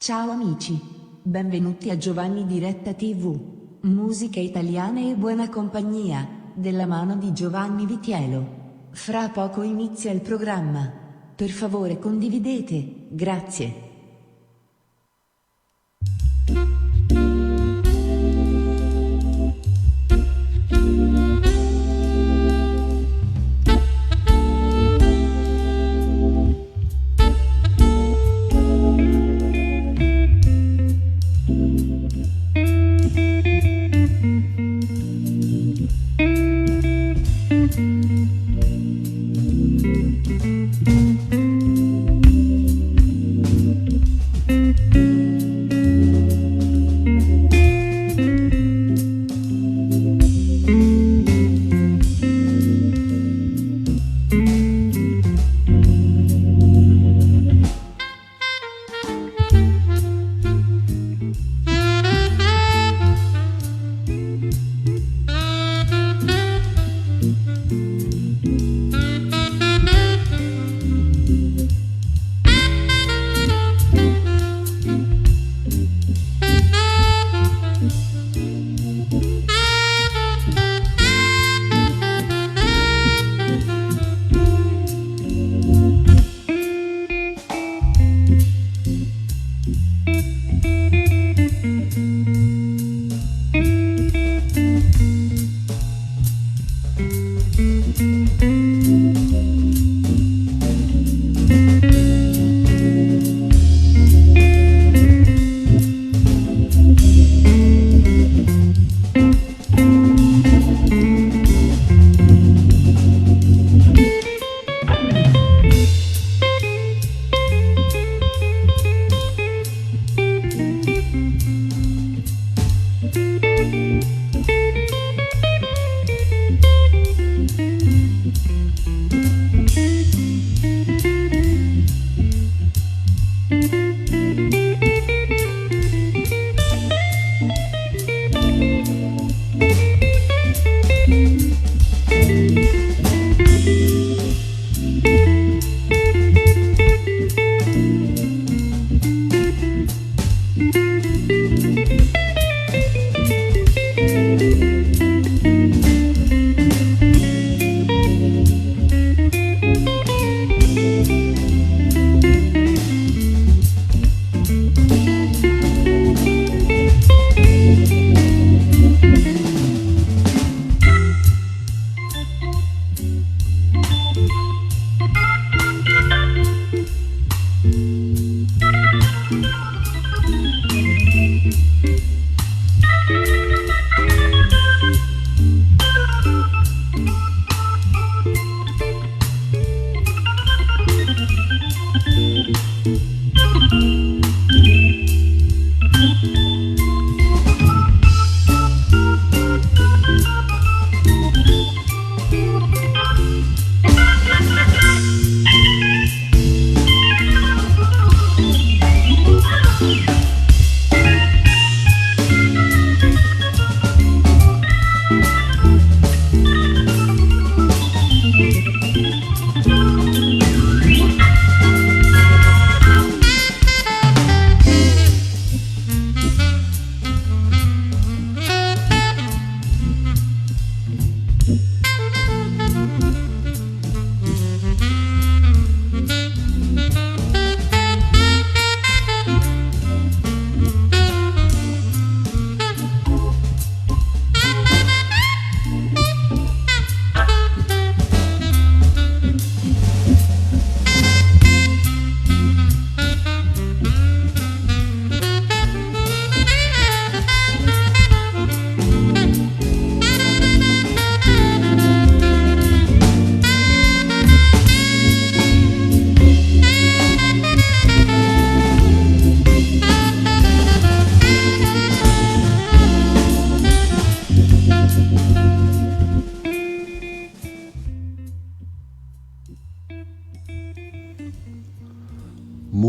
Ciao amici, benvenuti a Giovanni Diretta TV, musica italiana e buona compagnia, della mano di Giovanni Vitiello. Fra poco inizia il programma. Per favore condividete, grazie.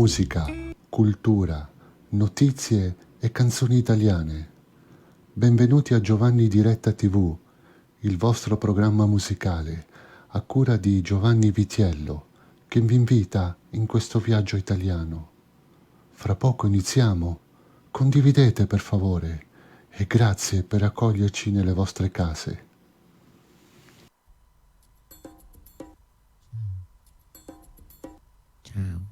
Musica, cultura, notizie e canzoni italiane. Benvenuti a Giovanni Diretta TV, il vostro programma musicale, a cura di Giovanni Vitiello, che vi invita in questo viaggio italiano. Fra poco iniziamo. Condividete per favore e grazie per accoglierci nelle vostre case. Ciao.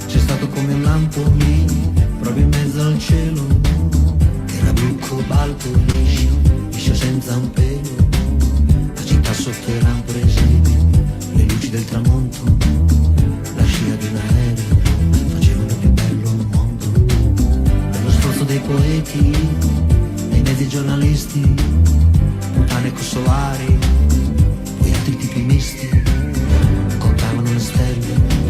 C'è stato come un lampo lì, proprio in mezzo al cielo, era blu cobalto liscio, liscio senza un pelo. La città sotto era un presepio, le luci del tramonto, la scia di un aereo, facevano più bello il mondo. Per lo sforzo dei poeti, dei mezzi giornalisti, puttane consolari, poi altri tipi misti, contavano le stelle,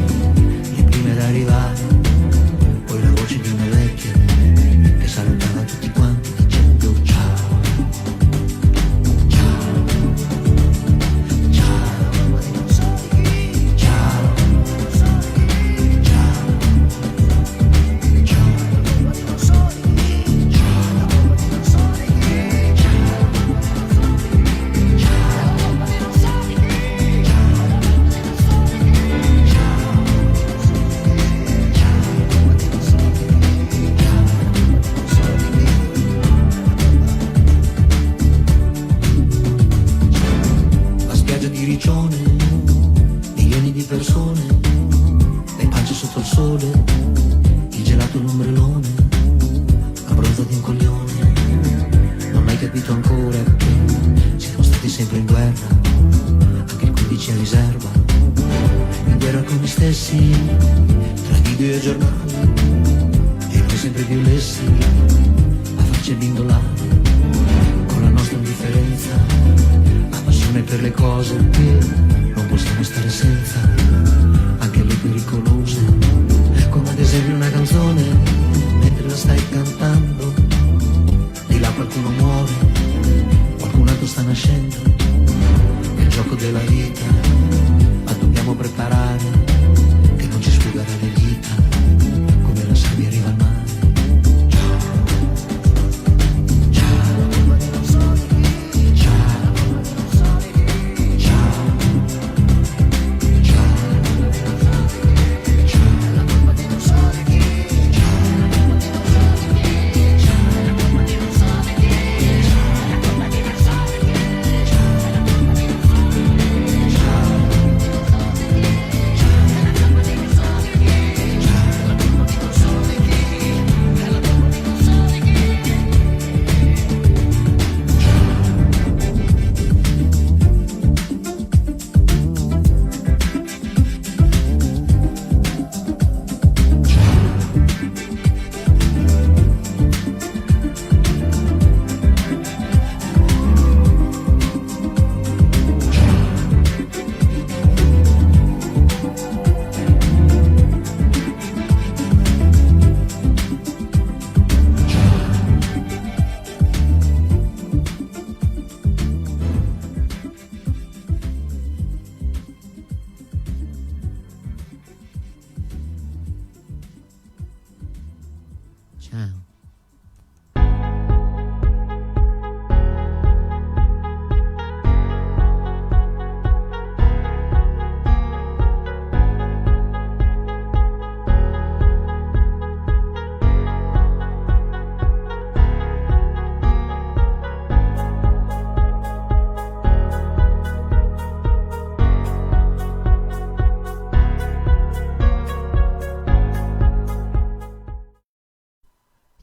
prima ad arrivare, poi la voce di una vecchia che salutava tutti quanti dicendo ciao, ciao, ciao, ma non so di chi, ciao, ciao, ciao, ma non so di chi, ciao, ma non so di chi, ciao, ciao, ma non so di chi, la spiaggia di Riccione, milioni di persone, le pance sotto il sole, il gelato e l'ombrellone, abbronzati un coglione, non hai capito ancora che siamo stati sempre in guerra, anche il 15 a riserva, in guerra con noi stessi, tra video e giornali, e noi sempre più lessi, a farci bindolare, con la nostra indifferenza, la passione per le cose che non possiamo stare senza, anche le pericolose, come ad esempio una canzone, mentre la stai cantando, di là qualcuno muore, qualcun altro sta nascendo, è il gioco della vita, ma dobbiamo preparare, che non ci sfugherà le dita, come la sabbia arriva al mare. Ciao.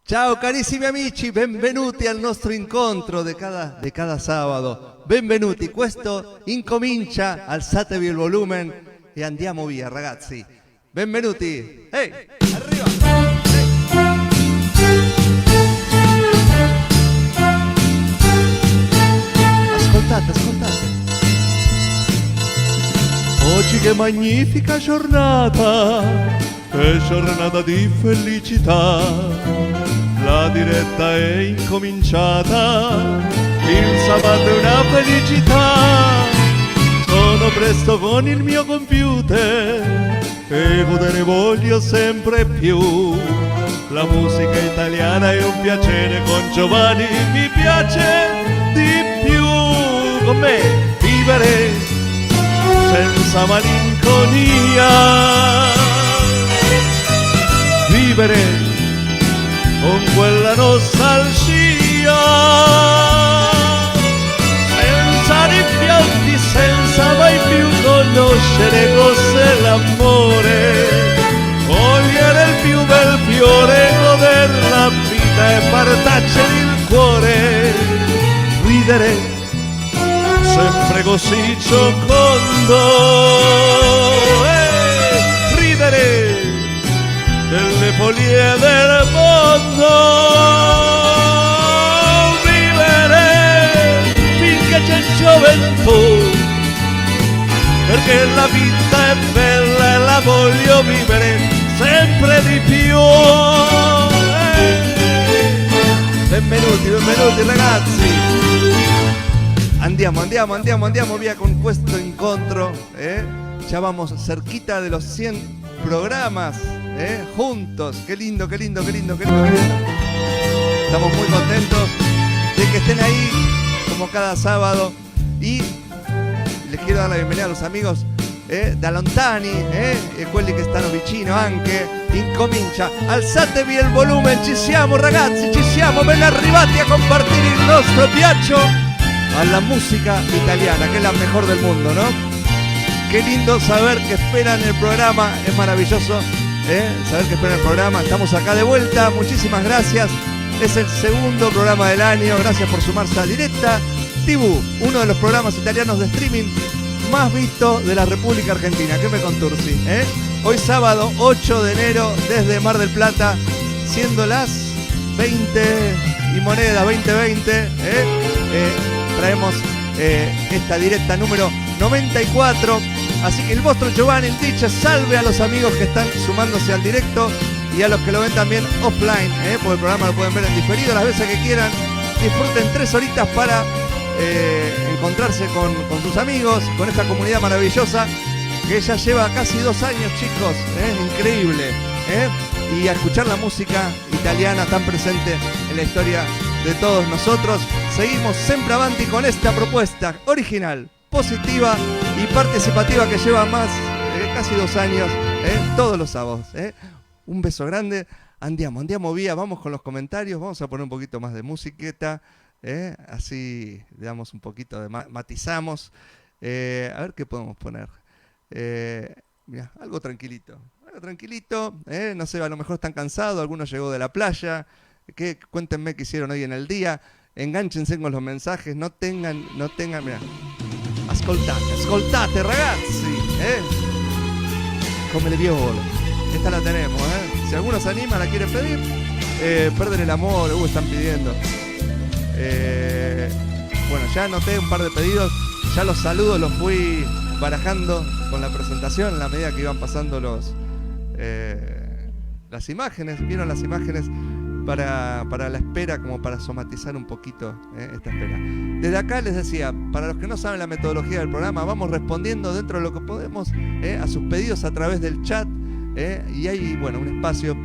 Ciao carissimi amici, benvenuti al nostro incontro di cada sabato. Benvenuti, questo incomincia, alzatevi il volume e andiamo via ragazzi. Benvenuti, ehi, arriva! Ascoltate, ascoltate. Oggi che magnifica giornata, è giornata di felicità. La diretta è incominciata, il sabato è una felicità. Sono presto con il mio computer e godere voglio sempre più. La musica italiana è un piacere, con Giovanni mi piace di più. Con me vivere senza malinconia, vivere con quella nostalgia, senza rimpianti, senza mai più conoscere cos'è l'amore, cogliere il più bel fiore, goder la vita e fartacci il cuore, ridere sempre così giocondo, ridere delle follie del mondo, vivere finché c'è gioventù, perché la vita è bella e la voglio vivere sempre di più. Benvenuti, benvenuti ragazzi. Andiamo via con questo incontro, ya vamos cerquita de los 100 programas, juntos, qué lindo. Estamos muy contentos de que estén ahí como cada sábado y les quiero dar la bienvenida a los amigos da lontani, e quelli che stanno vicino anche, incomincia, alzatevi il volume, ci siamo ragazzi, ci siamo, ben arrivati a compartir il nostro viaggio a la música italiana, que es la mejor del mundo, ¿no? Qué lindo saber que esperan el programa, es maravilloso, saber que esperan el programa. Estamos acá de vuelta, muchísimas gracias. Es el segundo programa del año, gracias por sumarse a Directa TV, uno de los programas italianos de streaming más visto de la República Argentina. ¿Qué me contursi? Hoy sábado 8 de enero desde Mar del Plata, siendo las 20 y moneda 2020, traemos esta directa número 94. Así que el vostro Giovanni dice salve a los amigos que están sumándose al directo y a los que lo ven también offline, porque el programa lo pueden ver en diferido las veces que quieran. Disfruten 3 horitas para encontrarse con sus amigos, con esta comunidad maravillosa que ya lleva casi 2 años, chicos, increíble, y a escuchar la música italiana tan presente en la historia de todos nosotros. Seguimos sempre avanti con esta propuesta original, positiva y participativa que lleva más casi 2 años, todos los sábados. Un beso grande. Andiamo vía, vamos con los comentarios, vamos a poner un poquito más de musiqueta, así le damos un poquito de matizamos. A ver qué podemos poner. Mira, algo tranquilito, no sé, a lo mejor están cansados, algunos llegó de la playa. Cuéntenme qué hicieron hoy en el día, enganchense con los mensajes, no tengan, mira, ascoltate ragazzi, come le viole, esta la tenemos, si alguno se anima, la quiere pedir, perder el amor, están pidiendo, bueno, ya anoté un par de pedidos, ya los saludos los fui barajando con la presentación, en la medida que iban pasando las imágenes, vieron las imágenes, para la espera, como para somatizar un poquito esta espera. Desde acá les decía, para los que no saben la metodología del programa, vamos respondiendo dentro de lo que podemos a sus pedidos a través del chat, y hay un espacio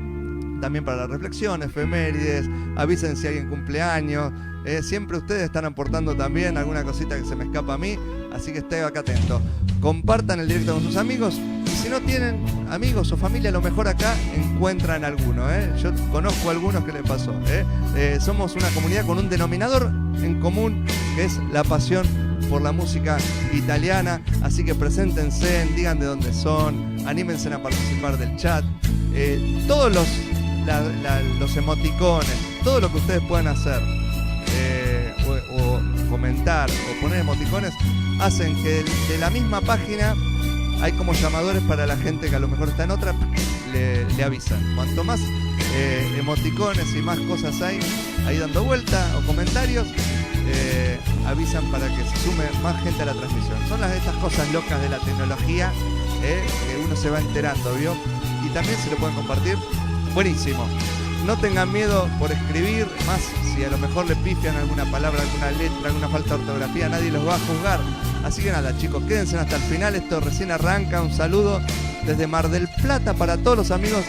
también para la reflexión, efemérides, avisen si alguien cumple años, siempre ustedes están aportando también alguna cosita que se me escapa a mí, así que estén acá atentos. Compartan el directo con sus amigos. Si no tienen amigos o familia, a lo mejor acá encuentran alguno, Yo conozco a algunos que les pasó, Somos una comunidad con un denominador en común, que es la pasión por la música italiana. Así que preséntense, digan de dónde son, anímense a participar del chat. Todos los emoticones, todo lo que ustedes puedan hacer, o comentar o poner emoticones, hacen que de la misma página hay como llamadores para la gente que a lo mejor está en otra, le avisan. Cuanto más emoticones y más cosas hay ahí dando vuelta o comentarios, avisan para que se sume más gente a la transmisión. Son estas cosas locas de la tecnología que uno se va enterando, ¿vio? Y también se lo pueden compartir. Buenísimo. No tengan miedo por escribir, más si a lo mejor le pifian alguna palabra, alguna letra, alguna falta de ortografía, nadie los va a juzgar. Así que nada, chicos, quédense hasta el final, esto recién arranca. Un saludo desde Mar del Plata para todos los amigos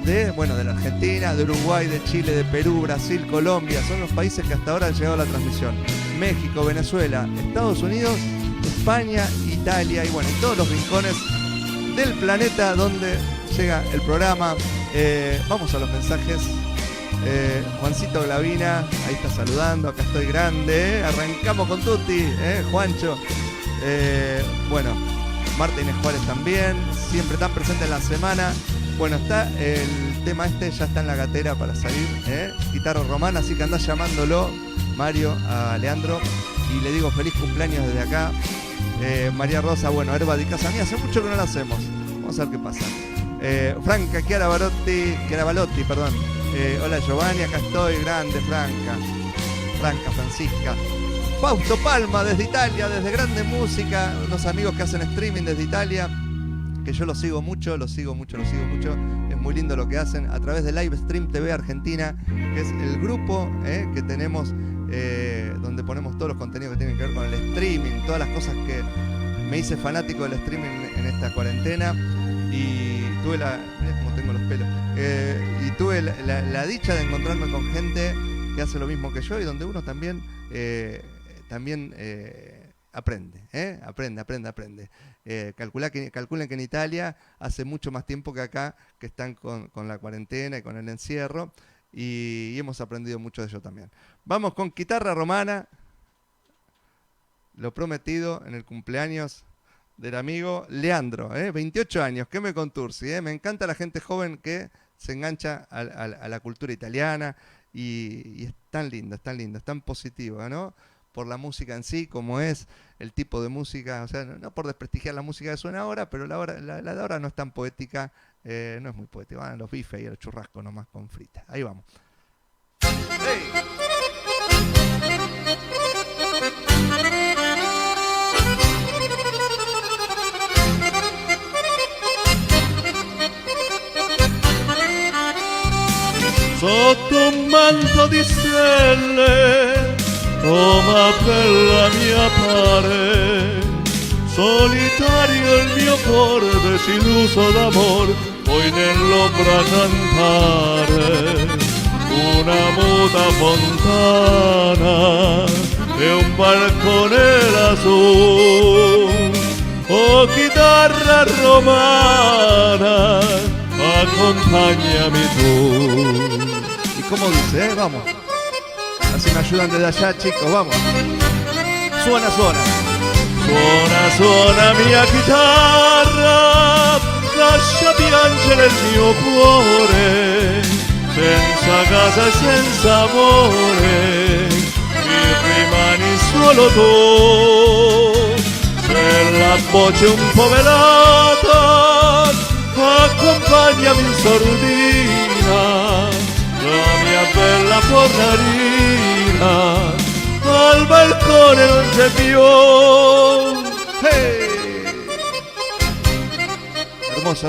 de la Argentina, de Uruguay, de Chile, de Perú, Brasil, Colombia. Son los países que hasta ahora han llegado a la transmisión. México, Venezuela, Estados Unidos, España, Italia y y todos los rincones del planeta donde llega el programa. Vamos a los mensajes. Juancito Glavina, ahí está saludando, acá estoy grande, arrancamos con Tutti, Juancho. Martínez Juárez también, siempre tan presente en la semana. Bueno, está el tema ya está en la gatera para salir, Guitarra Romana, así que andás llamándolo, Mario, a Leandro, y le digo feliz cumpleaños desde acá. María Rosa, Herba de Casa Mía, hace mucho que no la hacemos, vamos a ver qué pasa. Franca Chiaravalotti, perdón. Hola Giovanni, acá estoy, grande Francisca. Fausto Palma desde Italia, desde Grande Música, unos amigos que hacen streaming desde Italia, que yo los sigo mucho. Es muy lindo lo que hacen a través de Livestream TV Argentina, que es el grupo que tenemos donde ponemos todos los contenidos que tienen que ver con el streaming, todas las cosas que me hice fanático del streaming en esta cuarentena. Y tuve mirá cómo tengo los pelos. Y tuve la dicha de encontrarme con gente que hace lo mismo que yo y donde uno también aprende. Aprende. Calculen que en Italia hace mucho más tiempo que acá, que están con la cuarentena y con el encierro, y hemos aprendido mucho de ello también. Vamos con Guitarra Romana, lo prometido en el cumpleaños del amigo Leandro, 28 años, que me contursi, me encanta la gente joven que se engancha a la cultura italiana y es tan linda, es tan positiva, ¿no? Por la música en sí, como es el tipo de música, o sea, no por desprestigiar la música que suena ahora, pero la de ahora no es tan poética, no es muy poética, van los bifes y el churrasco nomás con fritas. Ahí vamos. ¡Hey! Sotto un manto di stelle, Roma bella mia pare, solitario il mio cuore desilluso d'amor, poi nell'ombra cantare, una muta fontana e un balcone lassù, oh chitarra romana, acompáñame tú. ¿Y cómo dice? Vamos. Así me ayudan desde allá, chicos, vamos. Suona. Suona mia chitarra, lascia piangere il mio cuore, senza casa e senza amore, mi rimani solo tu. Se la voce un po' velata, accompagnami in sordina, la mia bella fornarina, al balcone non c'è più. ¡Hey! Hermoso.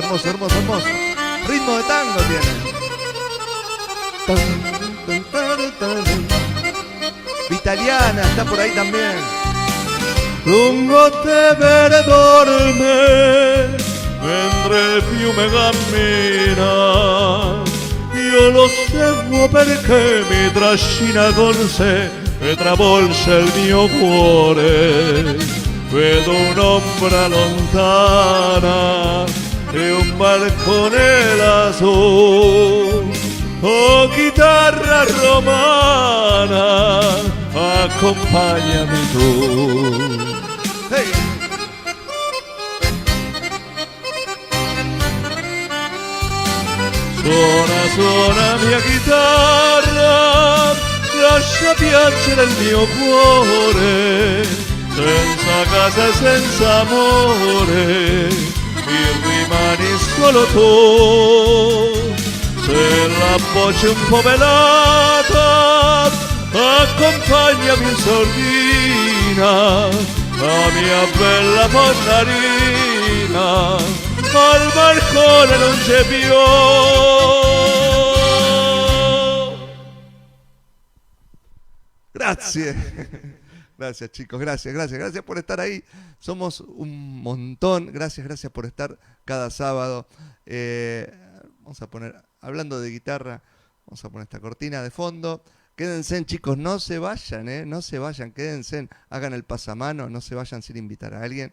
Ritmo de tango tiene. Vitaliana está por ahí también. Lungo te vere dorme, mentre il fiume cammina, io lo seguo perché mi trascina con sé e travolge il mio cuore. Vedo un'ombra lontana e un balcone lassù, oh chitarra romana, accompagnami tu. Hey! Suona mia chitarra, lascia piangere il mio cuore, senza casa e senza amore, mi rimani solo tu. Se la voce un po' velata, accompagnami in sordina, la mia bella Fornarina, al balcone non c'è più. Gracias. Gracias, chicos, gracias por estar ahí. Somos un montón. Gracias por estar cada sábado. Vamos a poner, hablando de guitarra, vamos a poner esta cortina de fondo. Quédense, chicos, no se vayan, no se vayan, quédense, hagan el pasamano, no se vayan sin invitar a alguien.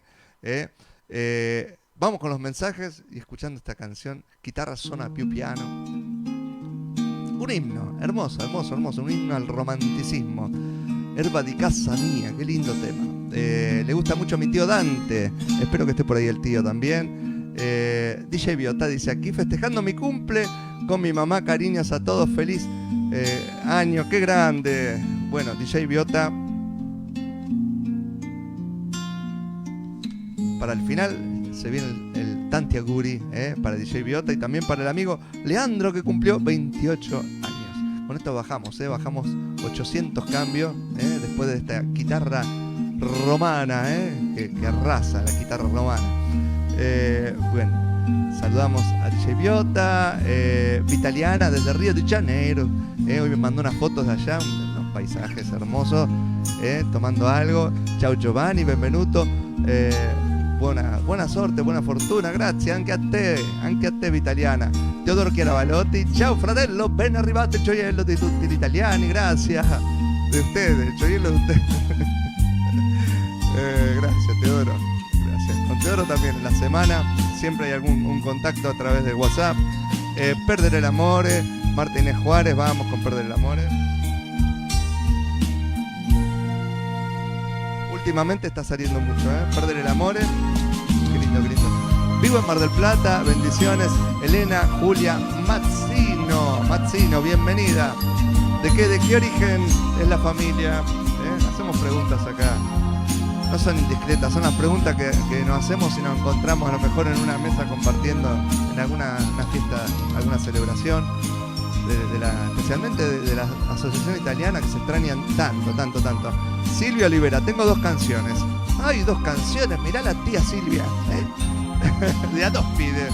Vamos con los mensajes y escuchando esta canción, Guitarra suona più piano. Un himno, hermoso, un himno al romanticismo. Erba di casa mía, qué lindo tema. Le gusta mucho a mi tío Dante, espero que esté por ahí el tío también. DJ Biota dice, aquí festejando mi cumple con mi mamá, cariños a todos, feliz año, qué grande. Bueno, DJ Biota, para el final se viene el Tanti Auguri para DJ Biota y también para el amigo Leandro que cumplió 28 años. Con esto bajamos 800 cambios después de esta guitarra romana que arrasa la guitarra romana. Bueno, saludamos a DJ Biota, Vitaliana desde Río de Janeiro. Hoy me mandó unas fotos de allá, unos paisajes hermosos, tomando algo. Ciao Giovanni, benvenuto. Buona sorte, buona fortuna, grazie anche a te Vitaliana. Teodoro Chiaravalotti, ciao fratello, ben arrivato il gioiello di tutti gli italiani, gracias de ustedes, el gioiello de ustedes. Gracias Teodoro, gracias. Con Teodoro también en la semana siempre hay un contacto a través de WhatsApp. Perder el amore, Martínez Juárez, vamos con Perder el amore. Últimamente está saliendo mucho, Perder el amore. Qué lindo. Vivo en Mar del Plata, bendiciones. Elena Julia Mazzino, bienvenida. ¿De qué origen es la familia? Hacemos preguntas acá. No son indiscretas, son las preguntas que nos hacemos si nos encontramos a lo mejor en una mesa compartiendo en alguna fiesta, alguna celebración. Especialmente de la asociación italiana que se extrañan tanto. Silvia Olivera, tengo 2 canciones. ¡Ay, 2 canciones! Mirá la tía Silvia. De a 2 pide.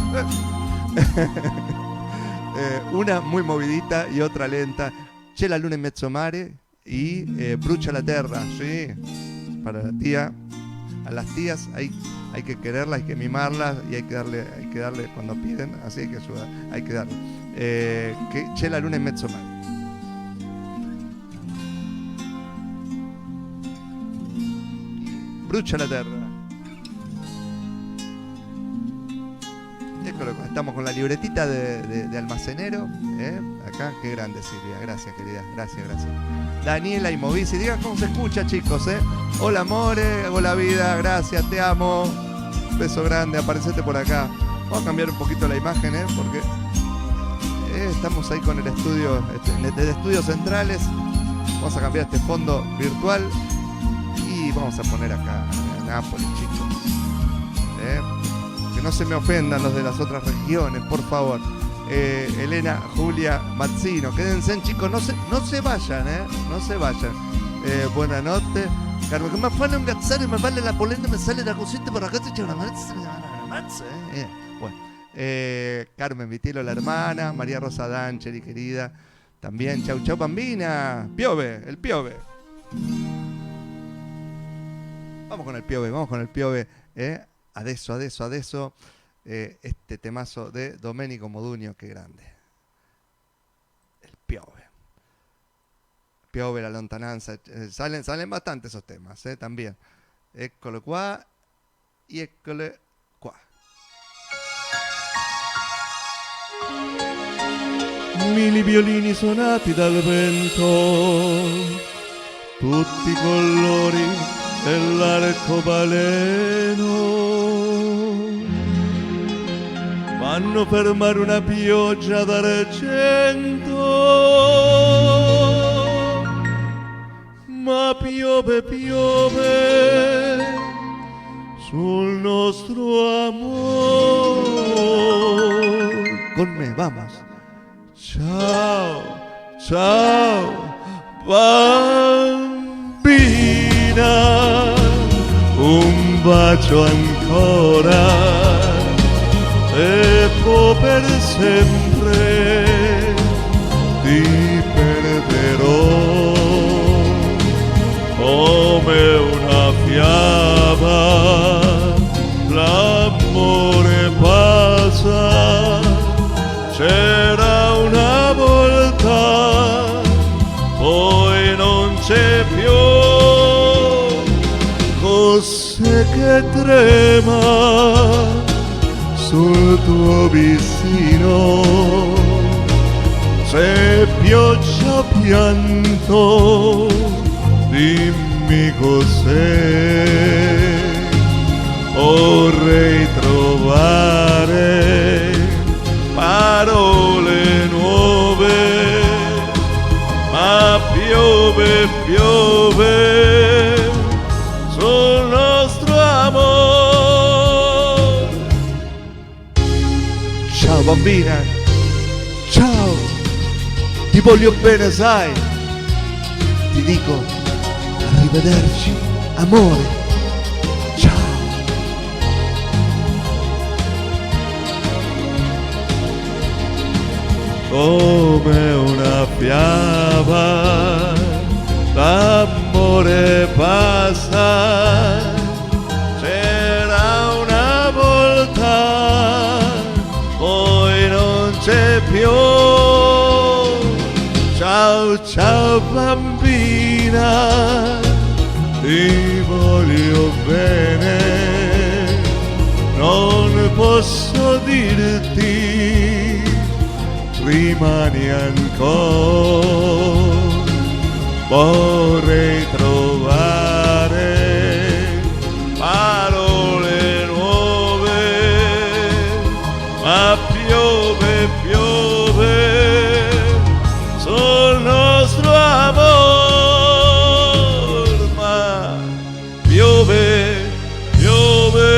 Una muy movidita y otra lenta. C'è la luna in mezzo mare y Brucia la terra. Sí, para la tía. A las tías hay que quererlas, hay que mimarlas y hay que darle cuando piden. Así hay que ayudar, hay que darle. Que c'è la luna in mezzo mare. Brucia la terra. Eccolo qua, estamos con la libretita de almacenero. Acá, qué grande Silvia, gracias querida, gracias. Daniela Imovici, digan cómo se escucha chicos. Hola amore, hola vida, gracias, te amo. Beso grande, aparecete por acá. Vamos a cambiar un poquito la imagen, porque estamos ahí con el estudio, desde Estudios Centrales. Vamos a cambiar este fondo virtual. Y vamos a poner acá a Nápoles, chicos. Que no se me ofendan los de las otras regiones, por favor. Elena Julia Mazzino, quédense, chicos, no se vayan, no se vayan. Buenas noches. Carmen, que me fue a engazzare, me vale la polenta, me sale la cosita por acá, c'è una mazza. Bueno, Carmen Vitielo, la hermana, María Rosa Dancheri, querida. También, chau bambina. El Piove. Vamos con el Piove, adesso. Este temazo de Domenico Modugno, qué grande. El Piove, la lontananza, salen bastante esos temas, también. Eccolo qua y eccolo qua. Mille violini suonati dal vento, tutti i colori dell'arcobaleno fanno fermare una pioggia d'argento, ma piove sul nostro amor. Con me, vamos. Ciao, bambina. bacio ancora e poi per sempre ti perderò come una fiaba, l'amore passa, c'era una volta, poi non c'è più, cos'è che trema sul tuo vicino, se pioggia o pianto, dimmi cos'è. Vorrei trovare parole nuove, ma piove, piove sul nostro amore. Ciao bambina, ciao, ti voglio bene, sai, ti dico arrivederci, amore. Come una fiaba, l'amore passa, c'era una volta, poi non c'è più. Ciao, ciao bambina, ti voglio bene, non posso dirti rimani ancora, vorrei trovare parole nuove, ma piove, piove sul nostro amor, ma piove, piove.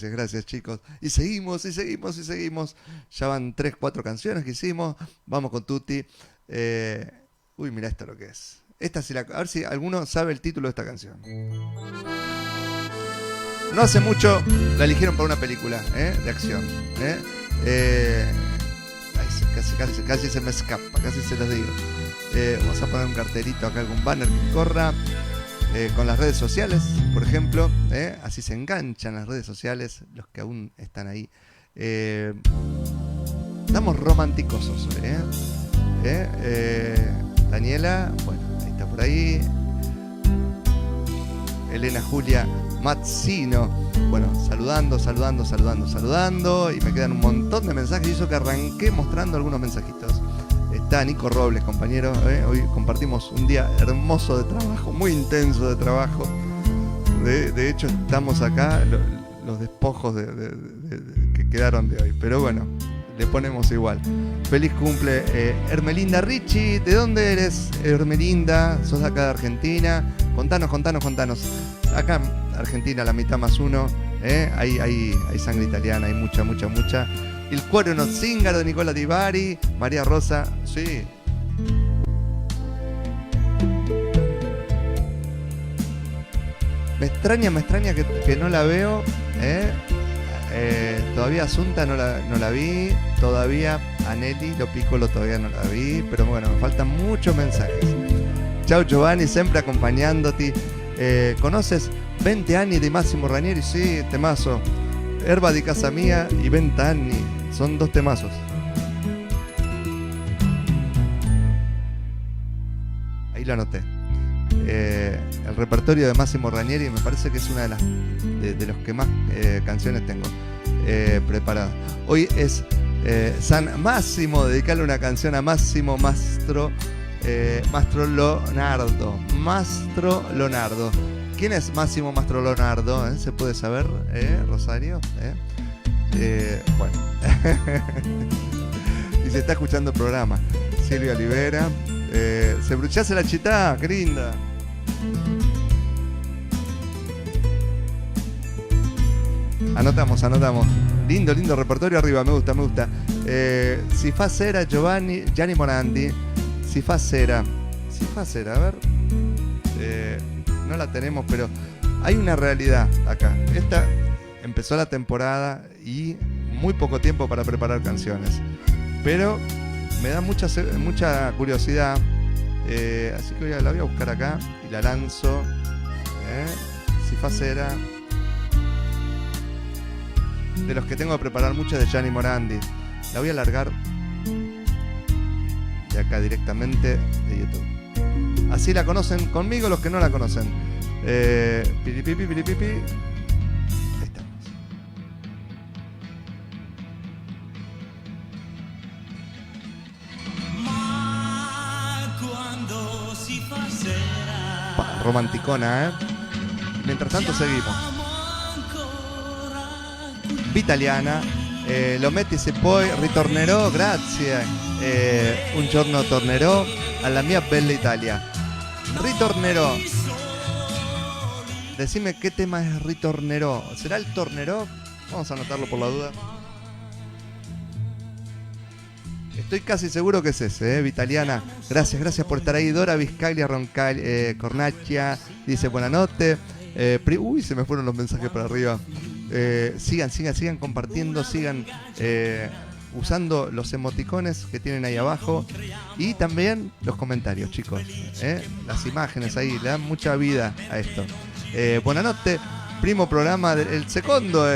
Gracias chicos. Y seguimos. Ya van 3-4 canciones que hicimos. Vamos con Tutti. Uy, mira esto lo que es. A ver si alguno sabe el título de esta canción. No hace mucho la eligieron para una película de acción. Casi se me escapa, casi se los digo. Vamos a poner un cartelito acá, algún banner que corra. Con las redes sociales, por ejemplo, así se enganchan las redes sociales, los que aún están ahí. Estamos romanticosos hoy, Daniela, bueno, ahí está por ahí. Elena Julia Mazzino, bueno, saludando. Y me quedan un montón de mensajes. Hizo que arranqué mostrando algunos mensajitos. Está Nico Robles, compañero. Hoy compartimos un día hermoso de trabajo, muy intenso de trabajo. De hecho, estamos acá, los despojos que quedaron de hoy. Pero bueno, le ponemos igual. Feliz cumple, Hermelinda Ricci. ¿De dónde eres, Hermelinda? ¿Sos de acá de Argentina? Contanos. Acá en Argentina, la mitad más uno. Hay sangre italiana, hay mucha. Il cuore uno zingaro de Nicola Di Bari. María Rosa, sí. Me extraña que no la veo. Todavía Asunta no la vi. Todavía Anelli Lo Piccolo todavía no la vi. Pero bueno, me faltan muchos mensajes. Ciao Giovanni, sempre acompañándote. ¿Conoces 20 anni di Massimo Ranieri? Sí, temazo. Erba di casa mía y 20 anni. Son 2 temazos. Ahí lo anoté. El repertorio de Massimo Ranieri me parece que es una de los que más canciones tengo preparadas. Hoy es San Massimo, dedicarle una canción a Massimo Mastro Leonardo. ¿Quién es Massimo Mastro Leonardo? ¿Se puede saber, Rosario? Bueno. Y se está escuchando el programa. Silvia Olivera. Se bruchase la chitá, qué linda. Anotamos. Lindo repertorio arriba, me gusta. Si fa sera, Gianni Morandi. Si fa sera, a ver. No la tenemos, pero hay una realidad acá. Esta empezó la temporada y muy poco tiempo para preparar canciones. Pero me da mucha curiosidad. Así que la voy a buscar acá y la lanzo. Si fa sera. De los que tengo que preparar muchas de Gianni Morandi. La voy a largar de acá directamente de YouTube. Así la conocen conmigo los que no la conocen. Piripipi. Ahí estamos. Romanticona, Mientras tanto seguimos. Vitaliana, lo metti se poi ritornerò, grazie, un giorno tornerò alla mia bella Italia. Ritornerò. Decime qué tema es ritornerò. ¿Será el tornerò? Vamos a anotarlo por la duda. Estoy casi seguro que es ese, Vitaliana. Gracias por estar ahí. Dora Vizcaglia Cornacchia dice buenanotte. Uy, se me fueron los mensajes para arriba. Sigan compartiendo, sigan usando los emoticones que tienen ahí abajo y también los comentarios, chicos. Las imágenes ahí le dan mucha vida a esto. Buonanotte, primo programa del secondo,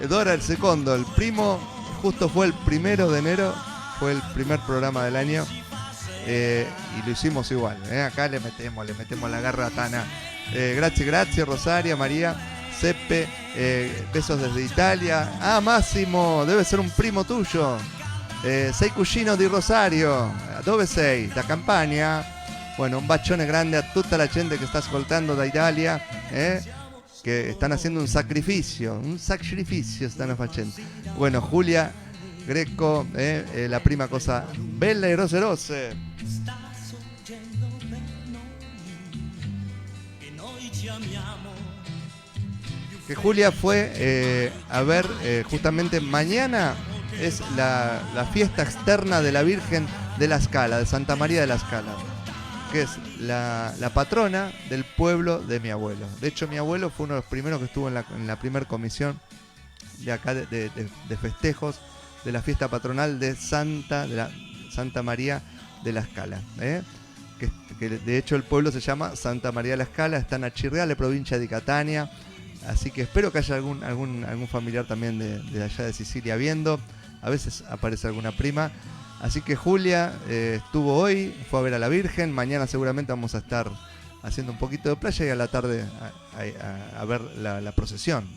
Dora, el secondo, el primo, justo fue el 1 de enero, fue el primer programa del año y lo hicimos igual. Acá le metemos la garra tana. Gracias, Rosaria, María, Seppe, besos desde Italia. Ah, Massimo, debe ser un primo tuyo. Sei cugino di Rosario. Dove sei? Da Campania? Bueno, un bacione grande a tutta la gente que está ascoltando da Italia, que están haciendo un sacrificio stanno facendo. Bueno, Julia Greco, la prima cosa bella y rose. Que Julia fue a ver justamente mañana es la fiesta externa de la Virgen de la Scala, de Santa María de la Scala, que es la patrona del pueblo de mi abuelo. De hecho, mi abuelo fue uno de los primeros que estuvo en la primer comisión de acá de festejos de la fiesta patronal de Santa María de la Scala. Que de hecho el pueblo se llama Santa María de la Scala, está en Acirreale, provincia de Catania. Así que espero que haya algún familiar también de allá de Sicilia viendo. A veces aparece alguna prima. Así que Julia estuvo hoy, fue a ver a la Virgen. Mañana seguramente vamos a estar haciendo un poquito de playa y a la tarde a ver la procesión,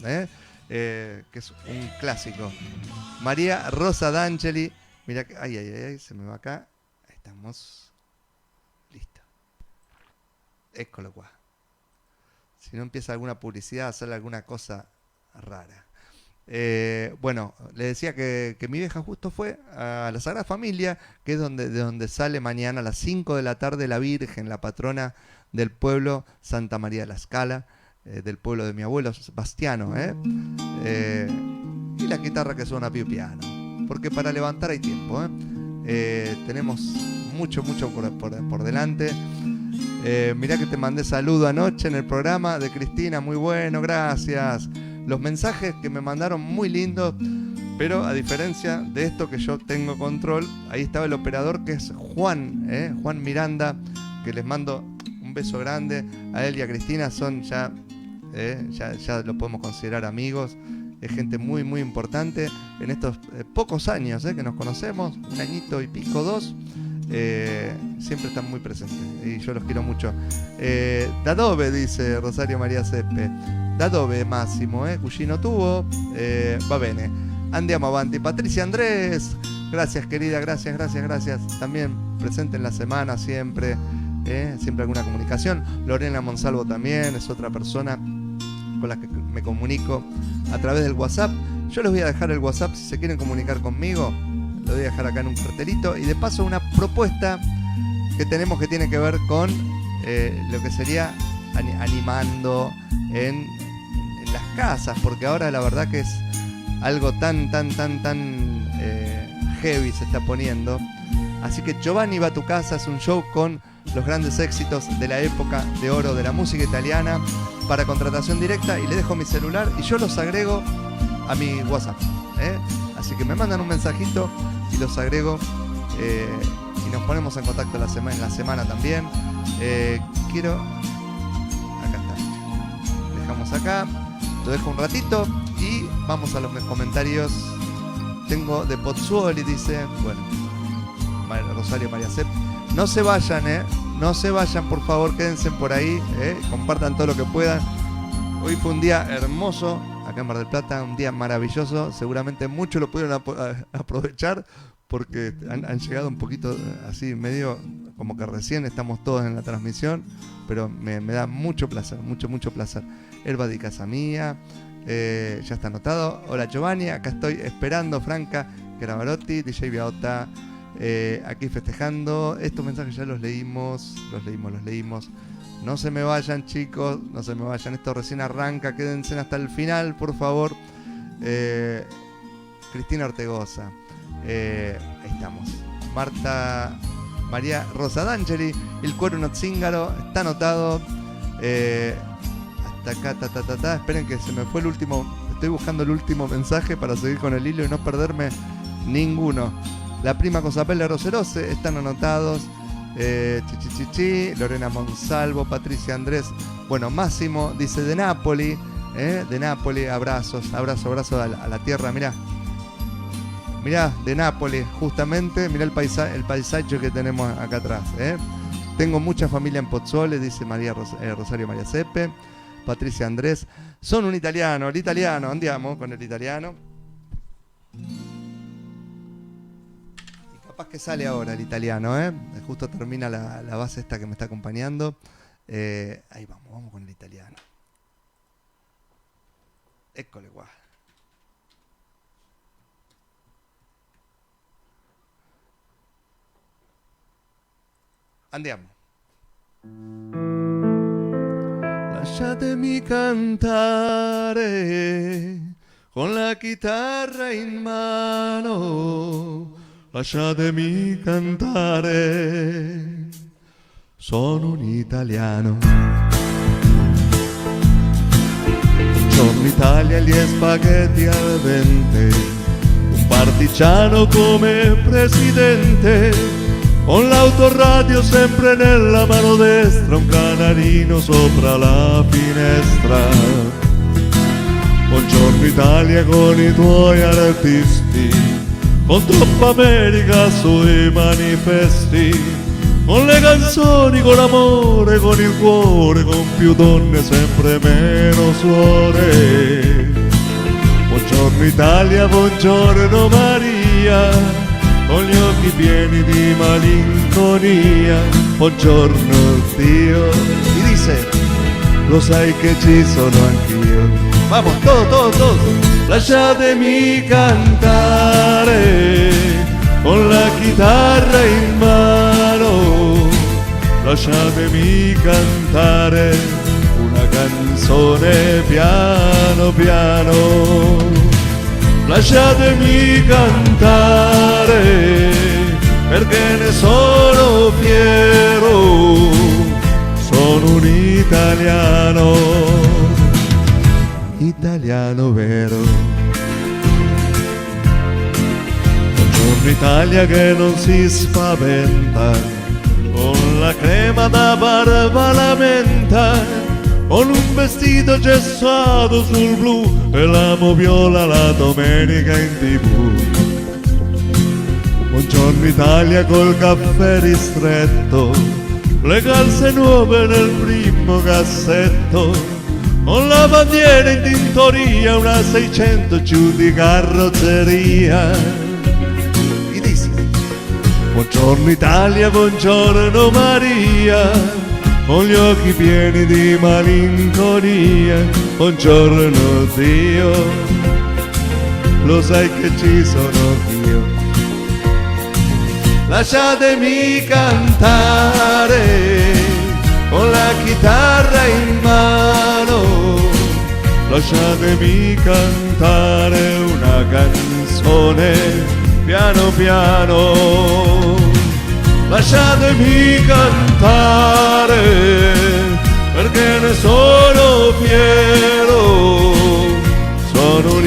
que es un clásico. María Rosa D'Angeli. Mira, ay, se me va acá. Ahí estamos. Listo. Écolo qua. Si no empieza alguna publicidad, hacer alguna cosa rara. Bueno, le decía que mi vieja justo fue a la Sagrada Familia, que es de donde sale mañana a las 5 de la tarde la Virgen, la patrona del pueblo, Santa María de la Scala, del pueblo de mi abuelo, Bastiano. Y la guitarra que suena piu piano, porque para levantar hay tiempo. Tenemos mucho por delante. Mirá que te mandé saludo anoche en el programa de Cristina, muy bueno, gracias. Los mensajes que me mandaron muy lindos, pero a diferencia de esto que yo tengo control, ahí estaba el operador que es Juan Miranda, que les mando un beso grande. A él y a Cristina son ya lo podemos considerar amigos. Es gente muy muy importante en estos pocos años que nos conocemos, 1 añito y pico, 2. Siempre están muy presentes y yo los quiero mucho. Da dove, dice Rosario María Seppe. Da dove Massimo, cugino tuo, va bene. Andiamo avanti. Patricia Andrés, gracias querida, gracias. También presente en la semana siempre, siempre alguna comunicación. Lorena Monsalvo también es otra persona con la que me comunico a través del WhatsApp. Yo les voy a dejar el WhatsApp si se quieren comunicar conmigo. Lo voy a dejar acá en un cartelito. Y de paso una propuesta que tenemos que tiene que ver con lo que sería animando en las casas, porque ahora la verdad que es algo tan heavy se está poniendo. Así que Giovanni va a tu casa, es un show con los grandes éxitos de la época de oro de la música italiana para contratación directa, y le dejo mi celular y yo los agrego a mi WhatsApp, ¿eh? Así que me mandan un mensajito y los agrego, y nos ponemos en contacto en la semana también. Acá está, dejamos acá, lo dejo un ratito y vamos a los comentarios. Tengo de Pozzuoli, dice, bueno, Rosario María Sepp. No se vayan, no se vayan, por favor, quédense por ahí, compartan todo lo que puedan. Hoy fue un día hermoso acá en Mar del Plata, un día maravilloso. Seguramente muchos lo pudieron aprovechar porque han llegado un poquito así, medio como que recién estamos todos en la transmisión, pero me da mucho placer, mucho placer. Herba di casa mía, ya está anotado. Hola Giovanni, acá estoy esperando. Franca Caravarotti, DJ Biaota, aquí festejando. Estos mensajes ya los leímos. No se me vayan, chicos, no se me vayan. Esto recién arranca, quédense hasta el final, por favor. Cristina Ortegoza, ahí estamos. Marta María Rosa D'Angeli, il cuore uno zingaro, está anotado. Hasta acá, esperen que se me fue el último. Estoy buscando el último mensaje para seguir con el hilo y no perderme ninguno. La prima Cosapelle Roserose están anotados. Lorena Monsalvo, Patricia Andrés. Bueno, Máximo dice de Nápoli, abrazos a la tierra. Mirá, de Nápoles, justamente. Mirá el paisaje que tenemos acá atrás. Tengo mucha familia en Pozzuoli, dice Rosario María Seppe. Patricia Andrés. Son un italiano, el italiano, andiamo con el italiano. Y capaz que sale ahora el italiano, justo termina la base esta que me está acompañando. Ahí vamos con el italiano. Eccole qua. Andiamo. Lasciatemi cantare con la chitarra in mano. Lasciatemi cantare. Sono un italiano. Buongiorno Italia, gli spaghetti al dente. Un partigiano come presidente. Con l'autoradio sempre nella mano destra, un canarino sopra la finestra. Buongiorno Italia con i tuoi artisti, con troppa America sui manifesti, con le canzoni, con l'amore, con il cuore, con più donne, sempre meno suore. Buongiorno Italia, buongiorno Maria, con gli occhi pieni di malinconia. Buongiorno Dio. Y dice, lo sai che ci sono anch'io. Vamos, todos. Lasciatemi cantare con la chitarra in mano. Lasciatemi cantare una canzone piano piano. Lasciatemi cantare perché ne sono fiero, sono un italiano, italiano vero. Buongiorno Italia che non si spaventa, con la crema da barba la menta, con un vestito gessato sul blu e la moviola la domenica in TV. Buongiorno Italia col caffè ristretto, le calze nuove nel primo cassetto, con la bandiera in tintoria, una 600 giù di carrozzeria. E dici, buongiorno Italia, buongiorno Maria, con gli occhi pieni di malinconia. Buongiorno Dio, lo sai che ci sono io. Lasciatemi cantare con la chitarra in mano. lasciatemi cantare una canzone piano piano, lasciatemi cantare perché ne sono fiero, sono un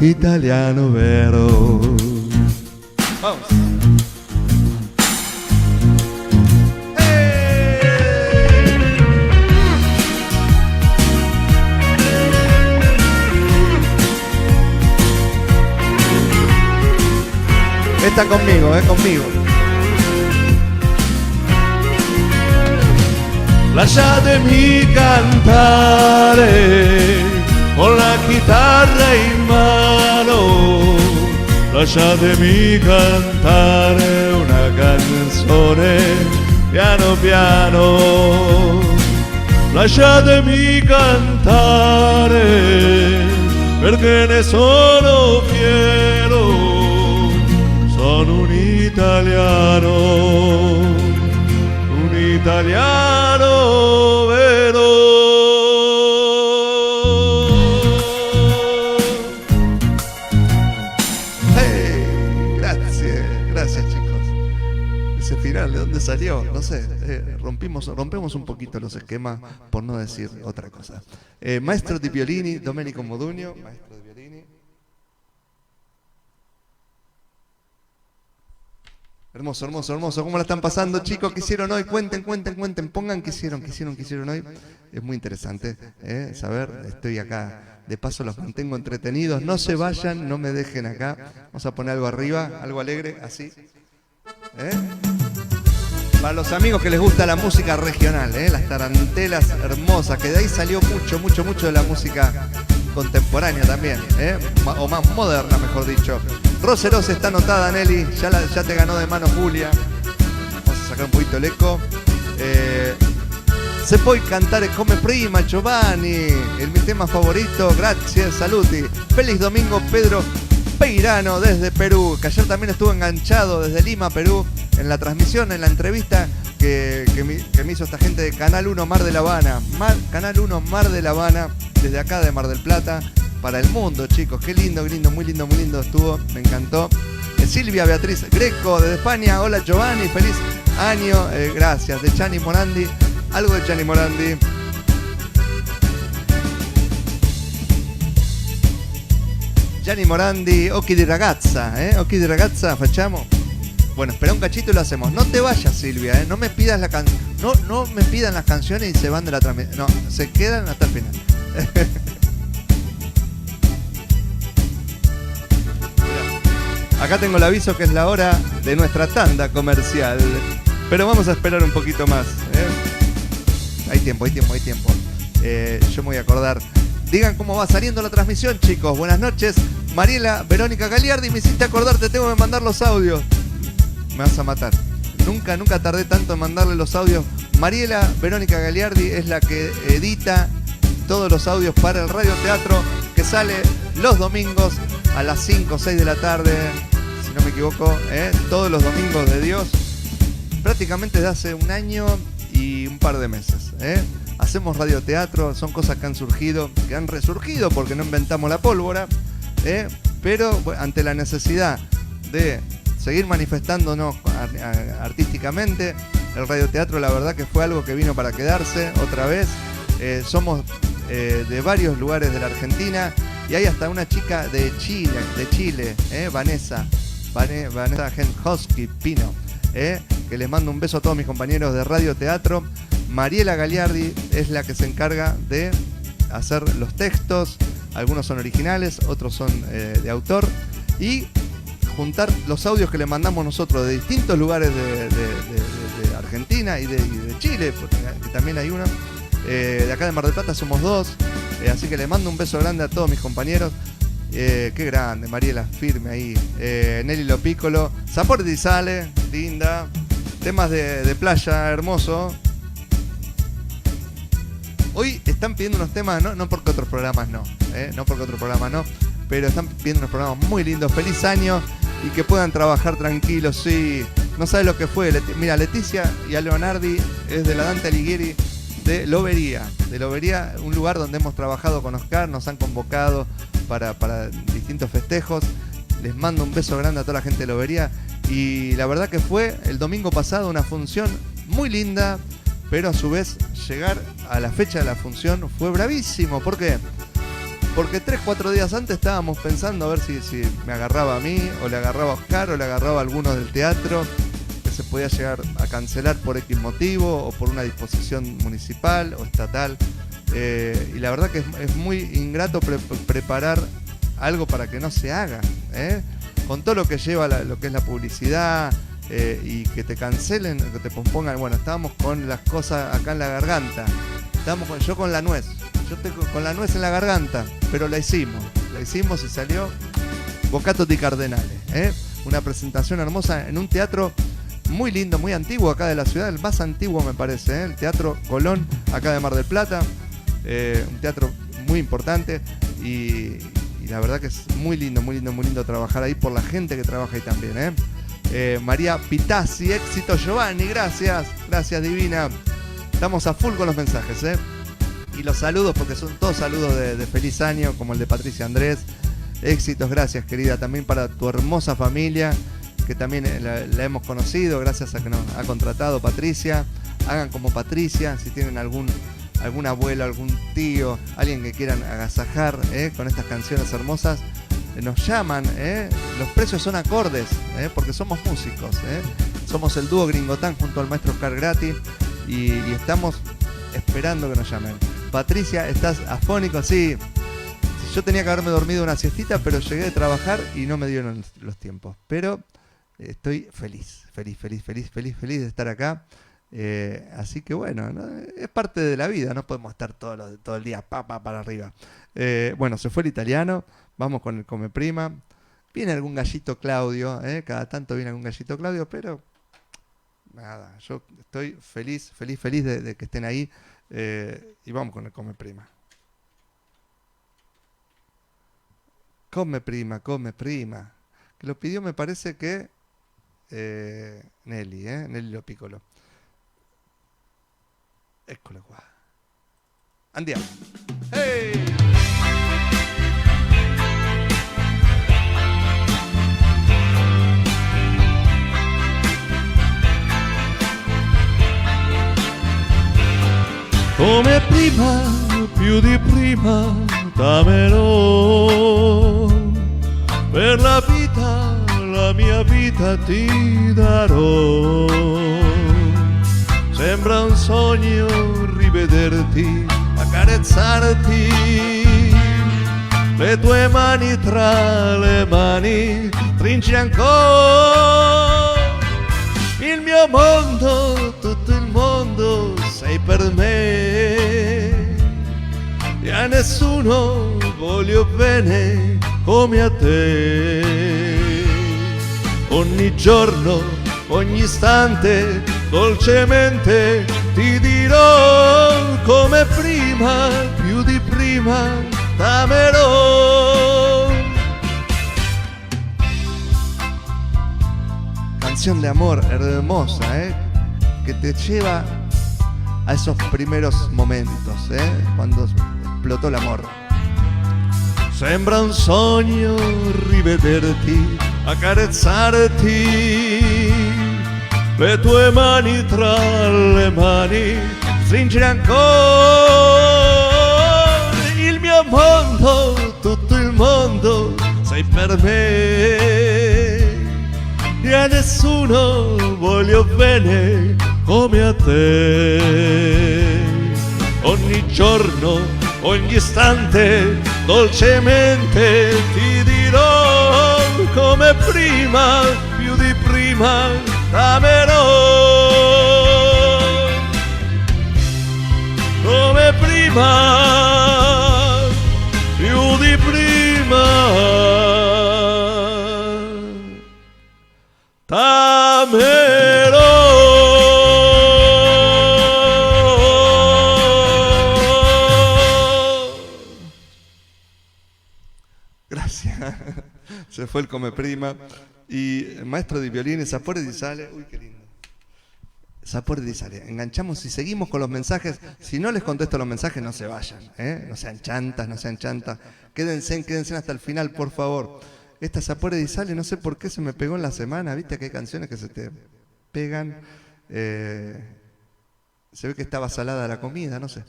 italiano vero. Vamos. Está conmigo, conmigo. Lasciatemi cantare con la chitarra in mano, lasciatemi cantare una canzone piano piano, lasciatemi cantare perché ne sono fiero, sono un italiano vero. Hey, gracias chicos. Ese final, ¿de dónde salió? No sé, rompemos un poquito los esquemas por no decir otra cosa. Maestro di violini, Domenico Modugno, maestro de violini. Hermoso, hermoso, hermoso. ¿Cómo la están pasando, chicos? ¿Qué hicieron hoy? Cuenten. Pongan qué hicieron hoy. Es muy interesante saber. Estoy acá. De paso los mantengo entretenidos. No se vayan, no me dejen acá. Vamos a poner algo arriba, algo alegre, así. Para los amigos que les gusta la música regional, las tarantelas hermosas, que de ahí salió mucho de la música contemporánea también, o más moderna, mejor dicho. Roseros está anotada, Nelly, ya te ganó de mano Julia. Vamos a sacar un poquito el eco. Se puede cantar come prima, Giovanni, mi tema favorito, gracias, saluti. Feliz domingo, Pedro Peirano desde Perú, que ayer también estuvo enganchado desde Lima, Perú, en la transmisión, en la entrevista que me hizo esta gente de Canal 1 Mar de la Habana. Canal 1 Mar de la Habana, desde acá de Mar del Plata, para el mundo, chicos. Qué lindo, muy lindo estuvo, me encantó. Silvia Beatriz Greco desde España, hola Giovanni, feliz año, gracias. De Gianni Morandi, algo de Gianni Morandi. Gianni Morandi, Occhi di ragazza, Occhi di ragazza, facciamo. Bueno, espera un cachito y lo hacemos. No te vayas, Silvia, no me pidas no me pidan las canciones y se van de la transmisión. No, se quedan hasta el final. Acá tengo el aviso que es la hora de nuestra tanda comercial. Pero vamos a esperar un poquito más. Hay tiempo. Yo me voy a acordar. Digan cómo va saliendo la transmisión, chicos. Buenas noches. Mariela Verónica Galiardi, me hiciste acordar, te tengo que mandar los audios. Me vas a matar. Nunca tardé tanto en mandarle los audios. Mariela Verónica Galiardi es la que edita todos los audios para el radioteatro, que sale los domingos a las 5 o 6 de la tarde, si no me equivoco, todos los domingos de Dios, prácticamente desde hace un año y un par de meses. Hacemos radioteatro, son cosas que han surgido, que han resurgido porque no inventamos la pólvora, pero ante la necesidad de seguir manifestándonos artísticamente, el radioteatro la verdad que fue algo que vino para quedarse otra vez. Somos de varios lugares de la Argentina y hay hasta una chica de Chile, Vanessa Genhosky Pino, que les mando un beso a todos mis compañeros de radioteatro. Mariela Galiardi es la que se encarga de hacer los textos, algunos son originales, otros son de autor, y juntar los audios que le mandamos nosotros de distintos lugares de Argentina y de Chile, porque también hay uno. De acá de Mar del Plata somos dos, así que le mando un beso grande a todos mis compañeros. Qué grande, Mariela, firme ahí. Nelly Lo Piccolo, Sapore di Sale, linda. Temas de playa, hermoso. Hoy están pidiendo unos temas, no porque otros programas no, pero están pidiendo unos programas muy lindos. Feliz año y que puedan trabajar tranquilos, sí. No sabes lo que fue. Mira, Leticia y a Leonardi es de la Dante Alighieri. de Lobería, un lugar donde hemos trabajado con Oscar, nos han convocado para distintos festejos. Les mando un beso grande a toda la gente de Lobería. Y la verdad que fue el domingo pasado una función muy linda, pero a su vez llegar a la fecha de la función fue bravísimo. ¿Por qué? Porque 3-4 días antes estábamos pensando a ver si me agarraba a mí, o le agarraba a Oscar, o le agarraba a alguno del teatro, que se podía llegar a cancelar por X motivo, o por una disposición municipal o estatal. Y la verdad que es muy ingrato preparar algo para que no se haga, con todo lo que lleva lo que es la publicidad, y que te cancelen, que te pospongan. Bueno, estábamos con las cosas acá en la garganta, yo con la nuez. Yo estoy con la nuez en la garganta, pero la hicimos y salió Bocato di Cardenale, una presentación hermosa en un teatro muy lindo, muy antiguo acá de la ciudad, el más antiguo me parece, el Teatro Colón, acá de Mar del Plata, un teatro muy importante y la verdad que es muy lindo trabajar ahí por la gente que trabaja ahí también, María Pitazzi, éxito Giovanni, gracias divina, estamos a full con los mensajes, y los saludos, porque son todos saludos de feliz año, como el de Patricia Andrés. Éxitos, gracias querida, también para tu hermosa familia, que también la hemos conocido, gracias a que nos ha contratado Patricia. Hagan como Patricia, si tienen algún abuelo, algún tío, alguien que quieran agasajar con estas canciones hermosas, nos llaman, los precios son acordes, porque somos músicos, somos el dúo Gringotán junto al maestro Oscar Gratti, y estamos esperando que nos llamen. Patricia, ¿estás afónico? Sí. Yo tenía que haberme dormido una siestita, pero llegué de trabajar y no me dieron los tiempos. Pero estoy feliz de estar acá. Así que bueno, ¿no? Es parte de la vida, no podemos estar todo el día para arriba. Bueno, se fue el italiano, vamos con el Come Prima. Viene algún gallito Claudio, cada tanto viene algún gallito Claudio, pero nada, yo estoy feliz de que estén ahí. Y vamos con el Come Prima. Come Prima. Que lo pidió, me parece que Nelly Lo Piccolo. Eccolo qua. Andiamo. Hey! Come prima, più di prima, t'amerò. Per la mia vita ti darò. Sembra un sogno rivederti, accarezzarti. Le tue mani tra le mani, stringi ancora. Il mio mondo, tutto il mondo, sei per me. E a nessuno voglio bene come a te. Ogni giorno, ogni istante, dolcemente ti dirò come prima, più di prima, t'amerò. Canción de amor hermosa, que te lleva a esos primeros momentos, cuando explotó el amor. Sembra un sogno rivederti, accarezzarti. Le tue mani tra le mani, stringere ancora. Il mio mondo, tutto il mondo, sei per me. E a nessuno voglio bene come a te. Ogni giorno, ogni istante, dolcemente ti dirò come prima, più di prima, t'amerò. Come prima, più di prima, t'amerò. Gracias. Se fue el Come Prima. Y el maestro de violines, Sapore di Sale. Uy, qué lindo. Sapore di sale. Enganchamos y seguimos con los mensajes. Si no les contesto los mensajes, no se vayan, ¿eh? No sean chantas, no sean chantas. Quédense hasta el final, por favor. Esta Sapore di sale, no sé por qué se me pegó en la semana. ¿Viste que hay canciones que se te pegan? Se ve que estaba salada la comida, no sé.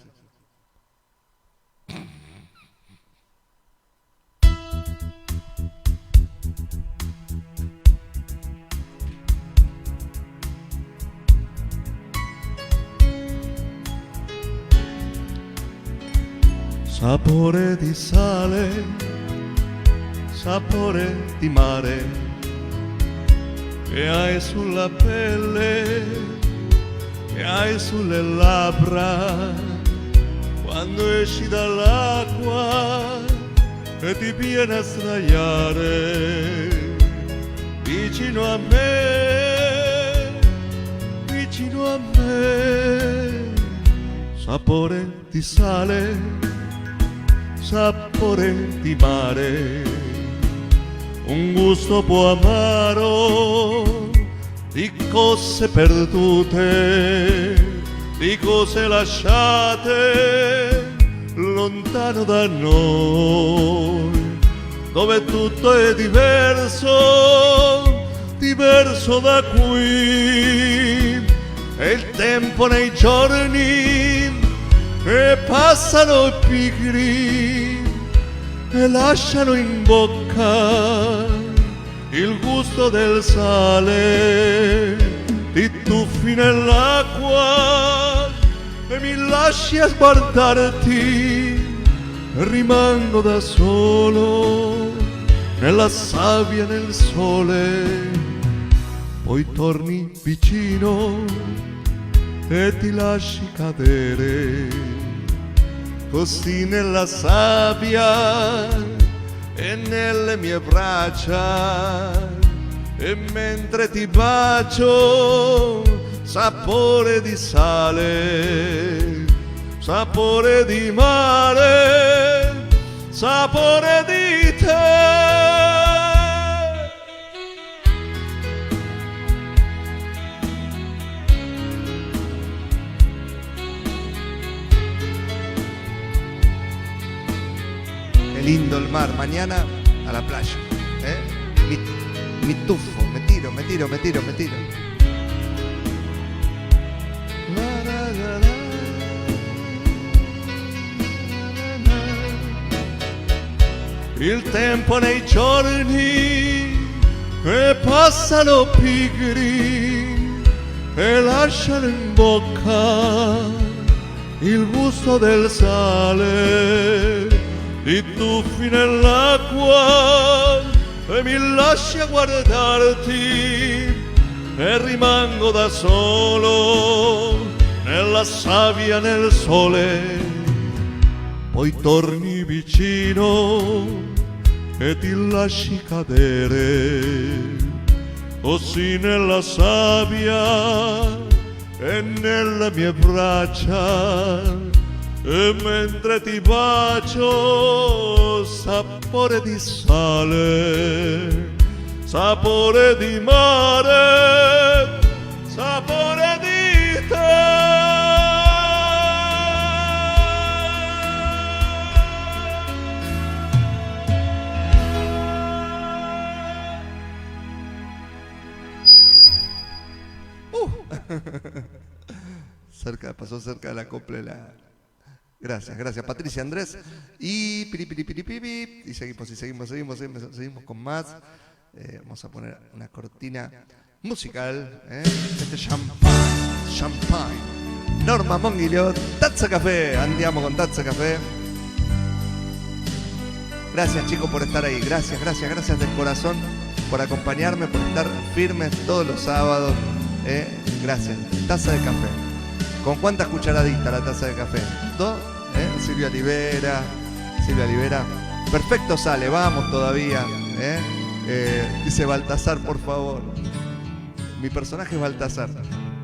Sapore di sale, sapore di mare, che hai sulla pelle, che hai sulle labbra, quando esci dall'acqua e ti viene a sdraiare vicino a me, vicino a me. Sapore di sale, sapore di mare, un gusto po' amaro di cose perdute, di cose lasciate lontano da noi, dove tutto è diverso, diverso da qui, e il tempo nei giorni che passano pigri e lasciano in bocca il gusto del sale. Ti tuffi nell'acqua e mi lasci a guardarti, rimango da solo nella sabbia, nel sole. Poi torni vicino e ti lasci cadere così nella sabbia e nelle mie braccia, e mentre ti bacio, sapore di sale, sapore di mare, sapore di te. Lindo el mar, mañana a la playa, ¿eh? Mi tufo, me tiro. Il tempo nei giorni che passano pigri e lasciano in bocca il gusto del sale. Ti tuffi nell'acqua e mi lasci a guardarti e rimango da solo nella sabbia, nel sole. Poi torni vicino e ti lasci cadere così nella sabbia e nelle mie braccia. E mentre ti bacio, sapore di sale, sapore di mare, sapore di te. Pasó cerca de la copla. Gracias, Patricia, Andrés. Y piripiripiripipi. Y seguimos con más. Vamos a poner una cortina musical. Este champagne. Norma Monguillo, Tazza Café. Andiamo con Tazza Café. Gracias, chicos, por estar ahí. Gracias del corazón por acompañarme, por estar firmes todos los sábados. Gracias. Taza de café. ¿Con cuántas cucharaditas la taza de café? ¿2? Silvia Olivera. Perfecto sale, vamos todavía. Dice Baltasar, por favor. Mi personaje es Baltasar.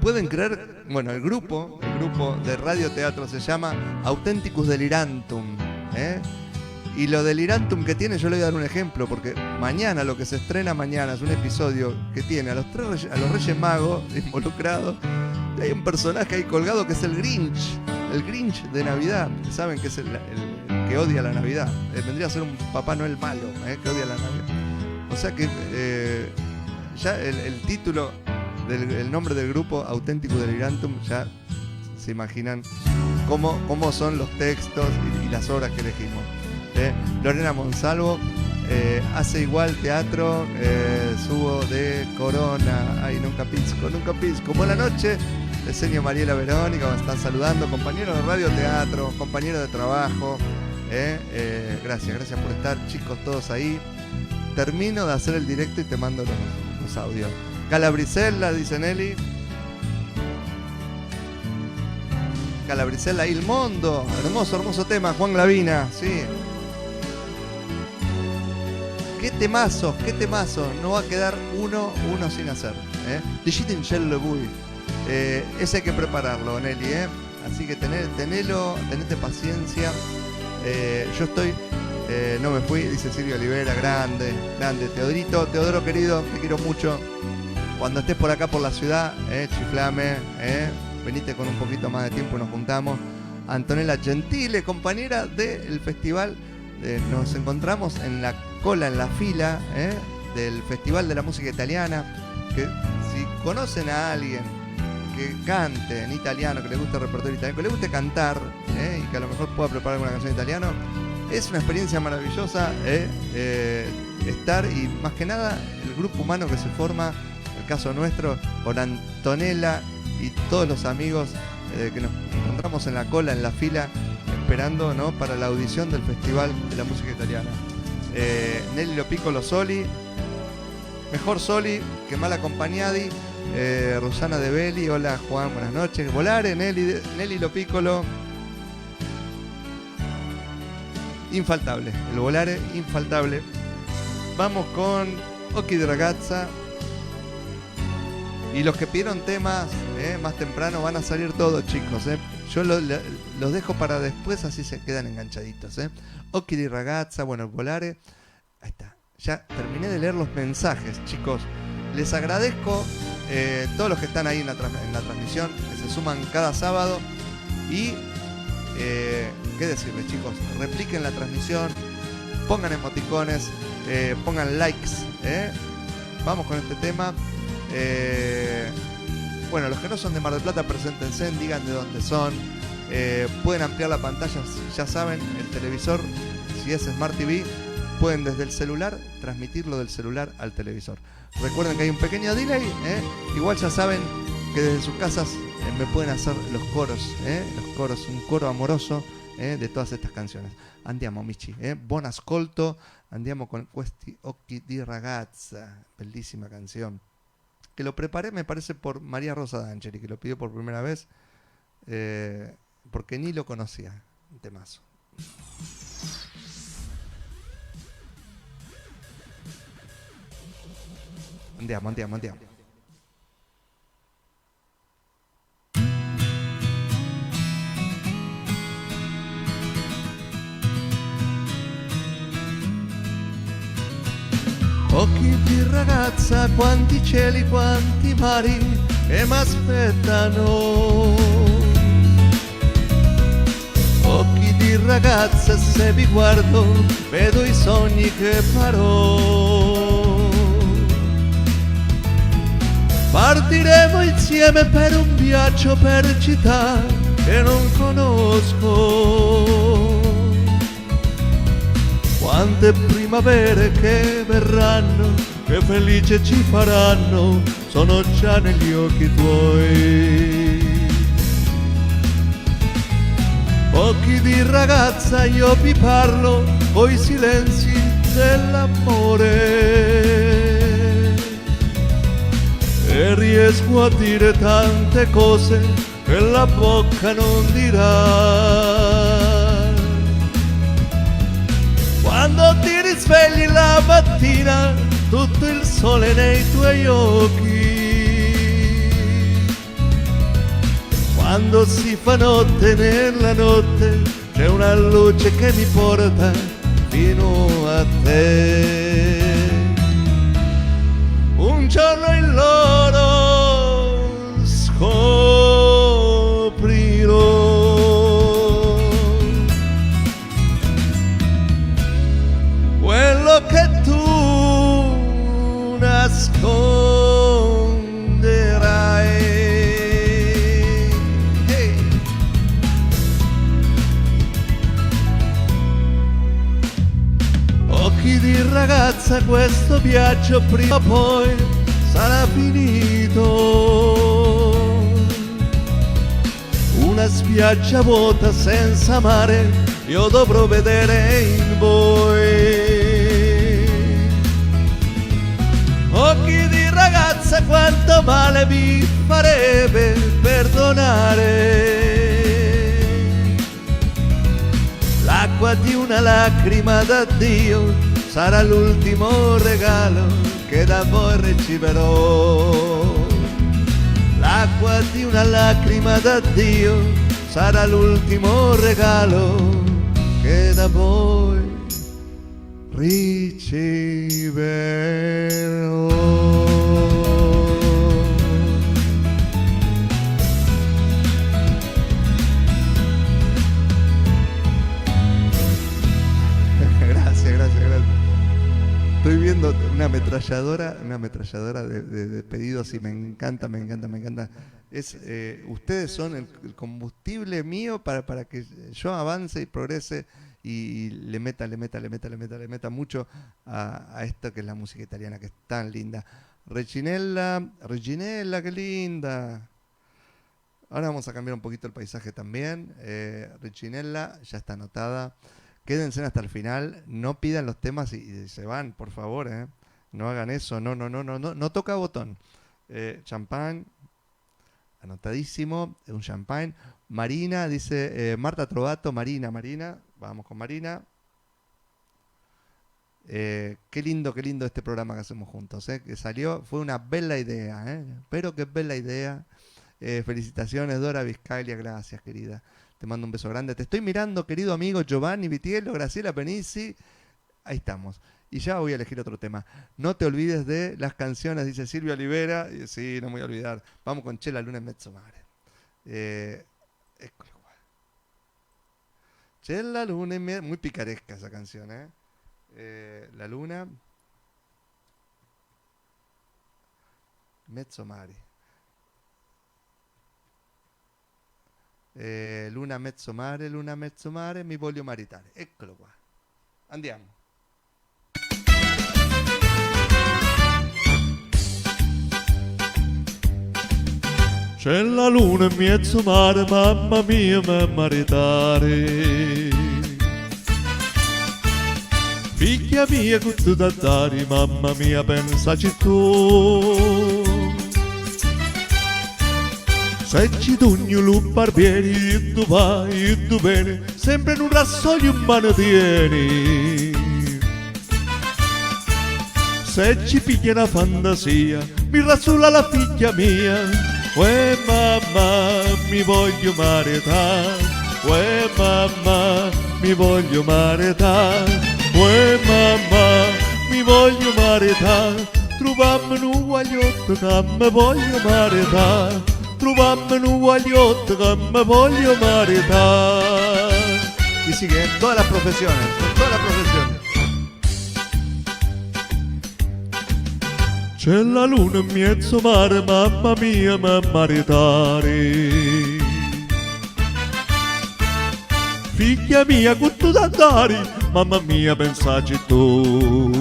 ¿Pueden creer? Bueno, el grupo de radioteatro se llama Authenticus Delirantum. Y lo Delirantum que tiene, yo le voy a dar un ejemplo, porque mañana, lo que se estrena mañana es un episodio que tiene a los Reyes Magos involucrados Hay un personaje ahí colgado que es el Grinch de Navidad. Saben que es el que odia la Navidad. Vendría a ser un Papá Noel malo, que odia la Navidad. O sea que ya el título, el nombre del grupo, Auténtico Delirantum, ya se imaginan cómo son los textos y las obras que elegimos. Lorena Monsalvo hace igual teatro, subo de Corona, ay, nunca pisco, como la noche, de señor Mariela Verónica, me están saludando, compañeros de radio teatro, compañeros de trabajo, gracias por estar, chicos, todos ahí. Termino de hacer el directo y te mando los audios. Calabrisella, dice Nelly. Calabrisella, Il Mondo, hermoso tema, Juan Glavina, sí. Qué temazo, no va a quedar uno sin hacer. Digite in cielo vui. Ese hay que prepararlo, Nelly, así que tenete paciencia. Yo estoy, no me fui, dice Silvia Olivera, grande, Teodoro querido, te quiero mucho. Cuando estés por acá por la ciudad, chiflame, venite con un poquito más de tiempo y nos juntamos. Antonella Gentile, compañera del festival, nos encontramos en la cola, en la fila del Festival de la Música Italiana, que si conocen a alguien que cante en italiano, que le guste el repertorio italiano, que le guste cantar y que a lo mejor pueda preparar alguna canción en italiano, es una experiencia maravillosa estar, y más que nada el grupo humano que se forma, el caso nuestro, con Antonella y todos los amigos que nos encontramos en la cola, en la fila, esperando, ¿no?, para la audición del Festival de la Música Italiana. Nelly Lo Piccolo Soli, mejor Soli que mal acompañadi. Rosana De Belli, hola Juan, buenas noches. Volare, Nelly Lo Piccolo, infaltable, el Volare infaltable. Vamos con Occhi di Ragazza. Y los que pidieron temas más temprano van a salir todos, chicos. Yo los dejo para después, así se quedan enganchaditos. Occhi di Ragazza, bueno, el Volare. Ahí está. Ya terminé de leer los mensajes, chicos. Les agradezco todos los que están ahí en la transmisión, que se suman cada sábado. Y, ¿qué decirles, chicos? Repliquen la transmisión, pongan emoticones, pongan likes. Vamos con este tema. Bueno, los que no son de Mar del Plata, preséntense, digan de dónde son. Pueden ampliar la pantalla, ya saben, el televisor, si es Smart TV, pueden desde el celular transmitirlo del celular al televisor. Recuerden que hay un pequeño delay, igual ya saben que desde sus casas me pueden hacer los coros, un coro amoroso de todas estas canciones. Andiamo amici, buon ascolto, andiamo con questi occhi di ragazza, bellísima canción. Que lo preparé, me parece, por María Rosa D'Angeli, que lo pidió por primera vez, porque ni lo conocía, un temazo. Andiamo. Occhi di ragazza, quanti cieli, quanti mari che m'aspettano. Occhi di ragazza, se vi guardo, vedo i sogni che farò. Partiremo insieme per un viaggio per città che non conosco. Quante primavere che verranno, che felice ci faranno, sono già negli occhi tuoi. Occhi di ragazza, io vi parlo, coi silenzi dell'amore. E riesco a dire tante cose che la bocca non dirà. Quando ti risvegli la mattina, tutto il sole nei tuoi occhi. Quando si fa notte nella notte, c'è una luce che mi porta fino a te. Un giorno il loro scoprì di ragazza questo viaggio prima o poi sarà finito. Una spiaggia vuota senza mare io dovrò vedere in voi. Occhi di ragazza quanto male vi farebbe perdonare. L'acqua di una lacrima d'addio sarà l'ultimo regalo che da voi riceverò. L'acqua di una lacrima d'addio sarà l'ultimo regalo che da voi riceverò. Estoy viendo una ametralladora de pedidos y me encanta. Ustedes son el combustible mío para que yo avance y progrese y le meta mucho a esto que es la música italiana, que es tan linda. Reginella, qué linda. Ahora vamos a cambiar un poquito el paisaje también. Reginella ya está anotada. Quédense hasta el final, no pidan los temas y se van, por favor, no hagan eso, no toca botón. Champagne, anotadísimo, un champagne. Marina, dice Marta Trovato, Marina, vamos con Marina. Qué lindo este programa que hacemos juntos, que salió, fue una bella idea, pero qué bella idea. Felicitaciones Dora Vizcaglia, gracias querida. Te mando un beso grande. Te estoy mirando, querido amigo Giovanni Vitiello, Graciela Penisi. Ahí estamos. Y ya voy a elegir otro tema. No te olvides de las canciones, dice Silvia Olivera. Y sí, no me voy a olvidar. Vamos con C'è la luna in mezzo mare. Eccolo qua. C'è la luna in mezzo. Muy picaresca esa canción, La luna. Mezzo mare. Luna mezzo mare, mi voglio maritare. Eccolo qua. Andiamo. C'è la luna in mezzo mare, mamma mia, mi maritare. Figlia mia, che tu da dare, mamma mia, pensaci tu. Se ci tugno lo barbieri, tu vai, tu bene, sempre in un rasoio in mano tieni. Se ci piglia una fantasia, mi rasola la figlia mia. Uè mamma, mi voglio maritare. Uè mamma, mi voglio maritare. Uè mamma, mi voglio maritare. Trovammi un guagliotto che mi voglio maritare. Trovammi un guagliotto che mi voglio maritare. Y sigue, todas las profesiones, todas las profesiones. C'è la luna in mezzo mare, mamma mia, mi maritare. Figlia mia, con tu da dare, mamma mia, pensaci tu.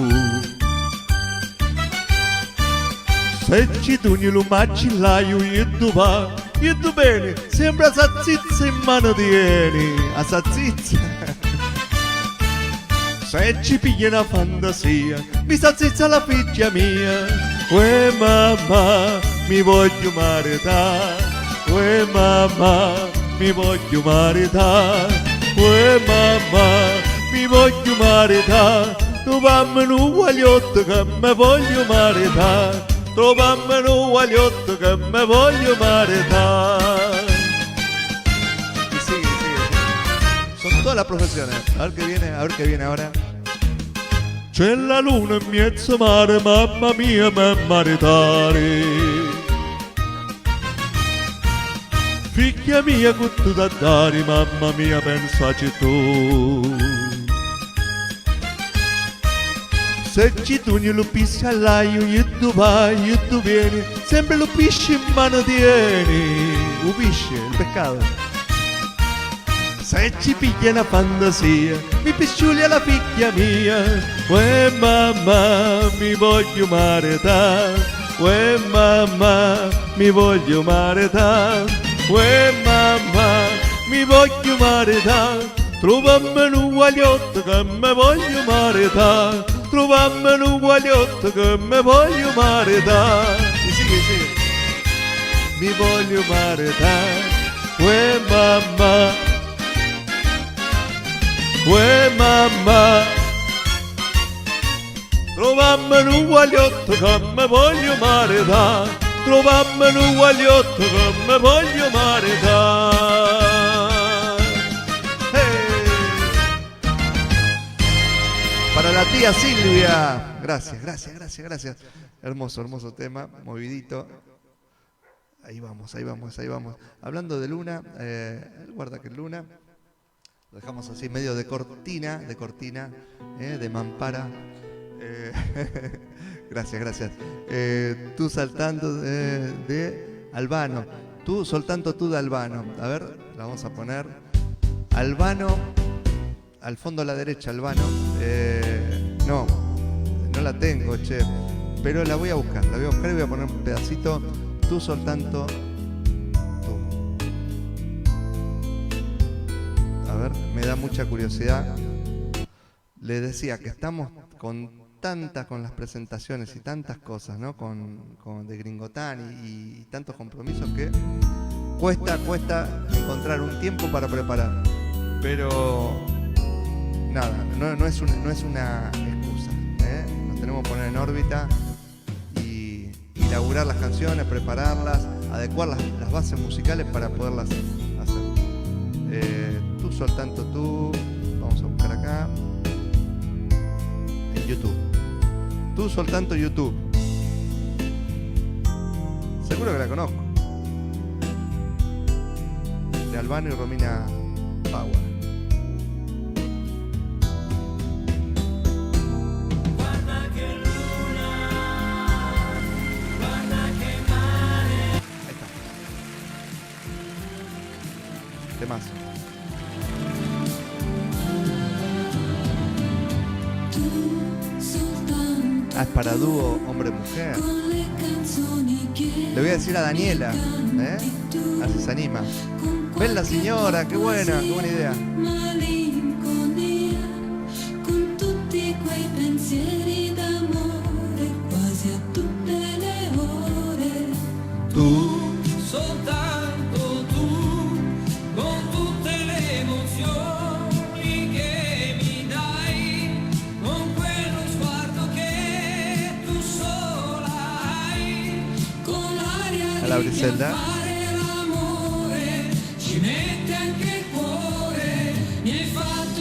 Se ci tugni lo macillaio e tu va, e tu bene, sembra sazzizza in mano tieni, a sazzizza. Se ci piglia una fantasia, mi sazzizza la figlia mia. Uè mamma, mi voglio maritare. Uè mamma, mi voglio maritare. Uè mamma, mi voglio maritare. Trovammi un guagliotto che mi voglio maritare. Trovammi un guagliotto che mi voglio maritare. Y sigue. Son todas las profesiones. A ver qué viene ahora. C'è la luna in mezzo mare, mamma mia, mi maritare. Figlia mia, con tu da dare, mamma mia, pensaci tu. Se ci tugni lo pisci all'aio, e tu vai, e tu vieni, sempre lo pisci in mano tieni. Un pisce, il pescato. Se ci picchia una fantasia, mi pisciuli alla figlia mia. Uè mamma, mi voglio maritare. Uè mamma, mi voglio maritare. Uè mamma, mi voglio maritare. Trovammi un guagliotto che mi voglio maritare. Trovammi un guagliotto che mi voglio maritare. E sigue. Mi voglio maritare. Uè mamma. Uè mamma, trovammi un guagliotto che mi voglio maritare. Trovammi un guagliotto che mi voglio maritare. Para la tía Silvia. Gracias. Hermoso tema, movidito. Ahí vamos. Hablando de Luna, guarda que Luna. Lo dejamos así, medio de cortina, de mampara. Gracias. Tú saltando de Albano. Tú soltando tú de Albano. A ver, la vamos a poner. Albano, al fondo a la derecha, Albano. No la tengo, che. Pero la voy a buscar y voy a poner un pedacito. Tú soltando. A ver, me da mucha curiosidad. Le decía que estamos con las presentaciones y tantas cosas, ¿no? Con de Gringotán y tantos compromisos que cuesta encontrar un tiempo para preparar. Pero nada, no es una excusa, ¿eh? Nos tenemos que poner en órbita y elaborar las canciones, prepararlas, adecuar las bases musicales para poderlas hacer. Tú soltando tú, vamos a buscar acá en YouTube. Tú soltando YouTube. Seguro que la conozco. De Albano y Romina Power. Ahí está. Temazo. Es para dúo hombre-mujer. Le voy a decir a Daniela, a ver si se anima. Ven la señora, qué buena idea. Con tutti quei pensieri d'amore quasi a tutte le ore. Tú, Soltanto tu, con tutte le emozioni che mi dai, con quello sguardo che tu sola hai, con l'aria a la di Briselda. fare l'amore, ci mette anche il cuore, mi hai fatto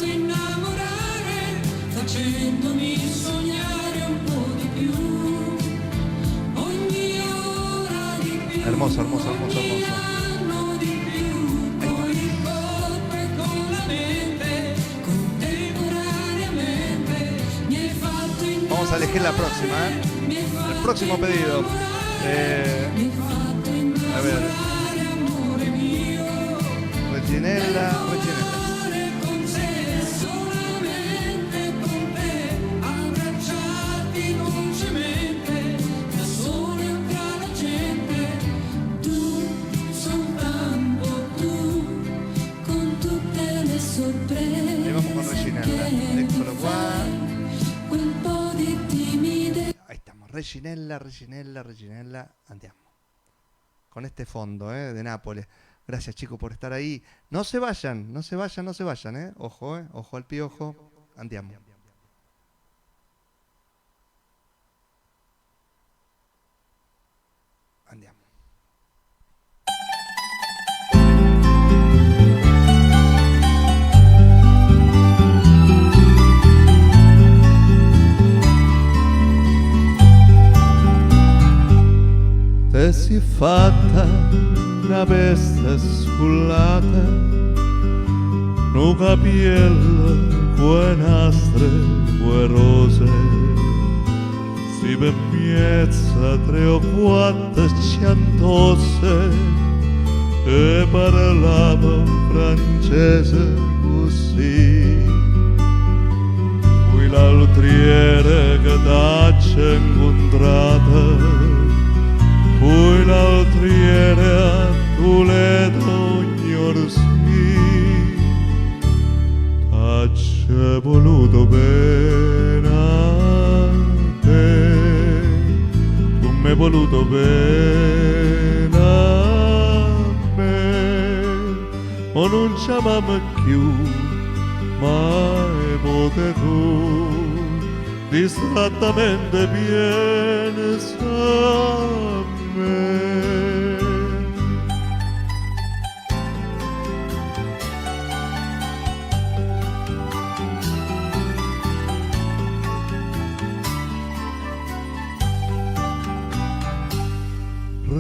innamorare, facendomi sognare un po' di più. Ogni ora di più. Hermoso. Ogni anno di più. Con il corpo e con la mente, contemporaneamente, mi hai fatto innamorare. Vamos a elegir la próxima, ¿eh? El próximo pedido. A ver. Reginella. Con sé, solamente con te, abbracciati dolcemente, da sole tra la gente, tu, soltanto tu, con tutte le sorprese. Ahí vamos con Reginella. Eccolo qua. Quel po' di timidezza. Ahí estamos. Reginella. Andiamo. Con este fondo, de Nápoles. Gracias, chicos, por estar ahí. No se vayan, ¿eh? Ojo al piojo. Andiamo. Te si fatta una veste scullata, no capiello, quei nastri, quei rose, si per miezza 3 o 4 ciantose, e parlava francese così. Poi l'altriere che t'ha incontrata, poi l'altriere a Toledo ignorsì, t'ha voluto bene a te, tu m'hai voluto bene a me, ma non c'amamo più, mai pote tu, distrattamente vieni a me.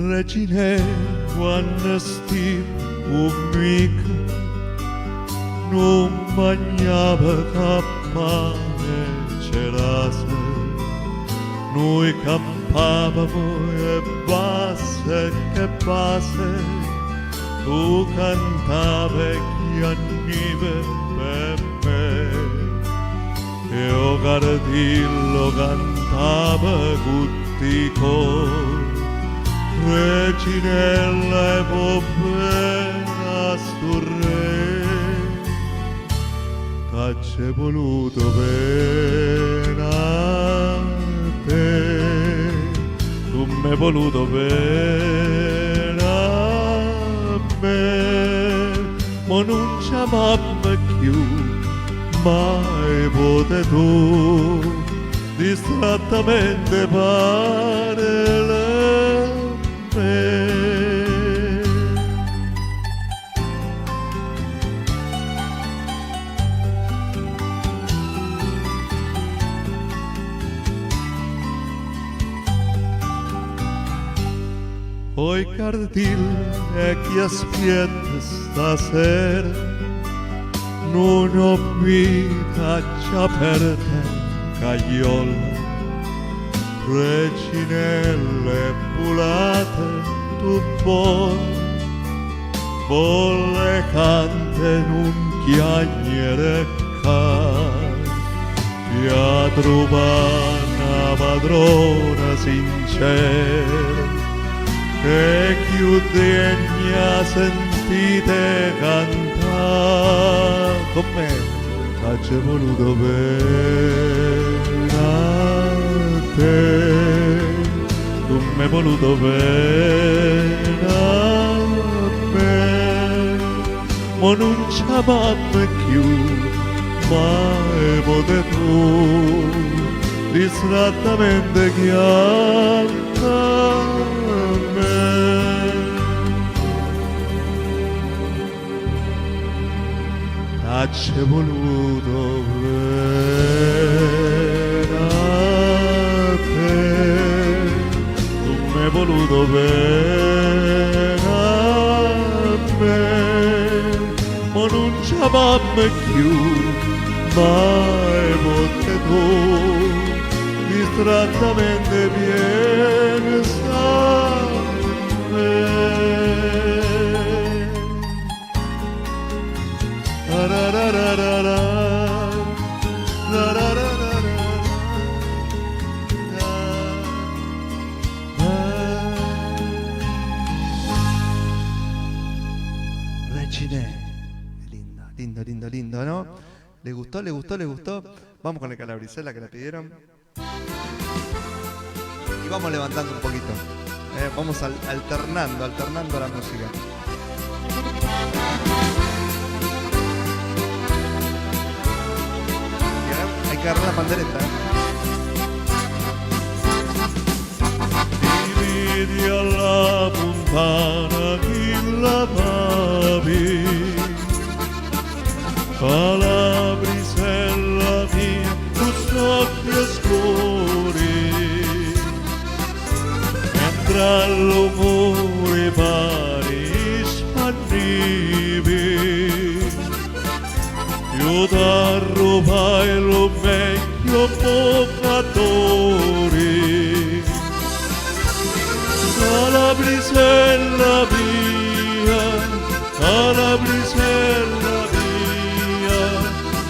Regine, quando sti un mica non mangiava campane cerase, noi campavamo e basse che basse, tu cantavi chi annive per me, e o Gardillo cantava tutti cor. Reginella e Bobena Sturre, t'ha voluto bene a te, tu m'hai voluto bene a me, ma non c'amava più, mai pote tu, distrattamente parere. Poi Cardil e chi aspetta stasera, non ho vita già per te, cagliola. Reginelle pulate tu bolle cante in un chiagnere e a trovare una padrona sincera che più degna sentite cantare con me, c'è voluto bene a te, tu m'hai voluto bene a me, ma non c'amamo più, mai pote tu, distrattamente chiama me. C'è voluto bene a te, tu m'hai voluto bene a me, ma non c'amamo più, mai pote tu, distrattamente vieni a me. Regine, lindo, lindo, lindo, lindo, ¿no? ¿Le gustó, le gustó, le gustó? Vamos con la calabrisela que la pidieron. Y vamos levantando un poquito. Vamos alternando la música. Y hay que agarrar la pandereta. Dividi alla puntana chi lavavi, alla brisella mia, tu soffi oscuri, mentre all'umore pari spannivi, io t'arrubai lo vecchio pocatore, alla brisella mia, Calabrisella mia,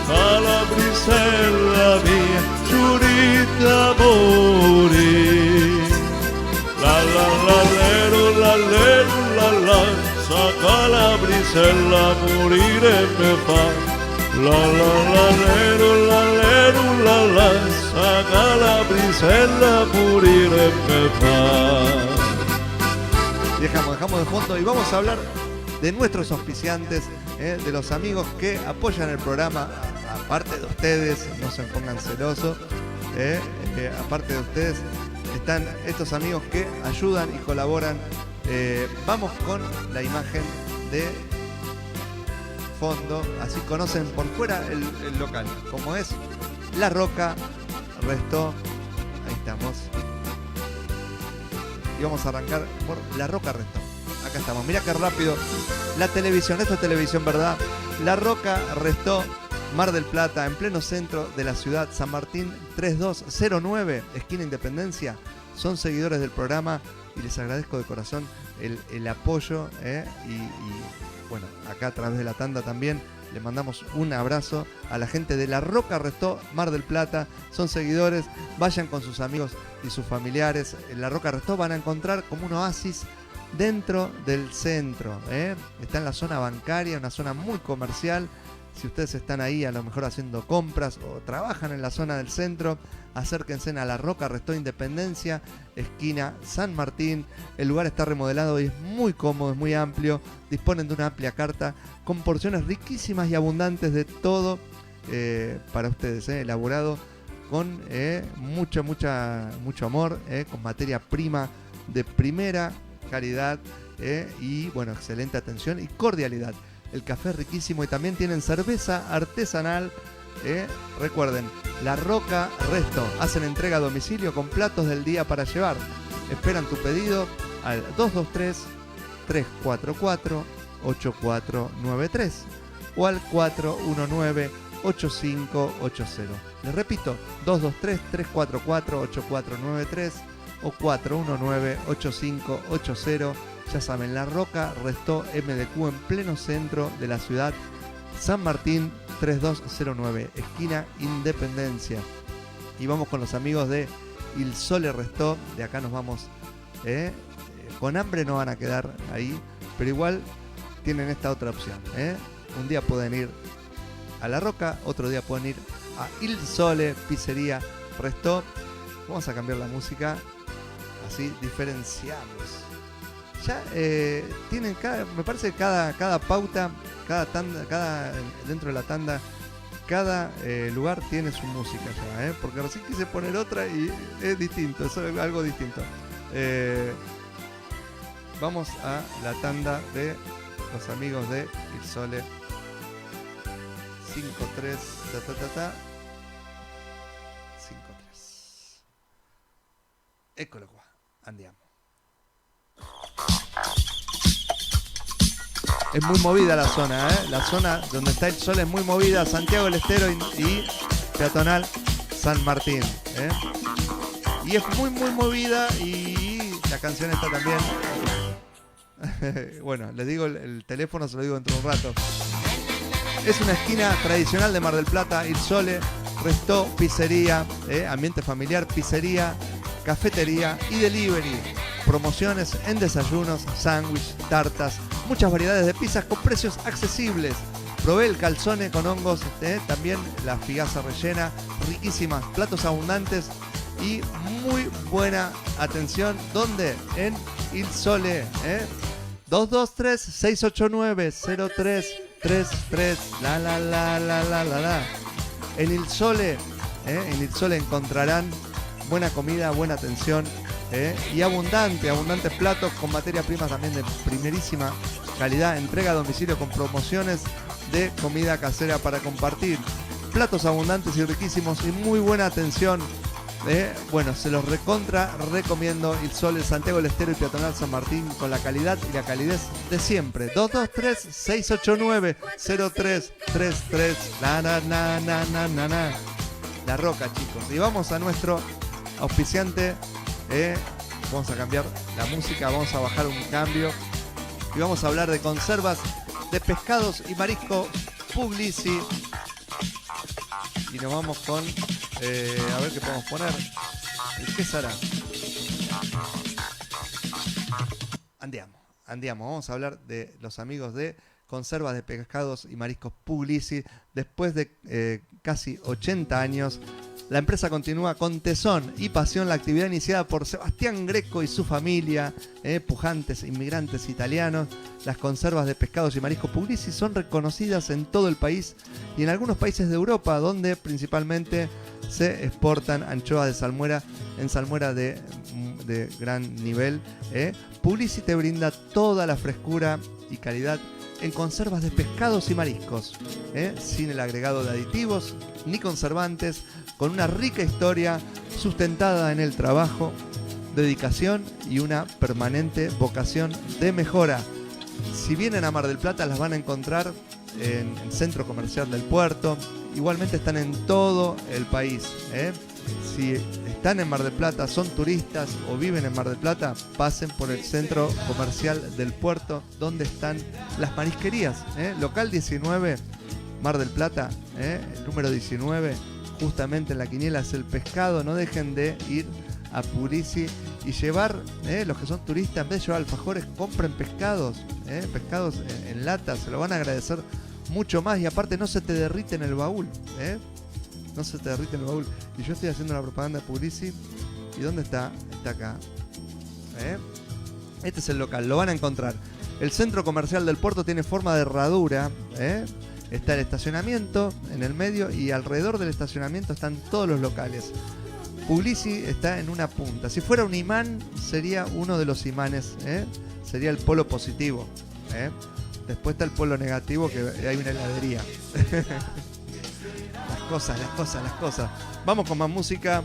Calabrisella mia, giurita amore. La la la lero, la lero, la la, sa Calabrisella morire me fa. La la la lero, la la, sa Calabrisella morire me fa. Dejamos de fondo y vamos a hablar de nuestros auspiciantes, de los amigos que apoyan el programa, aparte de ustedes, no se pongan celosos, aparte de ustedes están estos amigos que ayudan y colaboran. Vamos con la imagen de fondo, así conocen por fuera el local, como es La Roca Restó. Ahí estamos. Y vamos a arrancar por La Roca Restó. Acá estamos, mirá qué rápido. La televisión, esto es televisión, ¿verdad? La Roca Restó, Mar del Plata, en pleno centro de la ciudad, San Martín 3209, esquina Independencia. Son seguidores del programa y les agradezco de corazón el apoyo, y bueno, acá a través de la tanda también le mandamos un abrazo a la gente de La Roca Restó, Mar del Plata. Son seguidores, vayan con sus amigos y sus familiares. En La Roca Restó van a encontrar como un oasis dentro del centro, Está en la zona bancaria, una zona muy comercial. Si ustedes están ahí a lo mejor haciendo compras o trabajan en la zona del centro, acérquense a La Roca Restó Independencia, esquina San Martín. El lugar está remodelado y es muy cómodo, es muy amplio. Disponen de una amplia carta con porciones riquísimas y abundantes de todo para ustedes, elaborado con mucho amor, con materia prima de primera calidad, y bueno, excelente atención y cordialidad. El café es riquísimo y también tienen cerveza artesanal. Recuerden, La Roca Restó. Hacen entrega a domicilio con platos del día para llevar. Esperan tu pedido al 223-344-8493 o al 419-8580. Les repito, 223-344-8493 o 419-8580. Ya saben, La Roca Restó MDQ en pleno centro de la ciudad, San Martín 3209, esquina Independencia. Y vamos con los amigos de Il Sole Restó. De acá nos vamos, con hambre no van a quedar ahí, pero igual tienen esta otra opción, Un día pueden ir a La Roca, otro día pueden ir a Il Sole Pizzería Restó. Vamos a cambiar la música, así diferenciamos. Ya tienen me parece que cada pauta, cada tanda, dentro de la tanda, cada lugar tiene su música ya, porque recién quise poner otra y es distinto, es algo distinto. Vamos a la tanda de los amigos de Il Sole 53 53. Eccolo qua, andiamo. Es muy movida la zona, La zona donde está Il Sole es muy movida. Santiago del Estero y peatonal San Martín, Y es muy movida y la canción está también. Bueno, les digo el teléfono, se lo digo dentro de un rato. Es una esquina tradicional de Mar del Plata. Il Sole Restó Pizzería, ambiente familiar, pizzería, cafetería y delivery. Promociones en desayunos, sándwich, tartas, muchas variedades de pizzas con precios accesibles. Probé el calzone con hongos, también la figaza rellena, riquísimas, platos abundantes y muy buena atención. ¿Dónde? En Il Sole, 223-689-0333. La. En Il Sole, en Il Sole encontrarán buena comida, buena atención, y abundantes platos con materia prima también de primerísima calidad. Entrega a domicilio con promociones de comida casera para compartir. Platos abundantes y riquísimos y muy buena atención. Bueno, se los recomiendo. Il Sole, Santiago del Estero y peatonal San Martín, con la calidad y la calidez de siempre. 223-689-0333. La Roca, chicos. Y vamos a nuestro auspiciante. Vamos a cambiar la música, vamos a bajar un cambio y vamos a hablar de conservas de Pescados y Marisco Puglisi. Y nos vamos con... a ver qué podemos poner. ¿Qué será? Andiamo. Vamos a hablar de los amigos de Conservas de Pescados y Mariscos Puglisi. Después de casi 80 años, la empresa continúa con tesón y pasión la actividad iniciada por Sebastián Greco y su familia, pujantes inmigrantes italianos. Las conservas de pescados y mariscos Puglisi son reconocidas en todo el país y en algunos países de Europa, donde principalmente se exportan anchoas de salmuera en salmuera de gran nivel. Puglisi te brinda toda la frescura y calidad en conservas de pescados y mariscos, sin el agregado de aditivos ni conservantes, con una rica historia sustentada en el trabajo, dedicación y una permanente vocación de mejora. Si vienen a Mar del Plata, las van a encontrar en el Centro Comercial del Puerto. Igualmente están en todo el país. Si están en Mar del Plata, son turistas o viven en Mar del Plata, pasen por el Centro Comercial del Puerto, donde están las marisquerías. Local 19, Mar del Plata, el número 19, justamente en la quiniela es el pescado. No dejen de ir a Puglisi y llevar, los que son turistas, en vez de llevar alfajores, compren pescados, pescados en lata, se lo van a agradecer mucho más y aparte no se te derrite en el baúl, no se te derrite en el baúl. Y yo estoy haciendo la propaganda de Puglisi. ¿Y dónde está? Está acá. Este es el local, lo van a encontrar. El Centro Comercial del Puerto tiene forma de herradura, está el estacionamiento en el medio y alrededor del estacionamiento están todos los locales. Puglisi está en una punta. Si fuera un imán, sería uno de los imanes, sería el polo positivo. Después está el polo negativo, que hay una heladería. Las cosas. Vamos con más música.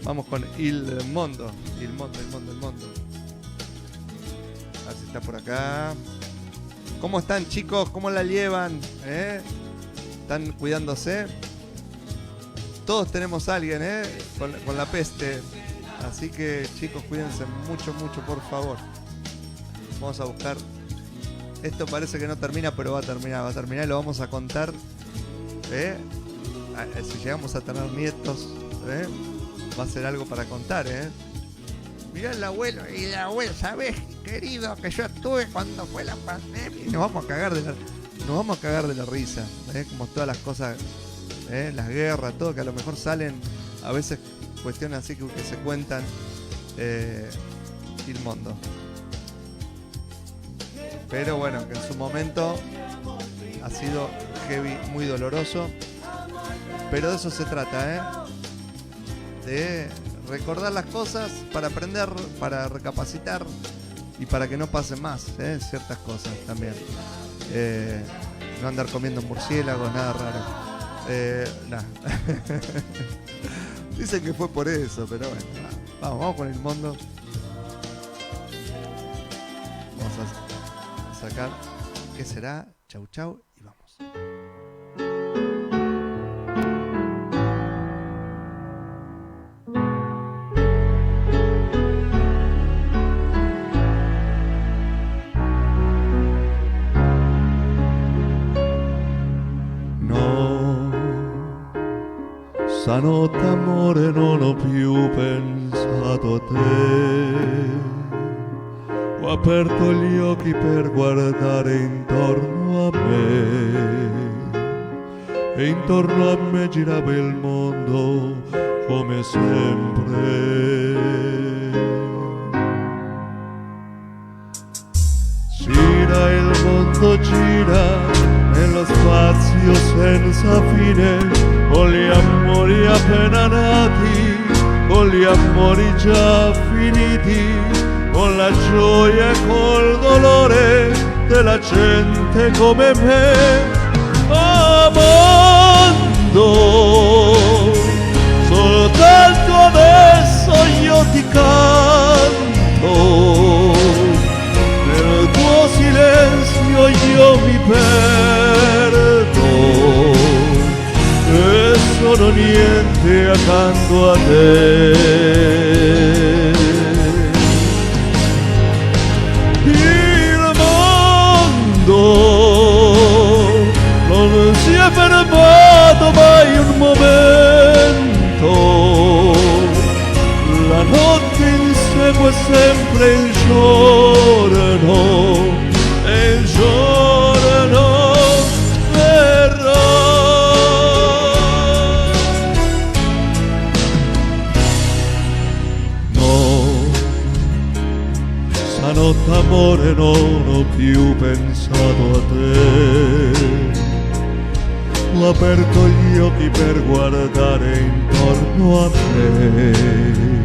Vamos con Il Mondo. Il Mondo. A ver si está por acá. ¿Cómo están, chicos? ¿Cómo la llevan? ¿Están cuidándose? Todos tenemos a alguien, con la peste. Así que, chicos, cuídense mucho, por favor. Vamos a buscar. Esto parece que no termina, pero va a terminar y lo vamos a contar. Si llegamos a tener nietos, va a ser algo para contar. Mirá el abuelo y la abuela, ¿sabés, querido, que yo estuve cuando fue la pandemia? Y nos vamos a cagar de la risa, como todas las cosas, las guerras, todo, que a lo mejor salen a veces cuestiones así que se cuentan. Il Mondo. Pero bueno, que en su momento ha sido heavy, muy doloroso. Pero de eso se trata, de recordar las cosas para aprender, para recapacitar y para que no pasen más, ciertas cosas también. No andar comiendo murciélagos, nada raro. Nah. Dicen que fue por eso, pero bueno, vamos con Il Mondo. Vamos a sacar ¿qué será? Chau y vamos. Stanotte amore non ho più pensato a te, ho aperto gli occhi per guardare intorno a me e intorno a me girava il mondo come sempre. Gira il mondo, gira nello spazio senza fine, con gli amori appena nati, con gli amori già finiti, con la gioia e col dolore della gente come me. Amando, soltanto adesso io ti canto, nel tuo silenzio io mi perdo e sono niente accanto a te. Il mondo si è fermato mai un momento. La notte insegue sempre il giorno e il giorno verrà. No, stanotte amore non ho più pensato a te. Ho aperto gli occhi per guardare intorno a me.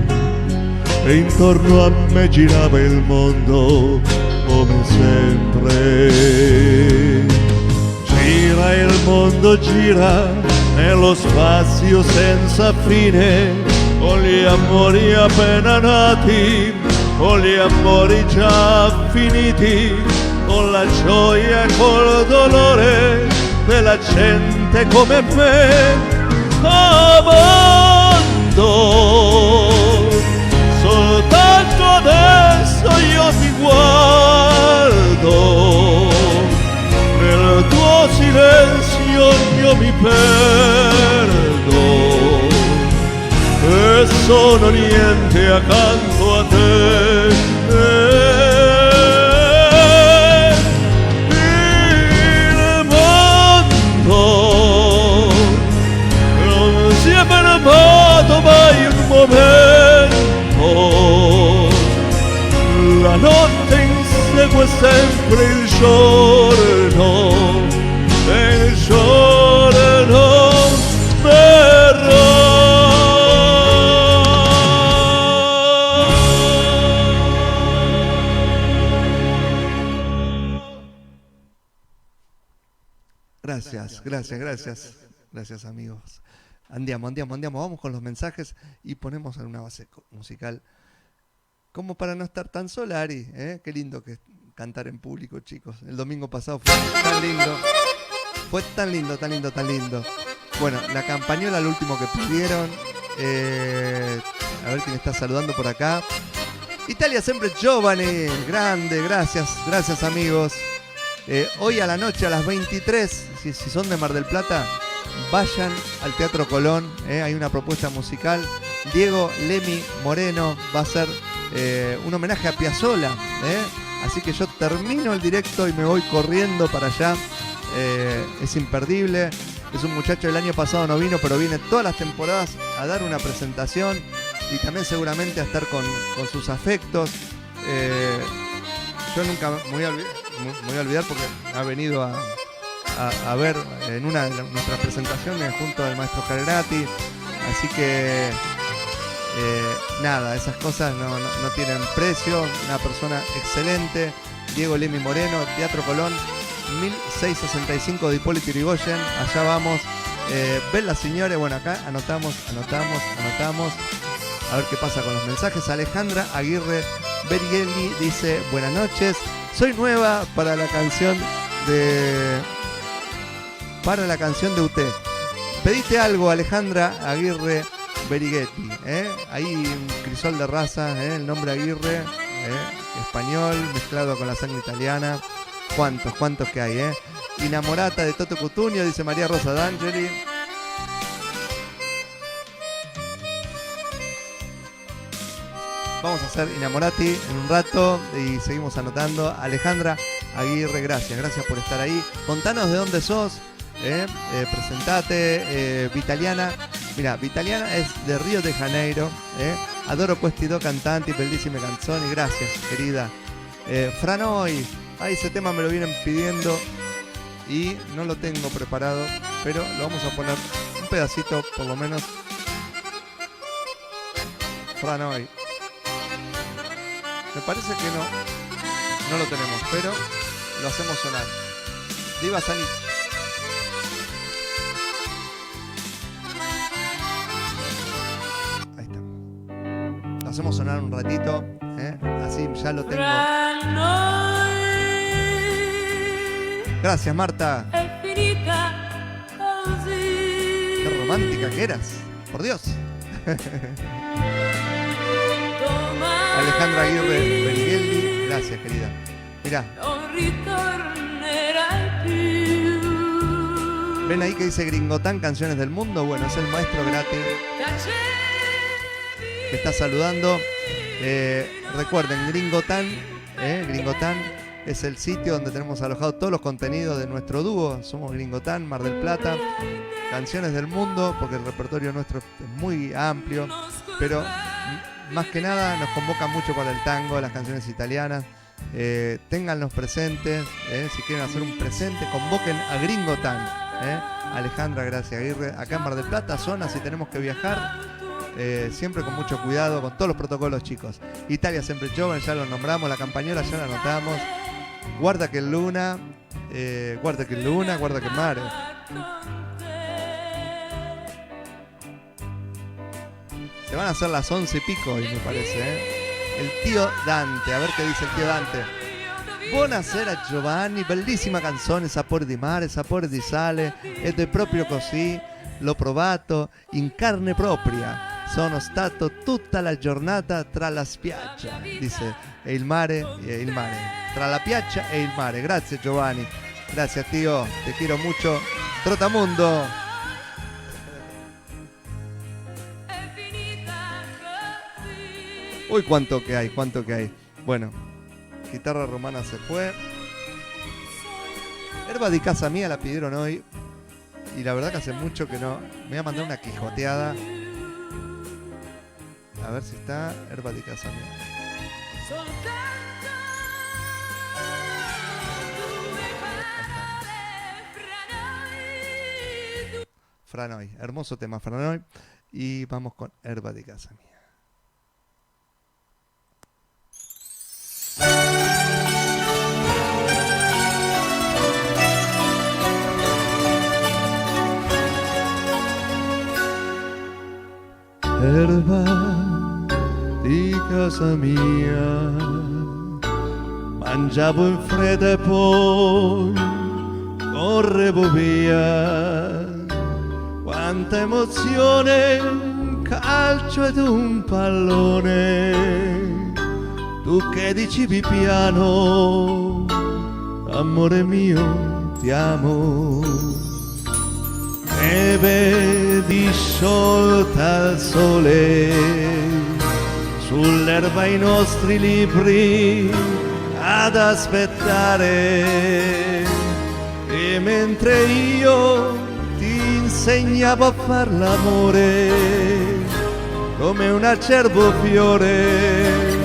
E intorno a me girava il mondo come sempre. Gira il mondo, gira nello spazio senza fine, con gli amori appena nati, con gli amori già finiti, con la gioia e col dolore della gente come me. Amando, soltanto adesso io ti guardo, nel tuo silenzio io mi perdo e sono niente accanto a te. Il mondo non si è fermato mai un momento. La notte insegue sempre il giorno e il giorno verrà. Gracias amigos. Andiamo, vamos con los mensajes y ponemos alguna base musical. Como para no estar tan sola, Ari, ¿eh? Qué lindo que es cantar en público, chicos. El domingo pasado fue tan lindo. Fue tan lindo. Bueno, la campañola, lo último que pidieron. A ver quién está saludando por acá. Italia siempre Giovanni, grande, gracias amigos. Hoy a la noche a las 23, si son de Mar del Plata, vayan al Teatro Colón, hay una propuesta musical. Diego Lemi Moreno va a hacer un homenaje a Piazzolla, así que yo termino el directo y me voy corriendo para allá. Es imperdible. Es un muchacho, el año pasado no vino, pero viene todas las temporadas a dar una presentación y también seguramente a estar con sus afectos. Yo nunca me voy a olvidar porque ha venido a ver en una de nuestras presentaciones junto al maestro Cargrati, así que nada, esas cosas no tienen precio. Una persona excelente. Diego Lemi Moreno, Teatro Colón, 1665 de Hipólito Yrigoyen, allá vamos. Bella Signore, bueno, acá anotamos. A ver qué pasa con los mensajes. Alejandra Aguirre Berighelli dice: buenas noches, soy nueva para la canción de UT. Pediste algo, Alejandra Aguirre Berighetti, ahí un crisol de raza, el nombre Aguirre, español mezclado con la sangre italiana. ¿Cuántos que hay, Inamorata de Toto Cutugno, dice María Rosa D'Angeli. Vamos a hacer Inamorati en un rato y seguimos anotando. Alejandra Aguirre, gracias por estar ahí. Contanos de dónde sos, presentate. Vitaliana, mira, Vitaliana es de Río de Janeiro, adoro questi due cantanti, bellissime canzoni, gracias querida. Franoi, ese tema me lo vienen pidiendo y no lo tengo preparado, pero lo vamos a poner un pedacito por lo menos. Franoi. Me parece que no lo tenemos, pero lo hacemos sonar. Diva Sanich. Ahí está. Lo hacemos sonar un ratito, así ya lo tengo. Gracias, Marta. Qué romántica que eras, por Dios. Alejandra Aguirre Berighelli, gracias querida. Mirá. Ven ahí que dice Gringotán, canciones del mundo. Bueno, es el maestro gratis que está saludando. Recuerden, Gringotán es el sitio donde tenemos alojados todos los contenidos de nuestro dúo. Somos Gringotán, Mar del Plata, canciones del mundo, porque el repertorio nuestro es muy amplio, pero más que nada nos convocan mucho para el tango, las canciones italianas. Ténganlos presentes, si quieren hacer un presente, convoquen a Gringotán, Alejandra Gracia Aguirre, acá en Mar del Plata, zona si tenemos que viajar, siempre con mucho cuidado, con todos los protocolos, chicos. Italia Sempre Joven, ya lo nombramos, la campañola ya la anotamos. Guarda que luna, guarda que luna, guarda que mare. Se van a hacer las 11 y pico hoy, me parece, El tío Dante, a ver qué dice el tío Dante. Buonasera Giovanni, bellissima canzone, sapore di mare, sapore di sale, ed è proprio così, l'ho provato in carne propria. Sono stato tutta la giornata tra la spiaggia, dice, e il mare, tra la piaggia e il mare. Grazie Giovanni, gracias tío, te quiero mucho. Trotamundo. Uy, cuánto que hay, cuánto que hay. Bueno, guitarra romana se fue. Herba di casa mía la pidieron hoy. Y la verdad que hace mucho que no. Me voy a mandar una quijoteada. A ver si está Herba di casa mía. Franoi, hermoso tema Franoi. Y vamos con Herba di casa mía. Erba di casa mia, mangiavo in fretta e poi correvo via. Quanta emozione, un calcio ed un pallone. Tu che dicevi piano, amore mio, ti amo. Neve disciolta al sole, sull'erba i nostri libri ad aspettare. E mentre io ti insegnavo a far l'amore, come un acerbo fiore,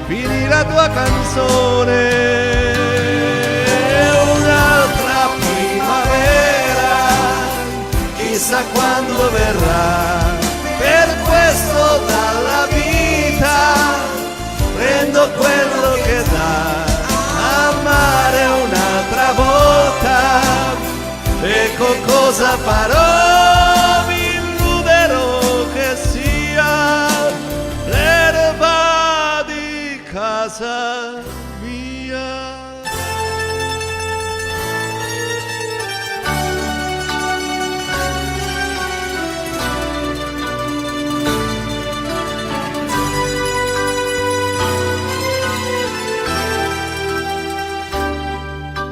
finì la tua canzone. Un'altra primavera, chissà quando verrà. Per questo dalla vita prendo quello che dà. Amare un'altra volta, ecco cosa farò. Mi illuderò che sia l'erba di casa mia.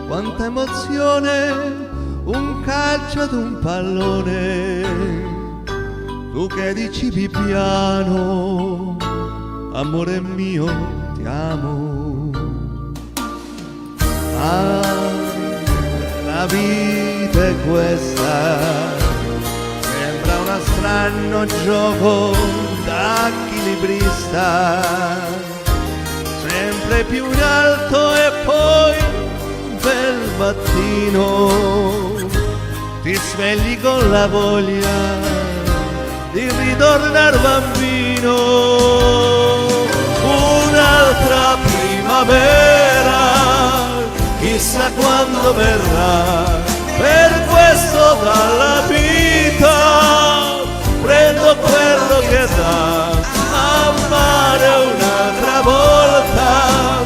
Quanta emozione, un calcio ad un pallone. Tu che dicevi piano, amore mio, ti amo. Ah, la vita è questa, sembra un strano gioco da equilibrista, sempre più in alto e poi bel mattino ti svegli con la voglia di ritornare bambino. Un'altra primavera, chissà quando verrà. Per questo dalla vita prendo quello che dà. Amare un'altra volta,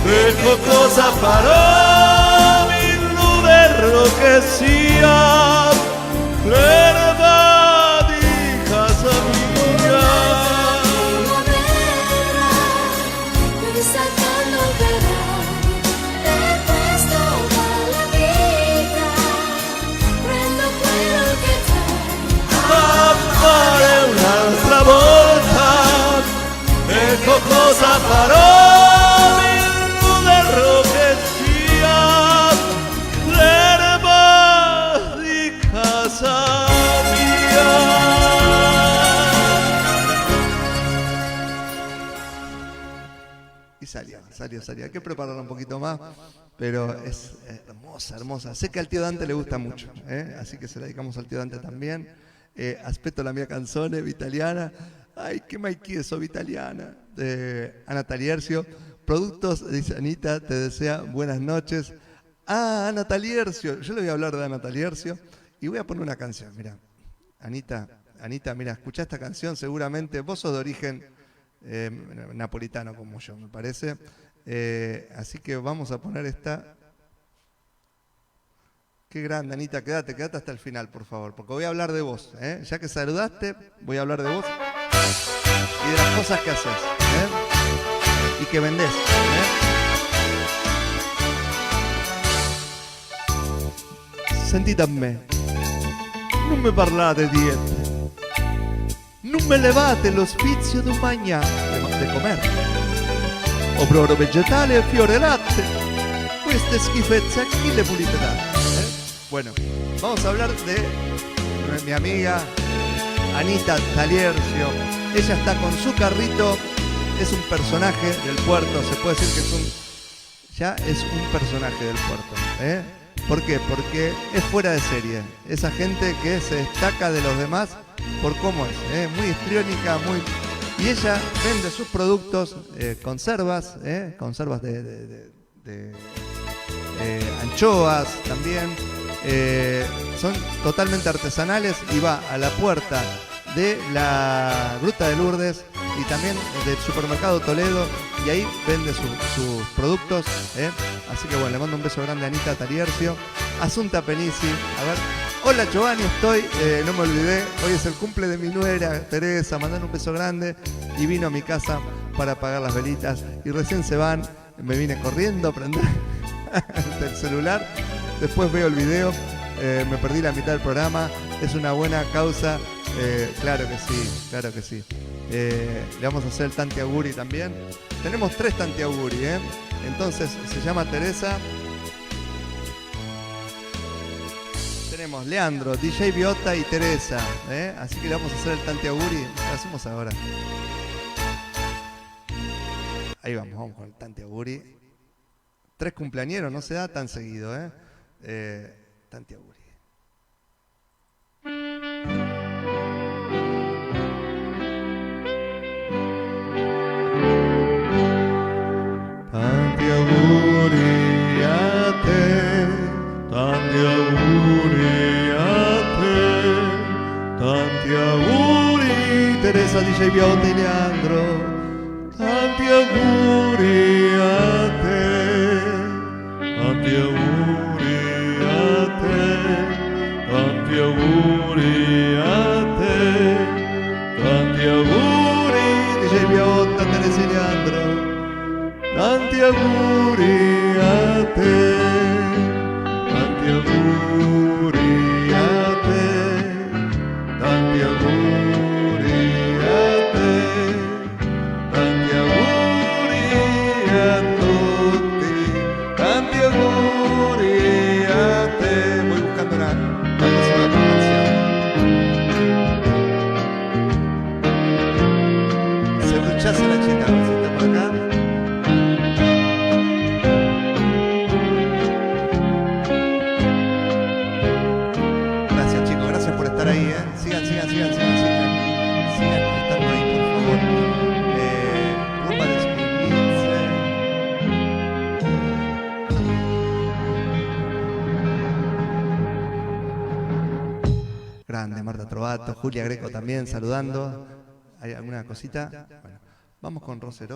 ecco cosa farò. Mi illuderò che sia l'erba di casa mia. Chissà quando verrà. Per questo dalla vita prendo salió. Hay que prepararla un poquito más, pero es hermosa. Sé que al tío Dante le gusta mucho, así que se la dedicamos al tío Dante también. Aspetto la mia canzone vitaliana. Ay, qué mai chieso vitaliana. Ana Taliercio. Productos, dice Anita, te desea buenas noches. Ana Taliercio. Yo le voy a hablar de Ana Taliercio y voy a poner una canción. Mira, Anita, mira, escuchá esta canción seguramente. Vos sos de origen napolitano como yo, me parece. Así que vamos a poner esta. Qué grande, Anita, quédate hasta el final, por favor, porque voy a hablar de vos. Ya que saludaste, voy a hablar de vos y de las cosas que haces y que vendés. Sentite a me, non mi parlate di diete, non me levate lo sfizio di un mangiare, di comer. O brodo vegetale e fiore latte, queste schifezze a chi le pulite date? Bueno, vamos a hablar de mi amiga Anita Taliercio. Ella está con su carrito, es un personaje del puerto, se puede decir que ya es un personaje del puerto. ¿Por qué? Porque es fuera de serie. Esa gente que se destaca de los demás por cómo es, muy histriónica, y ella vende sus productos, conservas de anchoas también. Son totalmente artesanales y va a la puerta de la Gruta de Lourdes y también del supermercado Toledo y ahí vende sus productos. Así que bueno, le mando un beso grande a Anita Taliercio. Asunta Penisi, a ver. Hola Giovanni, no me olvidé, hoy es el cumple de mi nuera Teresa, mandale un beso grande y vino a mi casa para apagar las velitas y recién se van, me vine corriendo a prender el celular. Después veo el video, me perdí la mitad del programa, es una buena causa, claro que sí. Le vamos a hacer el Tanti Auguri también. Tenemos 3 Tanti Auguri, entonces se llama Teresa. Tenemos Leandro, DJ Biota y Teresa, así que le vamos a hacer el Tanti Auguri, lo hacemos ahora. Ahí vamos con el Tanti Auguri. 3 cumpleañeros, no se da tan seguido, Tanti Auguri. Tanti auguri a te, tanti auguri a te, tanti auguri Teresa, DJ Biota y Leandro, tanti auguri a te, tanti auguri a te, tanti auguri a te, tanti auguri DJ Biota, Teresa y Leandro. Tanti auguri a te, tanti auguri a te, tanti auguri a te, tanti auguri a tutti, tanti auguri a te. Voy buscando la próxima canción. Se escuchase la chica, si está por acá. Ahí, sigan estando ahí, por favor. Rumba de 2015. Grande, Marta Trovato, Julia Greco también saludando. ¿Hay alguna cosita? Bueno, vamos con Rose,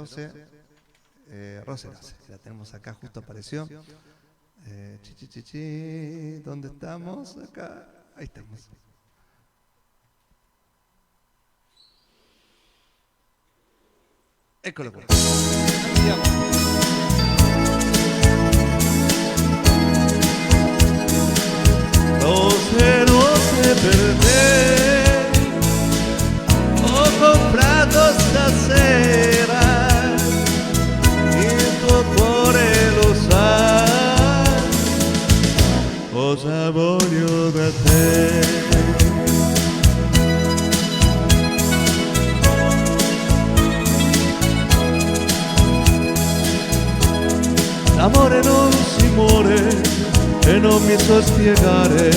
la tenemos acá, justo apareció. ¿Dónde estamos? Acá, ahí estamos. Eccolo qua. Andiamo. Rose per te ho comprato stasera, il tuo cuore lo sa cosa voglio da te. L'amore non si muore e non mi so spiegare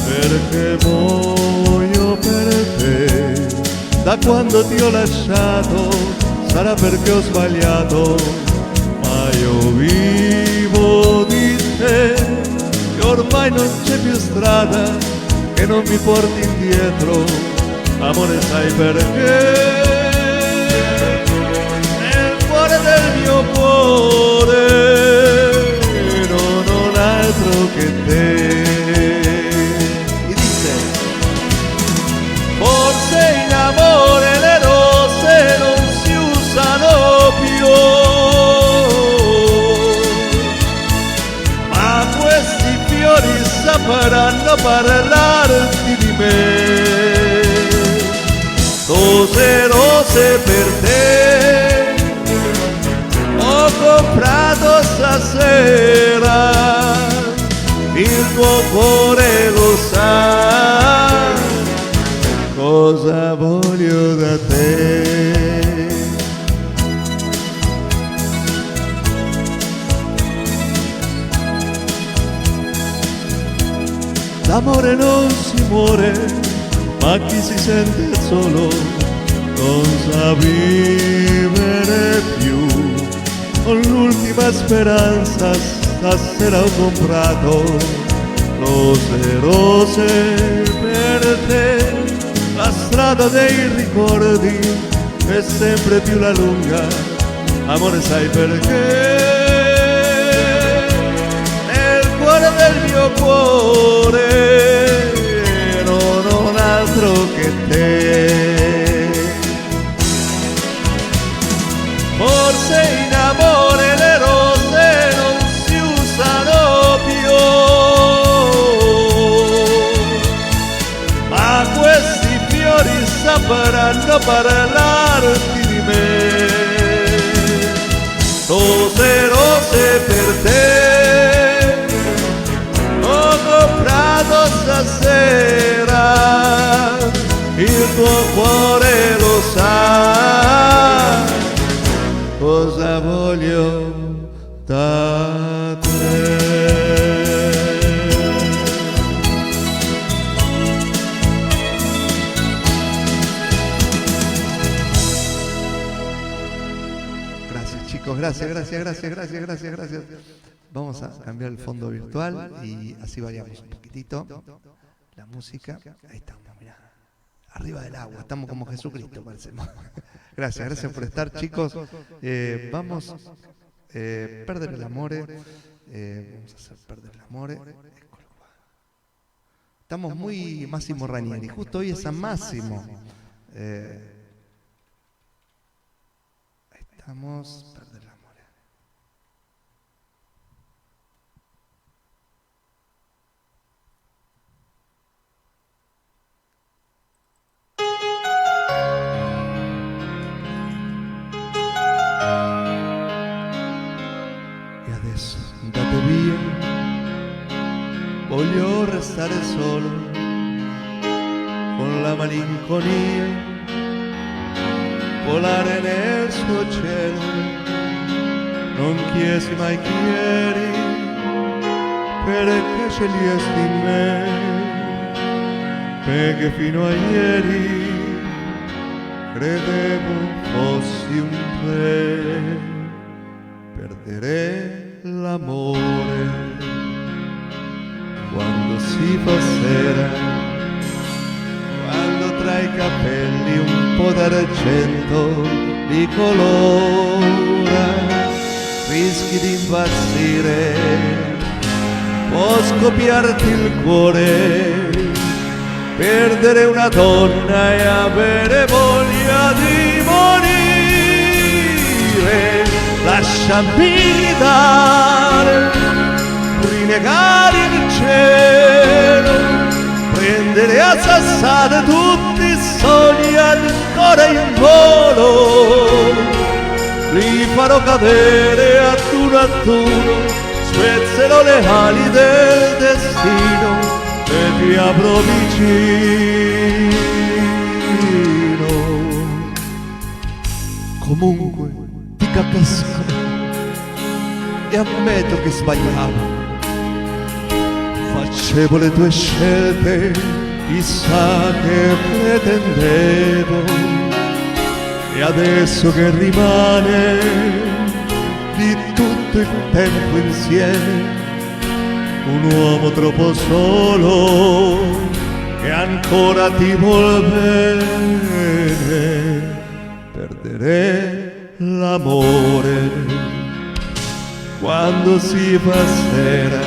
perché muoio per te. Da quando ti ho lasciato sarà perché ho sbagliato, ma io vivo di te e ormai non c'è più strada che non mi porti indietro. Amore, sai perché? Nel cuore del mio cuore non ho un altro che te. Mi dice, forse in amore le rose non si usano più, ma questi fiori sapranno parlarti di me. Rose, rose per te ho comprato stasera, il tuo cuore lo sa cosa voglio da te. L'amore non si muore, ma chi si sente solo non sa vivere più. Con l'ultima speranza stasera ho comprato rose, rose per te. La strada dei ricordi è sempre più la lunga, amore, sai perché? Nel cuore del mio cuore non ho un altro che te. Forse in amore le rose non si usano più, ma questi fiori sapranno parlarti di me. Rose, rose per te ho comprato stasera, il tuo cuore lo sa cosa voglio da te. Gracias chicos, gracias. Vamos a cambiar el fondo virtual y así variamos un poquitito la música. Ahí estamos, mirá. Arriba del agua, estamos como Jesucristo, parecemos. Gracias por estar, chicos. Vamos perder el amore. Vamos a hacer perder el amore. Estamos muy Massimo Ranieri, justo hoy es San Máximo. Ahí estamos, perder el amore. Andate via, voglio restare solo con la malinconia, volare nel suo cielo. Non chiesi mai chi eri, perché scegliesti me, perché fino a ieri credevo fossi un re. Perderei l'amore quando si fa sera, quando tra i capelli un po' d'argento li colora, rischi di impazzire, può scoppiarti il cuore, perdere una donna e avere voglia di morire. Lasciami gridare, rinnegare il cielo, prendere a sassate tutti i sogni ancora in volo. Li farò cadere a tuno, spezzerò le ali del destino e ti avrò vicino. Comunque ti capisco e ammetto che sbagliavo. Facevo le tue scelte, chissà che pretendevo, e adesso che rimane di tutto il tempo insieme, un uomo troppo solo che ancora ti vuol bene, perdere l'amore quando si fa sera,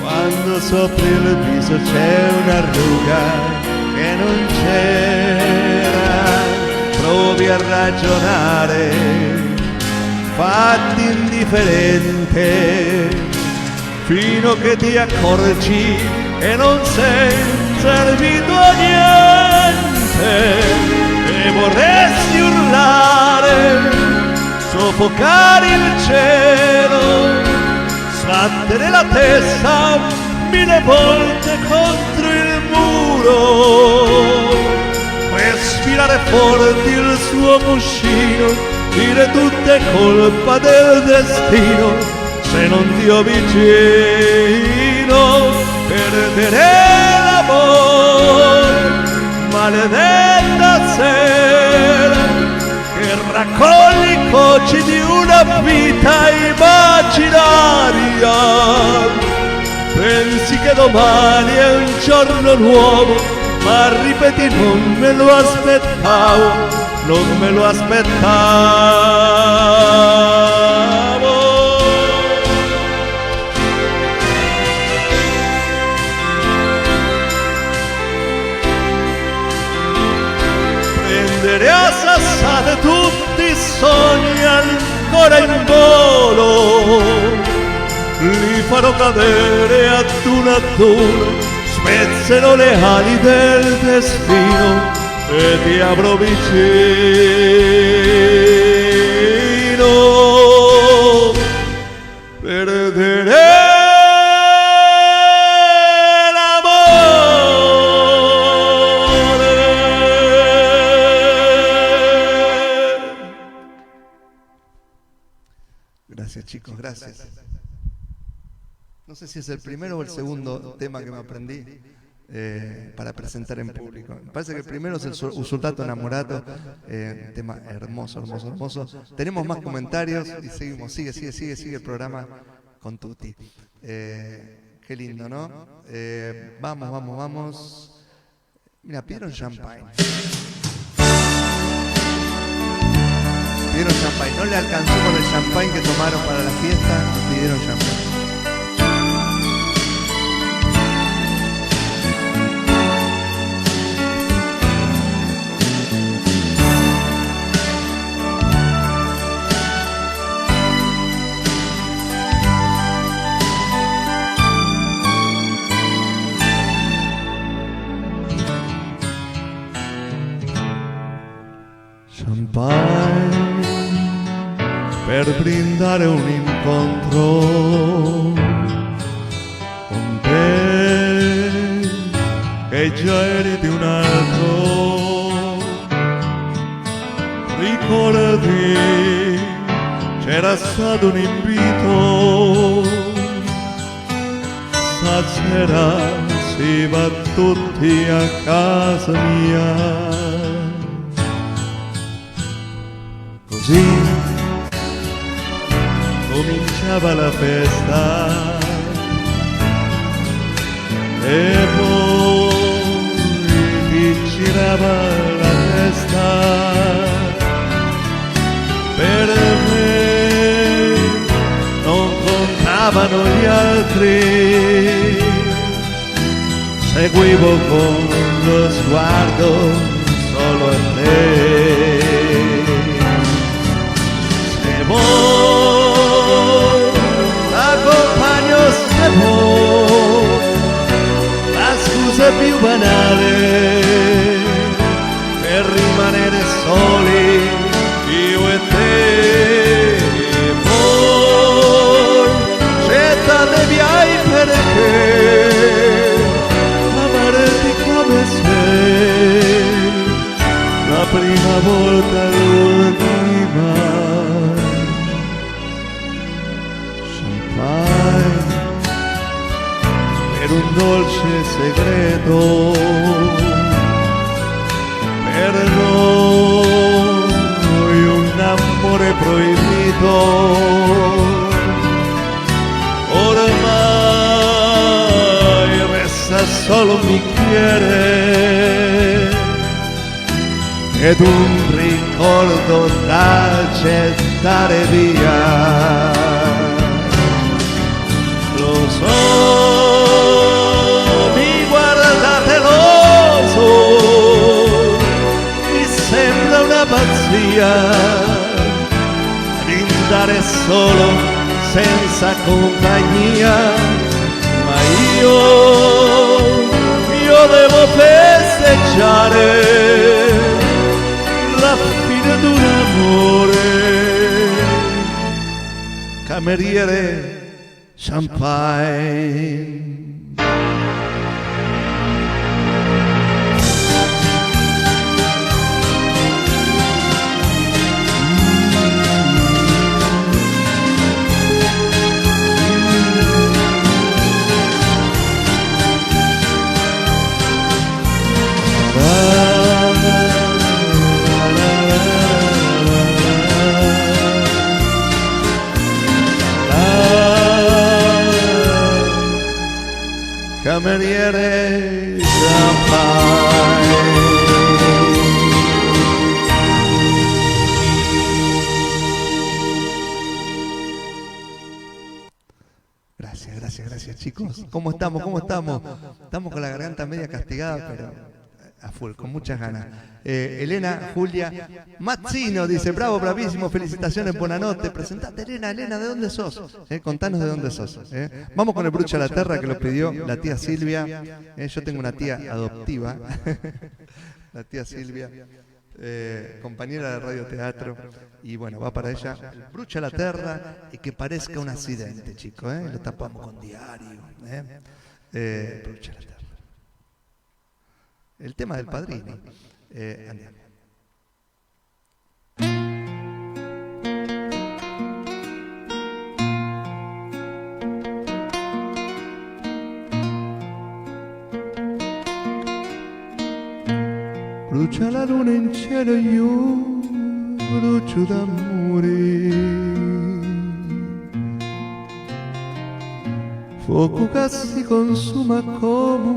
quando sopra il viso c'è una ruga che non c'era. Provi a ragionare, fatti indifferente, fino che ti accorgi che non sei servito a niente, e vorresti urlare, soffocare il cielo, sbattere la testa 1000 volte contro il muro, e sfilare forti il suo cuscino, dire tutto è colpa del destino, se non ti ho vicino, perdere l'amore, maledetta sera, che raccoglie i cocci di una vita immaginaria. Pensi che domani è un giorno nuovo, ma ripeti non me lo aspettavo, non me lo aspettavo. Prendere a sassate tutti i sogni ancora in volo, li farò cadere ad uno, spezzerò le ali del destino e ti avrò vicino. Perdere l'amore. Gracias, chicos, gracias. No sé si es el primero o el segundo tema que me aprendí para presentar en público. Me parece que el primero es el Usultato Enamorato, tema hermoso, hermoso, hermoso. Tenemos más comentarios y seguimos, sigue el programa con Tuti. Qué lindo, ¿no? Vamos. Mira, pidieron champagne. Pidieron champagne, no le alcanzó con el champagne que tomaron para la fiesta, pidieron champagne. Champagne per brindare un incontro con te, che già eri di un altro. Ricordi, c'era stato un invito, stasera si va tutti a casa mia. Così cominciava la festa e poi ti girava la testa. Per me non contavano gli altri, seguivo con lo sguardo solo a te. L'accompagno se vuoi, la scusa più banale per rimanere soli io e te. Poi scelta viai perché amarti come sei, la prima volta l'ultima. dolce segreto per noi, un amore proibito ormai resta solo un bicchiere ed un ricordo da gettare via. Lo so, mi guardate l'oso, mi sembra una pazzia andare solo senza compagnia, ma io devo festeggiare la fine d'un amore. Cameriere, champagne. Cameriere champagne. Gracias chicos. ¿Cómo estamos? Estamos con la garganta media castigada, pero a full, con muchas ganas. Elena, Julia, Mazzino dice, bravo, bravísimo, felicitaciones, buonanotte. Presentate, Elena, ¿de dónde sos? Contanos de dónde sos. Vamos con el Brucha a la Terra que lo pidió la tía Silvia. Yo tengo una tía adoptiva, la tía Silvia, compañera de radioteatro. Y bueno, va para ella el Brucha a la Terra y que parezca un accidente, chicos. Lo tapamos con diario. Brucha a la Terra. El tema del Padrino. Andiamo. Brucia la luna in cielo e io brucio d'amore. Fuoco che si consuma come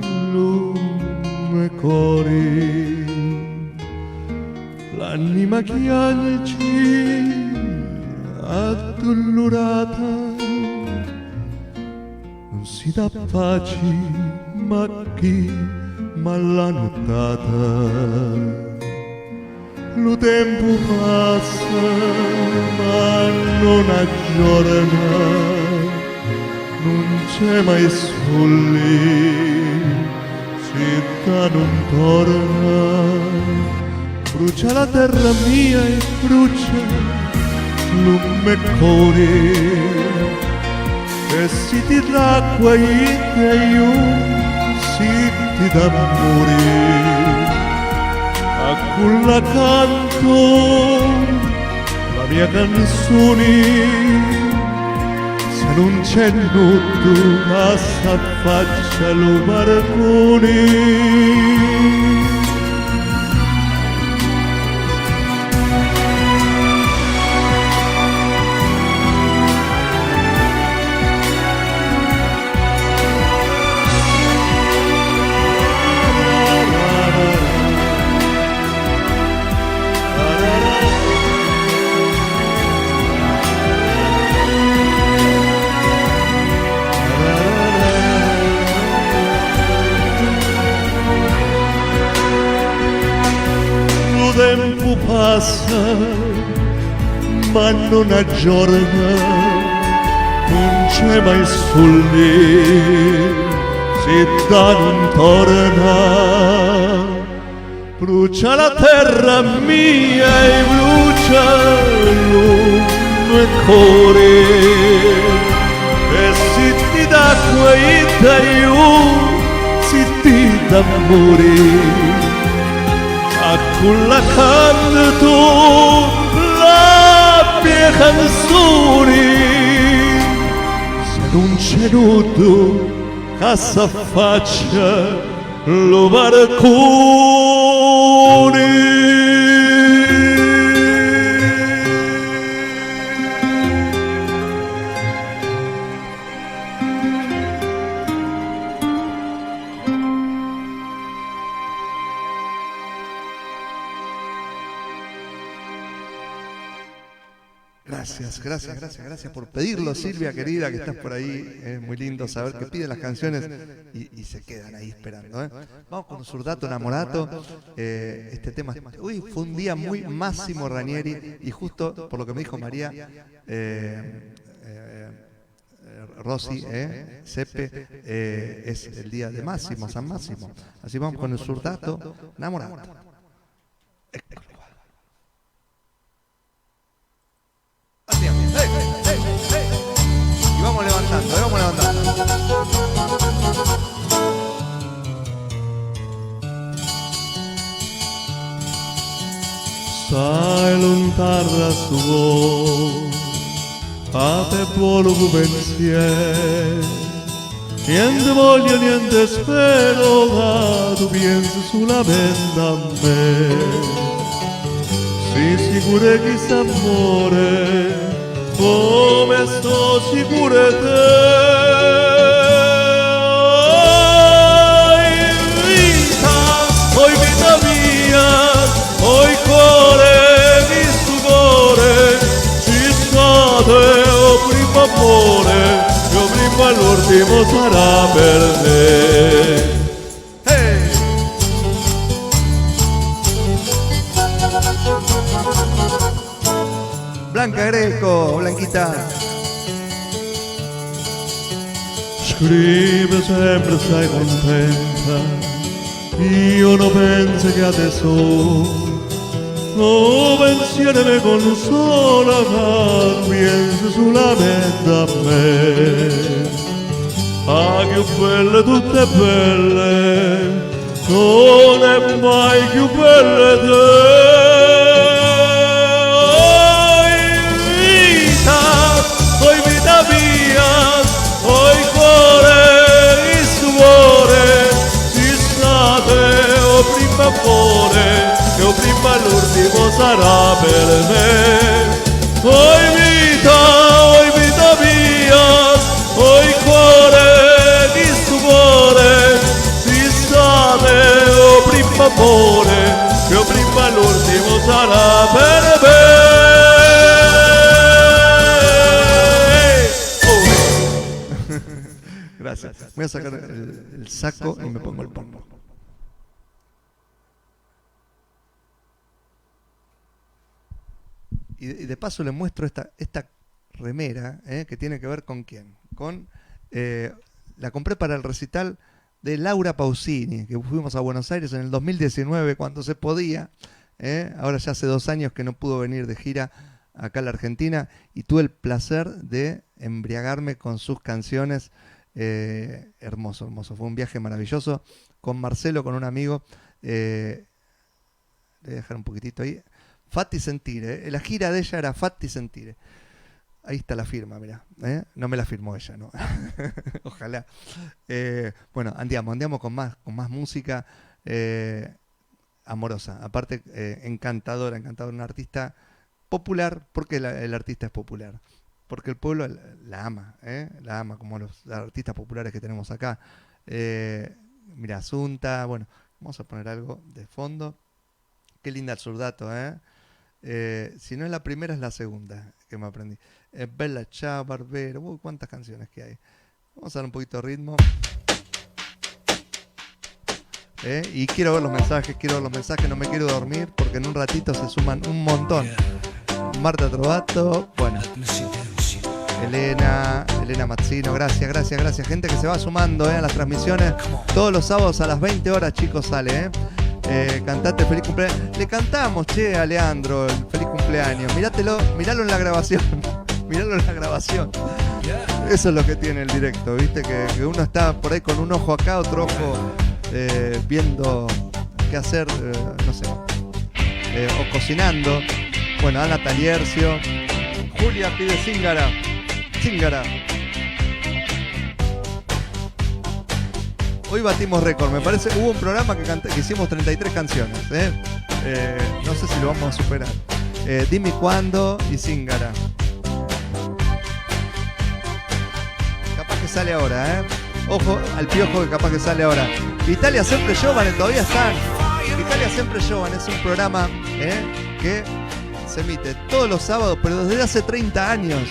un lume cori. L'anima che anci addolorata non si dà pace, ma chi l'ha notata. Lo tempo passa ma non aggiorna, non c'è mai sole, città non torna. Brucia la terra mia e brucia lume cuore, e siti d'acqua e io siti d'amore. A culla canto la mia canzone, se non c'è nudo a s'affaccia lo barcone. Tempo passa ma non aggiorna, non c'è mai sole, città non torna. Brucia la terra mia e brucia l'uno cuore, e siti d'acqua e da siti d'amore. A culla canto la mia canzone, se non c'è nudo a s'affaccia lo barcone. Gracias por pedirlo, Silvia querida, que estás por ahí. Es muy lindo saber que piden las canciones y se quedan ahí esperando. Vamos con Surdato Namorato. Este tema, uy, fue un día muy Massimo Ranieri, y justo por lo que me dijo María Rossi, Seppe, es el día de Máximo, San Máximo. Así vamos con el Surdato Namorato. Eccolo qua. Andiamo. Y vamos levantando, vamos levantando. Sai lontano da suo, a te volo pensiero, niente voglio, niente spero, ma tu pensi solamente a me. Sei sicura che s'amore, come sto sicura te. Oi vita mia, oi cuore, mi stupore, ci state, o primo amore, o primo all'ultimo sarà per te. Blanca Greco, Blanquita. Scrive sempre stai contenta, io non penso che adesso no pensiero mi consola, ma penso solamente a me. Ah, che belle, tutte belle, non è mai più belle te. Oi vita mia, oi cuore, il suore, ci state, o prima amore, che o prima l'ultimo sarà per me. Oi vita mia, oi cuore, il suore, ci state, o prima amore, che o prima l'ultimo sarà per me. Gracias. Voy a sacar el saco y me pongo el pombo. Y de paso les muestro esta remera, que tiene que ver con quién. La compré para el recital de Laura Pausini, que fuimos a Buenos Aires en el 2019 cuando se podía. Ahora ya hace 2 años que no pudo venir de gira acá a la Argentina, y tuve el placer de embriagarme con sus canciones. Hermoso. Fue un viaje maravilloso con Marcelo, con un amigo. Le voy a dejar un poquitito ahí. Fatti Sentire. La gira de ella era Fatti Sentire. Ahí está la firma, mirá. No me la firmó ella, ¿no? Ojalá. Bueno, andiamo con más música amorosa. Aparte, encantadora. Una artista popular, porque el artista es popular. Porque el pueblo la ama, como los artistas populares que tenemos acá. Mira, Asunta, bueno, vamos a poner algo de fondo. Qué linda el Surdato, si no es la primera, es la segunda que me aprendí. Bella Ciao, Barbero, cuántas canciones que hay. Vamos a dar un poquito de ritmo. Y quiero ver los mensajes, no me quiero dormir, porque en un ratito se suman un montón. Marta Trovato, bueno. Elena Mazzino, gracias. Gente que se va sumando a las transmisiones. Todos los sábados a las 20 horas, chicos, sale. Cantate feliz cumpleaños. Le cantamos, a Leandro, el feliz cumpleaños. Míralo en la grabación. Eso es lo que tiene el directo, ¿viste? Que uno está por ahí con un ojo acá, otro ojo viendo qué hacer, no sé. O cocinando. Bueno, Ana Taliercio. Julia pide Zíngara. Hoy batimos récord, me parece. Hubo un programa que hicimos 33 canciones. No sé si lo vamos a superar. Dime cuándo y Zingara. Capaz que sale ahora, Ojo al piojo que capaz que sale ahora. Italia Sempre Giovane, todavía están. Italia Sempre Giovane es un programa que se emite todos los sábados, pero desde hace 30 años.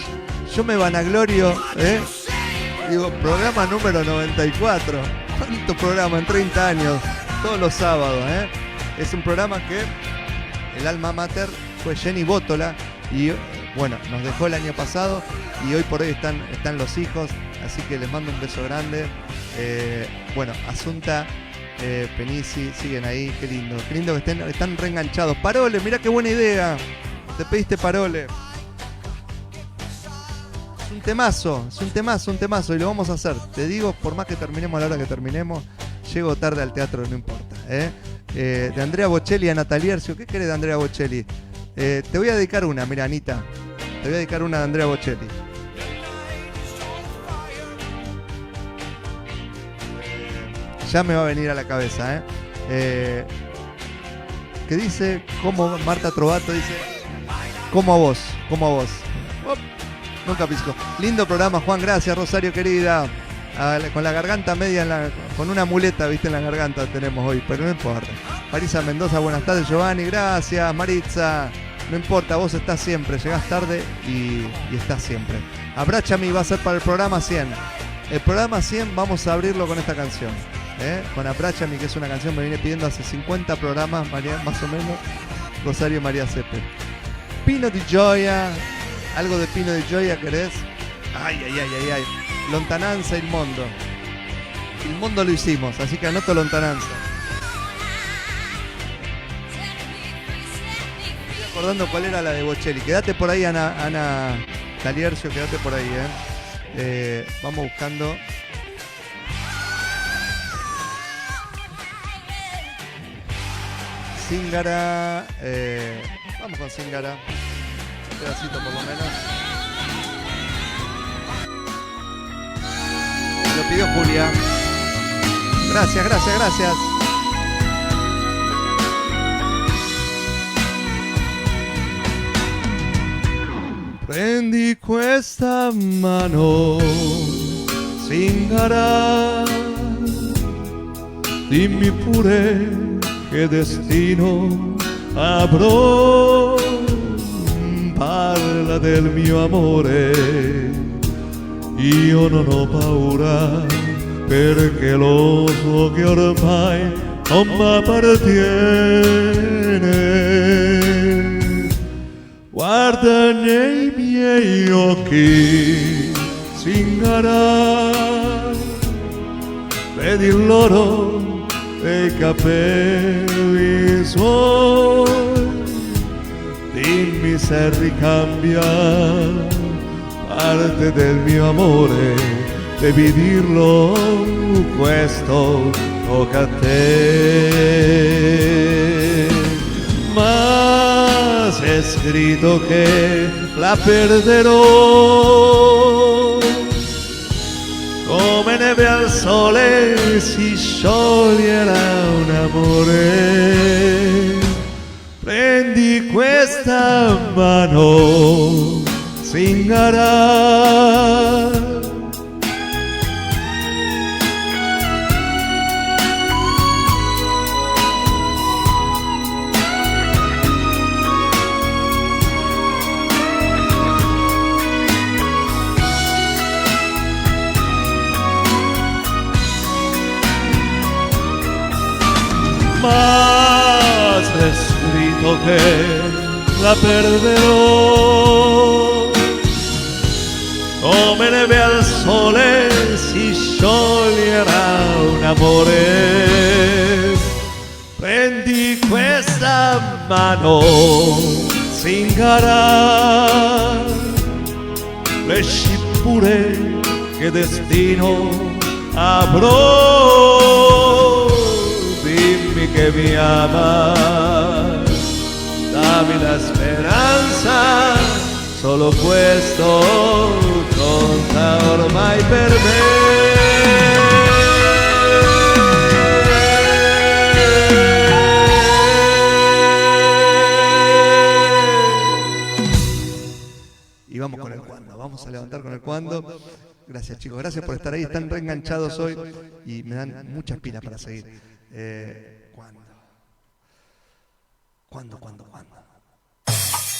Yo me vanaglorio, digo, programa número 94. ¿Cuántos programas en 30 años? Todos los sábados, Es un programa que el alma mater fue Jenny Bótola y bueno, nos dejó el año pasado y hoy por hoy están los hijos, así que les mando un beso grande. Bueno, Asunta, Penisi, siguen ahí, qué lindo que están reenganchados. Parole, mirá qué buena idea, te pediste Parole. Es un temazo y lo vamos a hacer. Te digo, por más que terminemos a la hora que terminemos, llego tarde al teatro, no importa. De Andrea Bocelli a Nataliercio. ¿Qué querés de Andrea Bocelli? Te voy a dedicar una, mira, Anita. Te voy a dedicar una de Andrea Bocelli. Ya me va a venir a la cabeza, que dice, como Marta Trovato dice, como a vos. Nunca pisco. Lindo programa, Juan, gracias, Rosario querida. Con la garganta media, con una muleta, viste, en la garganta tenemos hoy, pero no importa. Marisa Mendoza, buenas tardes, Giovanni, gracias, Maritza. No importa, vos estás siempre, llegás tarde y estás siempre. Abráchame va a ser para el programa 100. El programa 100 vamos a abrirlo con esta canción, con Abráchame, que es una canción que me viene pidiendo hace 50 programas, María, más o menos, Rosario María Cepe. Pino di Gioia. ¿Algo de Pino di Gioia querés? Ay. Lontananza Il Mondo. Il Mondo lo hicimos, así que anoto Lontananza. Estoy acordando cuál era la de Bocelli. Quédate por ahí, Ana Taliercio, quédate por ahí, vamos buscando. Zingara. Vamos con Zingara. Un pedacito por lo menos. Lo pidió Julia. Gracias. Prendi questa mano, Zingara. Dimmi pure che destino avrò. Parla del mio amore, io non ho paura, perché lo so che ormai non m'appartiene. Guarda nei miei occhi, Zingara, vedi l'oro dei capelli suoi. Dimmi se ricambia parte del mio amore, devi dirlo, questo tocca a te. Ma c'è scritto che la perderò, come neve al sole si scioglierà un amore. Prendi questa mano, Zingara. Ma c'è scritto che la perderò, come neve al sole si scioglierà un amore. Prendi questa mano, Zingara, lasci pure che destino avrò. Dimmi che mi ama, dammi la speranza, solo questo conta ormai per me. Gracias chicos, gracias por estar ahí, están reenganchados hoy y me dan muchas pilas para seguir. ¿Cuándo?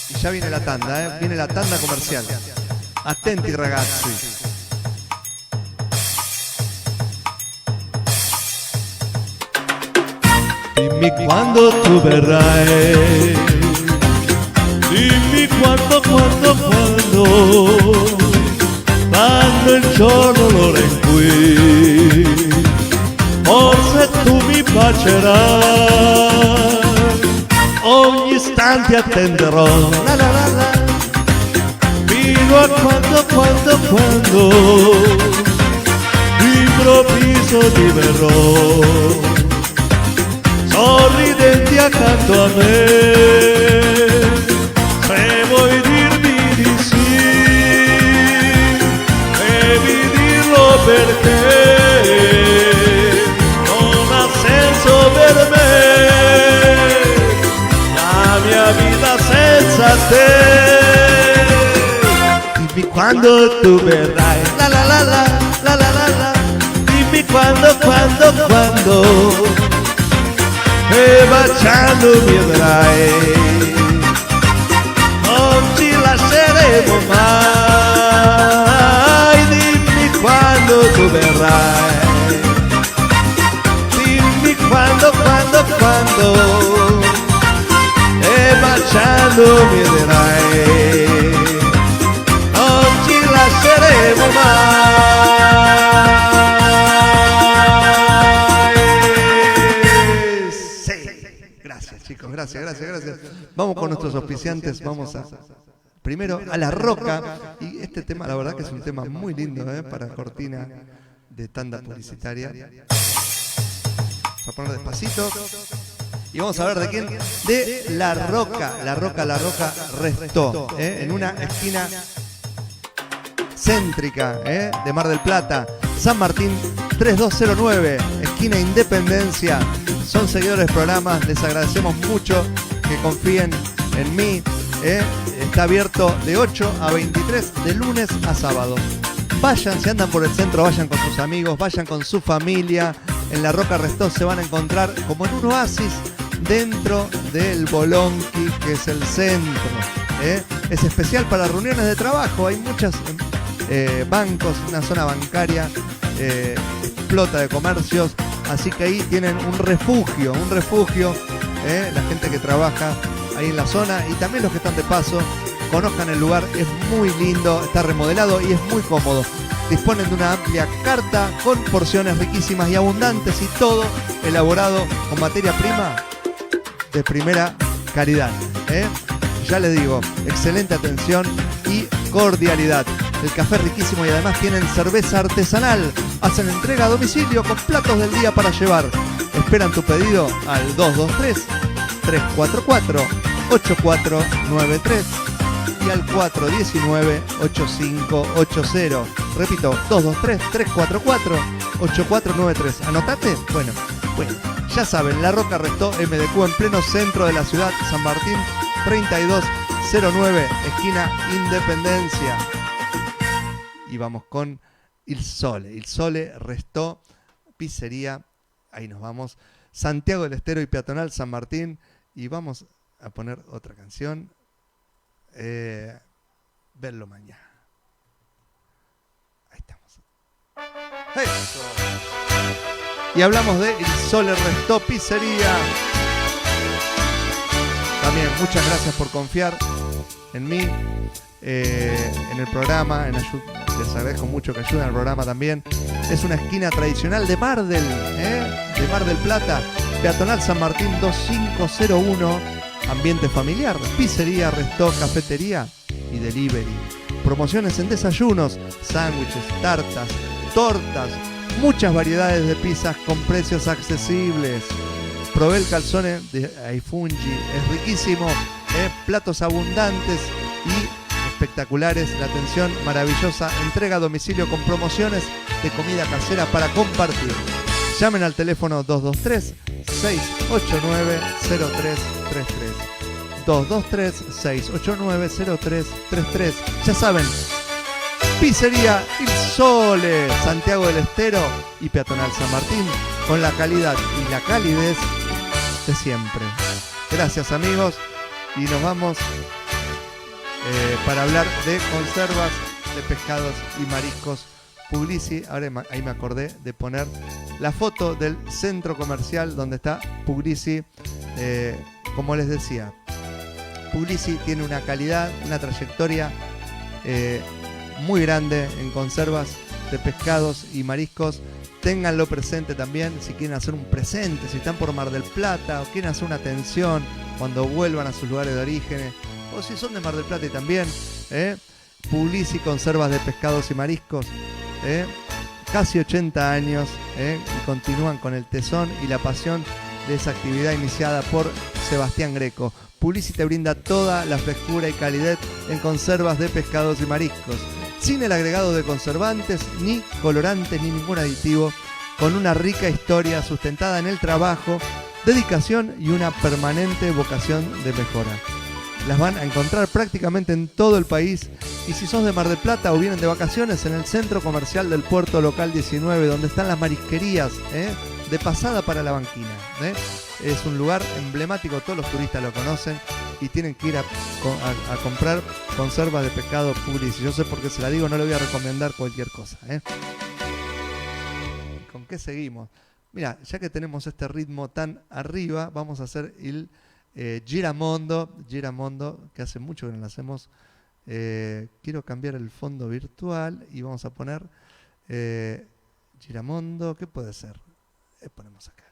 Y ya viene la tanda, viene la tanda comercial. Attenti ragazzi. Dimmi quando tu verrai, dimmi quando, quando il giorno l'ora in cui forse tu mi bacerai, ogni istante attenderò, la la la la, fino a quando d'improvviso diverrò sorridenti accanto a me, se vuoi dirmi di sì, devi dirlo perché non ha senso per me la mia vita senza te. Dimmi quando tu verrai, la la la la, la la la la, dimmi quando e baciando mi vedrai, non ci lasceremo mai. Dimmi quando tu verrai, dimmi quando e baciando mi vedrai, non ci lasceremo mai. Chicos, gracias. Vamos con nuestros auspiciantes, vamos primero a La Roca. Y este tema, la verdad que es un tema muy lindo para cortina de tanda publicitaria. Vamos a poner despacito. Y vamos a ver de quién. De La Roca. La Roca Restó. En una esquina céntrica de Mar del Plata. San Martín 3209, esquina Independencia. Son seguidores del programa, les agradecemos mucho que confíen en mí. Está abierto de 8 a 23, de lunes a sábado. Vayan, si andan por el centro, vayan con sus amigos, vayan con su familia. En La Roca Restó se van a encontrar como en un oasis dentro del Bolonqui, que es el centro. Es especial para reuniones de trabajo, hay muchos bancos, una zona bancaria, explota de comercios. Así que ahí tienen un refugio, la gente que trabaja ahí en la zona y también los que están de paso, conozcan el lugar, es muy lindo, está remodelado y es muy cómodo. Disponen de una amplia carta con porciones riquísimas y abundantes y todo elaborado con materia prima de primera calidad. Ya les digo, excelente atención y cordialidad. El café riquísimo y además tienen cerveza artesanal. Hacen entrega a domicilio con platos del día para llevar. Esperan tu pedido al 223-344-8493 y al 419-8580. Repito, 223-344-8493. ¿Anotate? Bueno, ya saben, La Roca Restó, MDQ, en pleno centro de la ciudad, San Martín 3209, esquina Independencia. Y vamos con Il Sole Restó, pizzería, ahí nos vamos, Santiago del Estero y Peatonal San Martín. Y vamos a poner otra canción, Verlo mañana. Ahí estamos. ¡Eso! Y hablamos de Il Sole Restó, pizzería. También muchas gracias por confiar en mí, en el programa, les agradezco mucho que ayuden al programa también. Es una esquina tradicional de Mar del Plata, Peatonal San Martín 2501, ambiente familiar, pizzería, restó, cafetería y delivery. Promociones en desayunos, sándwiches, tartas, tortas, muchas variedades de pizzas con precios accesibles. Probé el calzone de Aifungi, es riquísimo, platos abundantes y espectaculares, la atención maravillosa, entrega a domicilio con promociones de comida casera para compartir. Llamen al teléfono 223-689-0333. 223-689-0333. Ya saben, Pizzería Il Sole, Santiago del Estero y Peatonal San Martín, con la calidad y la calidez de siempre. Gracias, amigos, y nos vamos para hablar de conservas de pescados y mariscos. Puglisi, ahora ahí me acordé de poner la foto del centro comercial donde está Puglisi. Como les decía, Puglisi tiene una calidad, una trayectoria muy grande en conservas de pescados y mariscos. Ténganlo presente también si quieren hacer un presente, si están por Mar del Plata o quieren hacer una atención cuando vuelvan a sus lugares de origen, o si son de Mar del Plata y también, Puglisi, conservas de pescados y mariscos, casi 80 años, y continúan con el tesón y la pasión de esa actividad iniciada por Sebastián Greco. Puglisi te brinda toda la frescura y calidez en conservas de pescados y mariscos, sin el agregado de conservantes, ni colorantes, ni ningún aditivo, con una rica historia sustentada en el trabajo, dedicación y una permanente vocación de mejora. Las van a encontrar prácticamente en todo el país, y si sos de Mar del Plata o vienen de vacaciones, en el centro comercial del Puerto Local 19, donde están las marisquerías, de pasada para la banquina. Es un lugar emblemático, todos los turistas lo conocen y tienen que ir a comprar conservas de pescado Puglisi. Yo sé por qué se la digo, no le voy a recomendar cualquier cosa. ¿Con qué seguimos? Mira, ya que tenemos este ritmo tan arriba, vamos a hacer el Giramondo, que hace mucho que no lo hacemos. Quiero cambiar el fondo virtual y vamos a poner Giramondo. ¿Qué puede ser? Ponemos acá.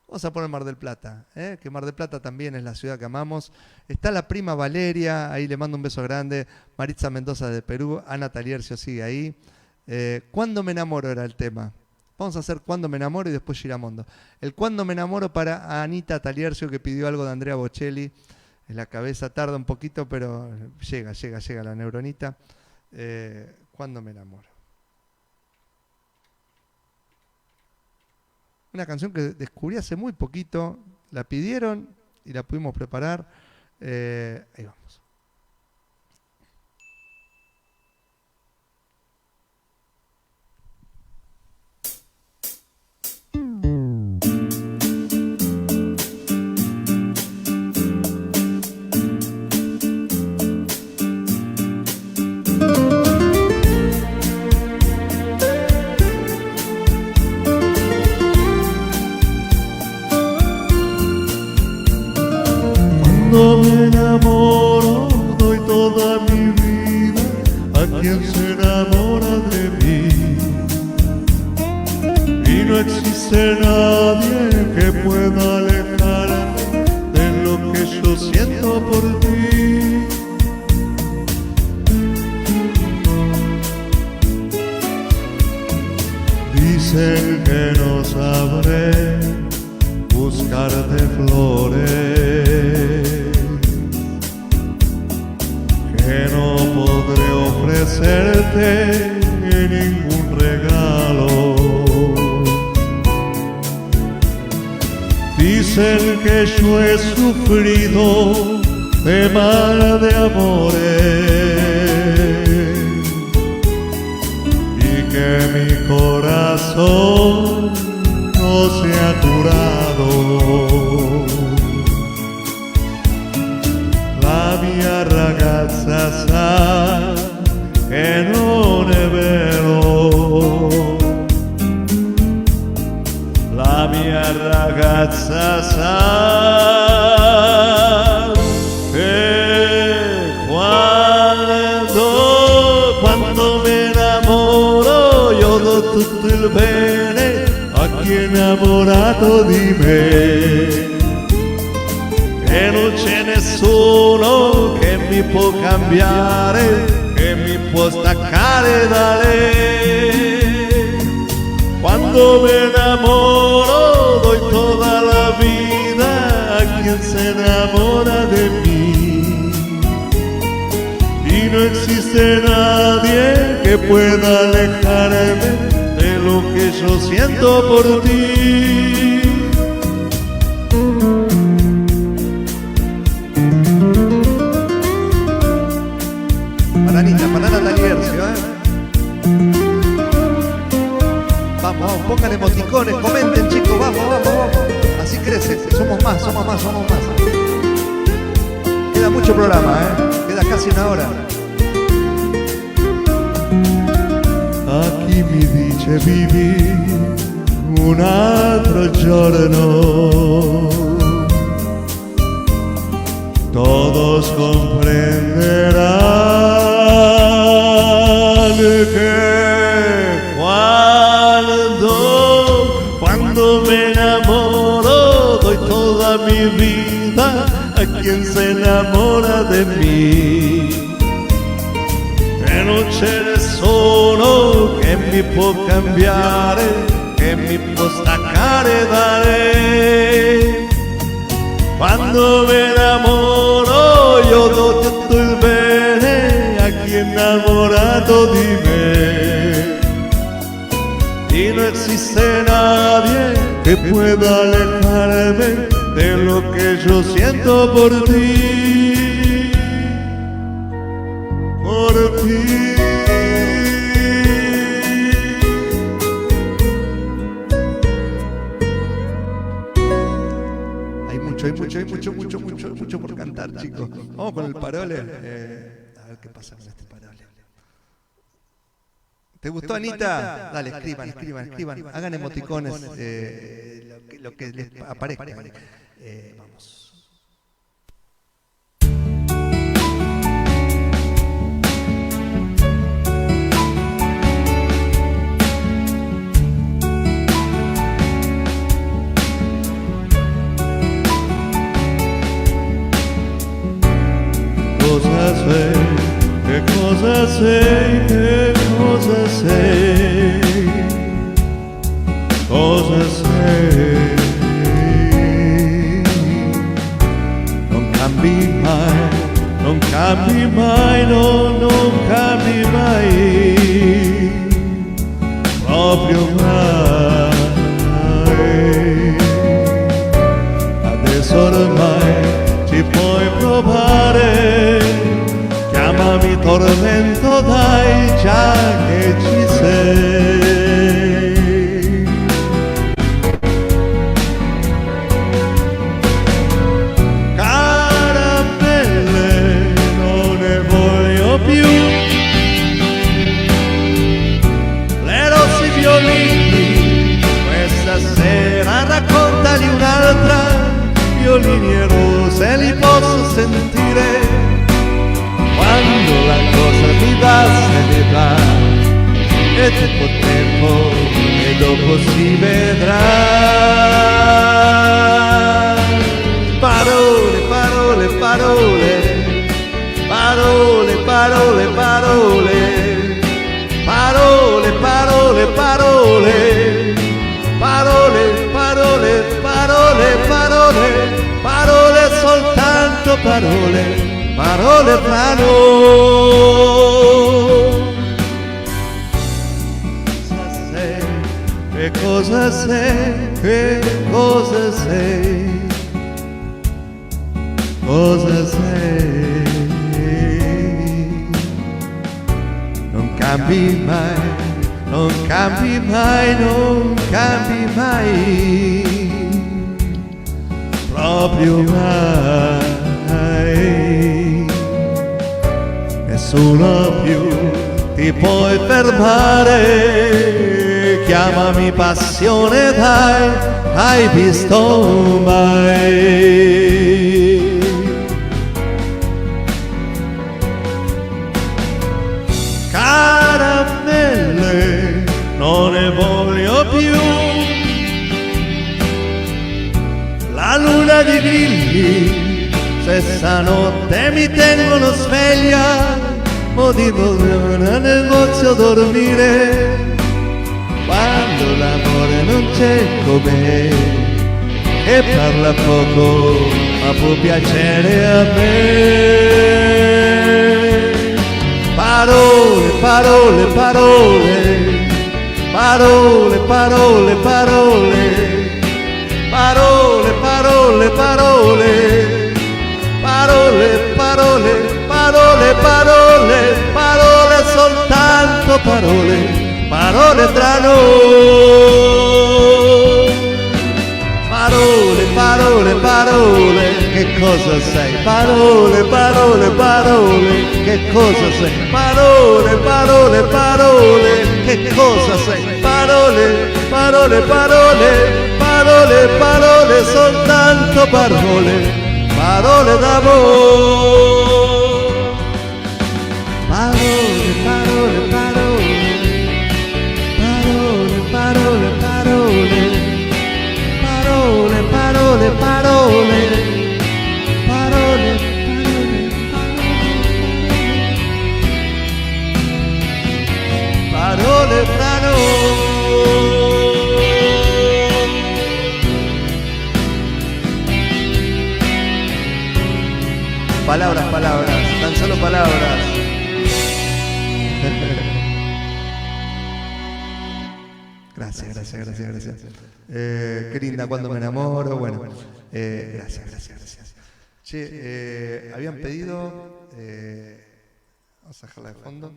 Vamos a poner Mar del Plata, que Mar del Plata también es la ciudad que amamos. Está la prima Valeria, ahí le mando un beso grande. Maritza Mendoza de Perú, Ana Taliercio sigue ahí. ¿Cuándo me enamoro era el tema? Vamos a hacer Cuando me enamoro y después Giramondo. El Cuando me enamoro para Anita Taliercio, que pidió algo de Andrea Bocelli. En la cabeza tarda un poquito, pero llega la neuronita. Cuando me enamoro. Una canción que descubrí hace muy poquito, la pidieron y la pudimos preparar. Ahí vamos. Cuando me enamoro, doy toda mi vida a quien se enamora de mí. Y no existe nadie que pueda alejarme de lo que yo siento por ti. Dicen que no sabré buscarte flores, que no podré ofrecerte ningún regalo. Dicen que yo he sufrido de mal de amores y que mi corazón no se ha curado. La mia ragazza sa che non è vero. La mia ragazza sa che quando me enamoro io do tutto il bene a chi è innamorato di me. E non c'è nessuno che mi può cambiare, che mi può staccare da lei. Cuando me enamoro doy toda la vida a quien se enamora de mí. Y no existe nadie que pueda alejarme de lo que yo siento por ti. Para Anita Taliercio, somos más. Queda mucho programa, queda casi una hora. A chi mi dice vivi un altro giorno, todos comprenderán que cuando me enamoro doy toda mi vida a quien se enamora de mí. Che non ce ne sono che mi può cambiare, che mi può staccare da lei. Quando mi enamoro io do tutto il bene a chi è innamorato di me. Y no existe nadie que pueda alejarme de lo que yo siento por ti. Por ti. Hay mucho por cantar, chicos. Vamos con el parole. A ver qué pasa con este parole. ¿Te gustó, Anita? Dale, escriban. Hagan emoticones, lo que les aparezca. Vamos. Cosa sei, che cosa sei, che cosa sei, cosa sei. Non cambi mai, no, non cambi mai, proprio mai. Adesso ormai ci puoi provare, chiamami tormento, dai, già che ci sei. Caramelle, non ne voglio più, le rossi violini, questa sera raccontali un'altra, violini e rose li posso sentire, quando la cosa mi va se ne va, è troppo tempo e dopo si vedrà. Parole, parole, parole, parole, parole, parole, parole, parole, parole, parole, parole, parole, parole, parole, soltanto parole, parole fra noi. Che cosa sei, che cosa sei, cosa sei. Non cambi mai, non cambi mai, non cambi mai, proprio mai. Nessuno più ti puoi fermare, chiamami passione, dai, hai visto mai? Caramelle, non ne voglio più, la luna di grilli, se stanotte mi tengono sveglia, motivo nel negozio a dormire, quando l'amore non c'è com'è, e parla poco ma può piacere a me. Parole, parole, parole, parole, parole, parole, parole, parole, parole, parole, parole, parole, parole, parole, soltanto parole, parole tra noi. Parole, parole, parole. che cosa sei? Parole, parole, parole, che cosa sei? Parole, parole, parole, che cosa sei? Parole, parole, parole, parole, parole, soltanto parole, parole d'amore. Parole, parole, parole, parole, parole, parole, parole, parole, parole, parole, parole, parole. Palabras, palabras, tan solo palabras. Gracias, gracias, gracias, gracias. Qué linda cuando me enamoro. Bueno, gracias, gracias, gracias. Che, habían pedido. Vamos a dejarla de fondo.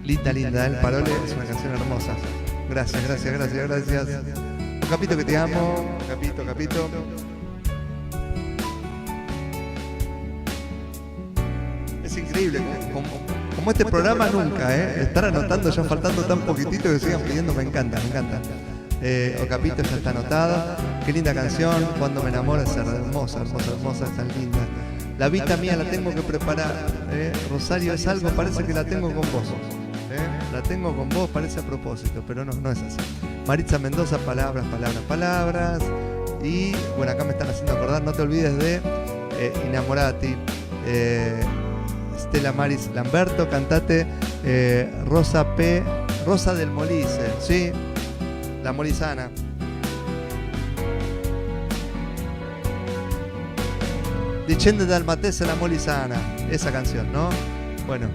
Linda, linda, el Parole es una canción hermosa. Gracias, gracias, gracias, gracias. Un capito que te amo. Capito, capito. Es increíble, como este programa nunca, estar anotando ya faltando tan poquitito que sigan pidiendo, me encanta, me encanta. Ocapito ya está anotada, qué linda canción, Cuando me enamoro, es hermosa, hermosa, hermosa, es tan linda. La vida mía la tengo que preparar, Rosario es algo, parece que la tengo con vos, la tengo con vos, parece a propósito, pero no, no es así. Maritza Mendoza, palabras, palabras, palabras. Y bueno, acá me están haciendo acordar, no te olvides de Innamorati. Estela Maris Lamberto, cantate Rosa del Molise, ¿sí? La molisana. Dicende dal Matese la molisana, esa canción, ¿no? Bueno,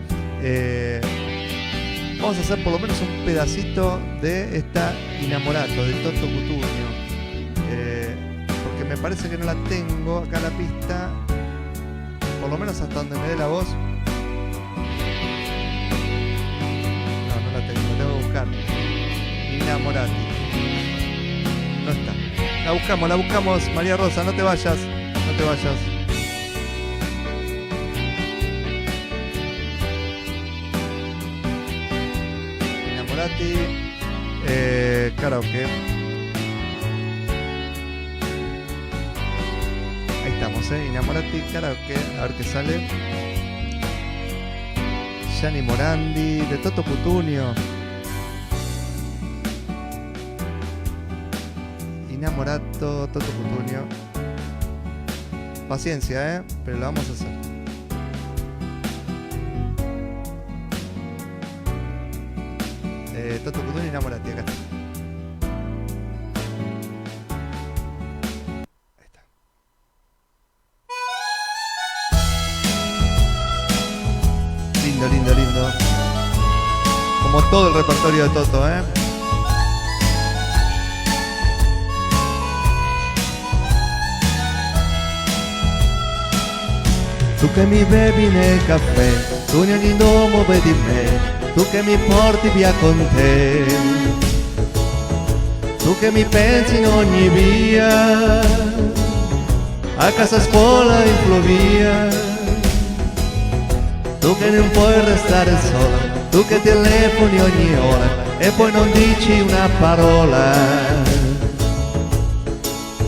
vamos a hacer por lo menos un pedacito de esta Innamorato de Toto Cutugno, porque me parece que no la tengo acá la pista, por lo menos hasta donde me dé la voz. No la tengo que buscar. Innamorati. No está. La buscamos, María Rosa, no te vayas, no te vayas. Innamorati, karaoke. Ahí estamos, Innamorati, karaoke, a ver qué sale. Gianni Morandi, de Toto Cutugno. Innamorato, Toto Cutugno. Paciencia, pero lo vamos a hacer. Toto Cutugno, Innamorati, acá está. Ahí está. Lindo, lindo, lindo. Como todo el repertorio de Toto, Tu che mi bevi nel caffè, tu in ogni domo vedi me, tu che mi porti via con te, tu che mi pensi in ogni via, a casa, a scuola, in Flovia, tu che non puoi restare sola, tu che telefoni ogni ora e poi non dici una parola.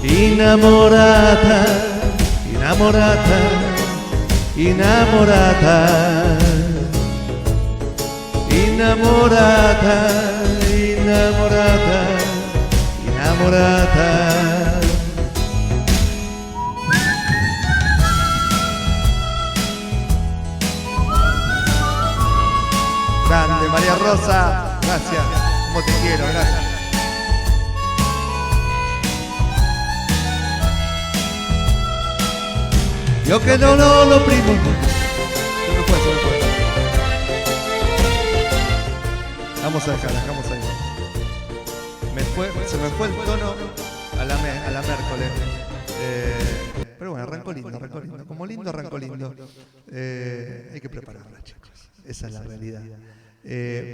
Innamorata, innamorata, innamorata, innamorata, innamorata, innamorata. Grande María Rosa, gracias, como te quiero, gracias. Yo que no lo primo. Se me fue. Vamos a dejarla, vamos a ir. Se me fue el tono a la miércoles. Pero bueno, arrancó lindo. Como lindo, arrancó lindo. Hay que prepararla, chicos. Esa es la realidad.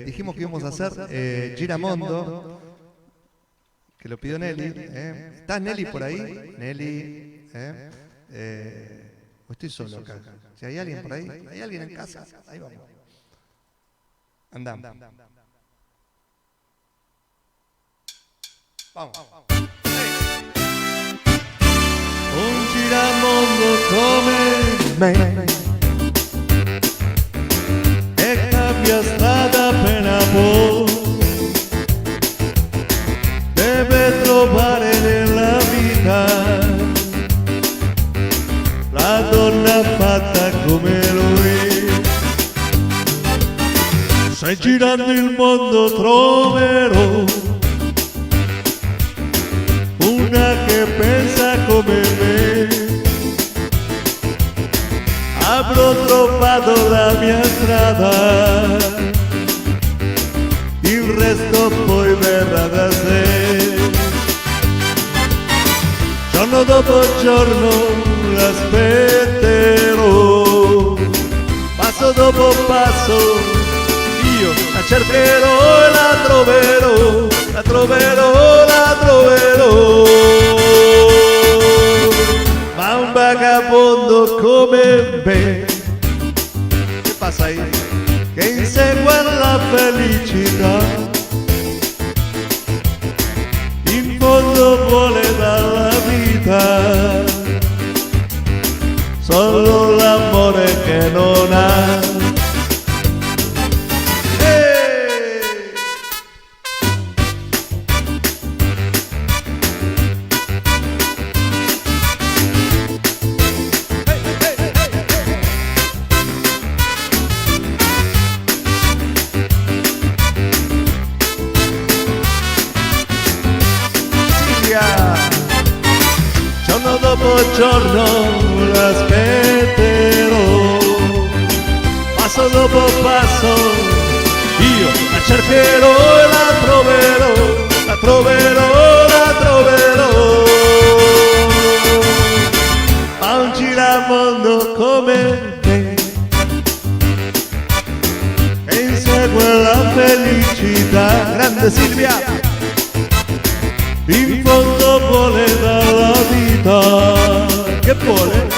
Dijimos que íbamos a hacer Giramondo. que lo pidió Nelly. ¿Estás Nelly por ahí? Nelly. ¿O estoy solo acá? Si hay alguien por ahí, ¿hay alguien en casa? Ahí vamos. Andamos. Vamos. Un giramondo come me e cambia strada appena può, deve trovare nella vita la donna fatta come lui. Se girando il mondo troverò una che pensa come me, avrò trovato la mia strada, il resto poi verrà da sé. Giorno dopo giorno l'aspetterò, passo dopo passo io la cercherò e la troverò, la troverò, la troverò. Ma un vagabondo come me, ¿Qué pasa ahí? che insegue la felicità, in fondo vuole dalla vita solo l'amore che non ha. Giorno dopo giorno l'aspetterò, passo dopo passo io la cercherò e la troverò, la troverò, la troverò. Ma un giramondo come me che insegue la felicità, Grande Silvia. in fondo vuole dalla vita, che vuole?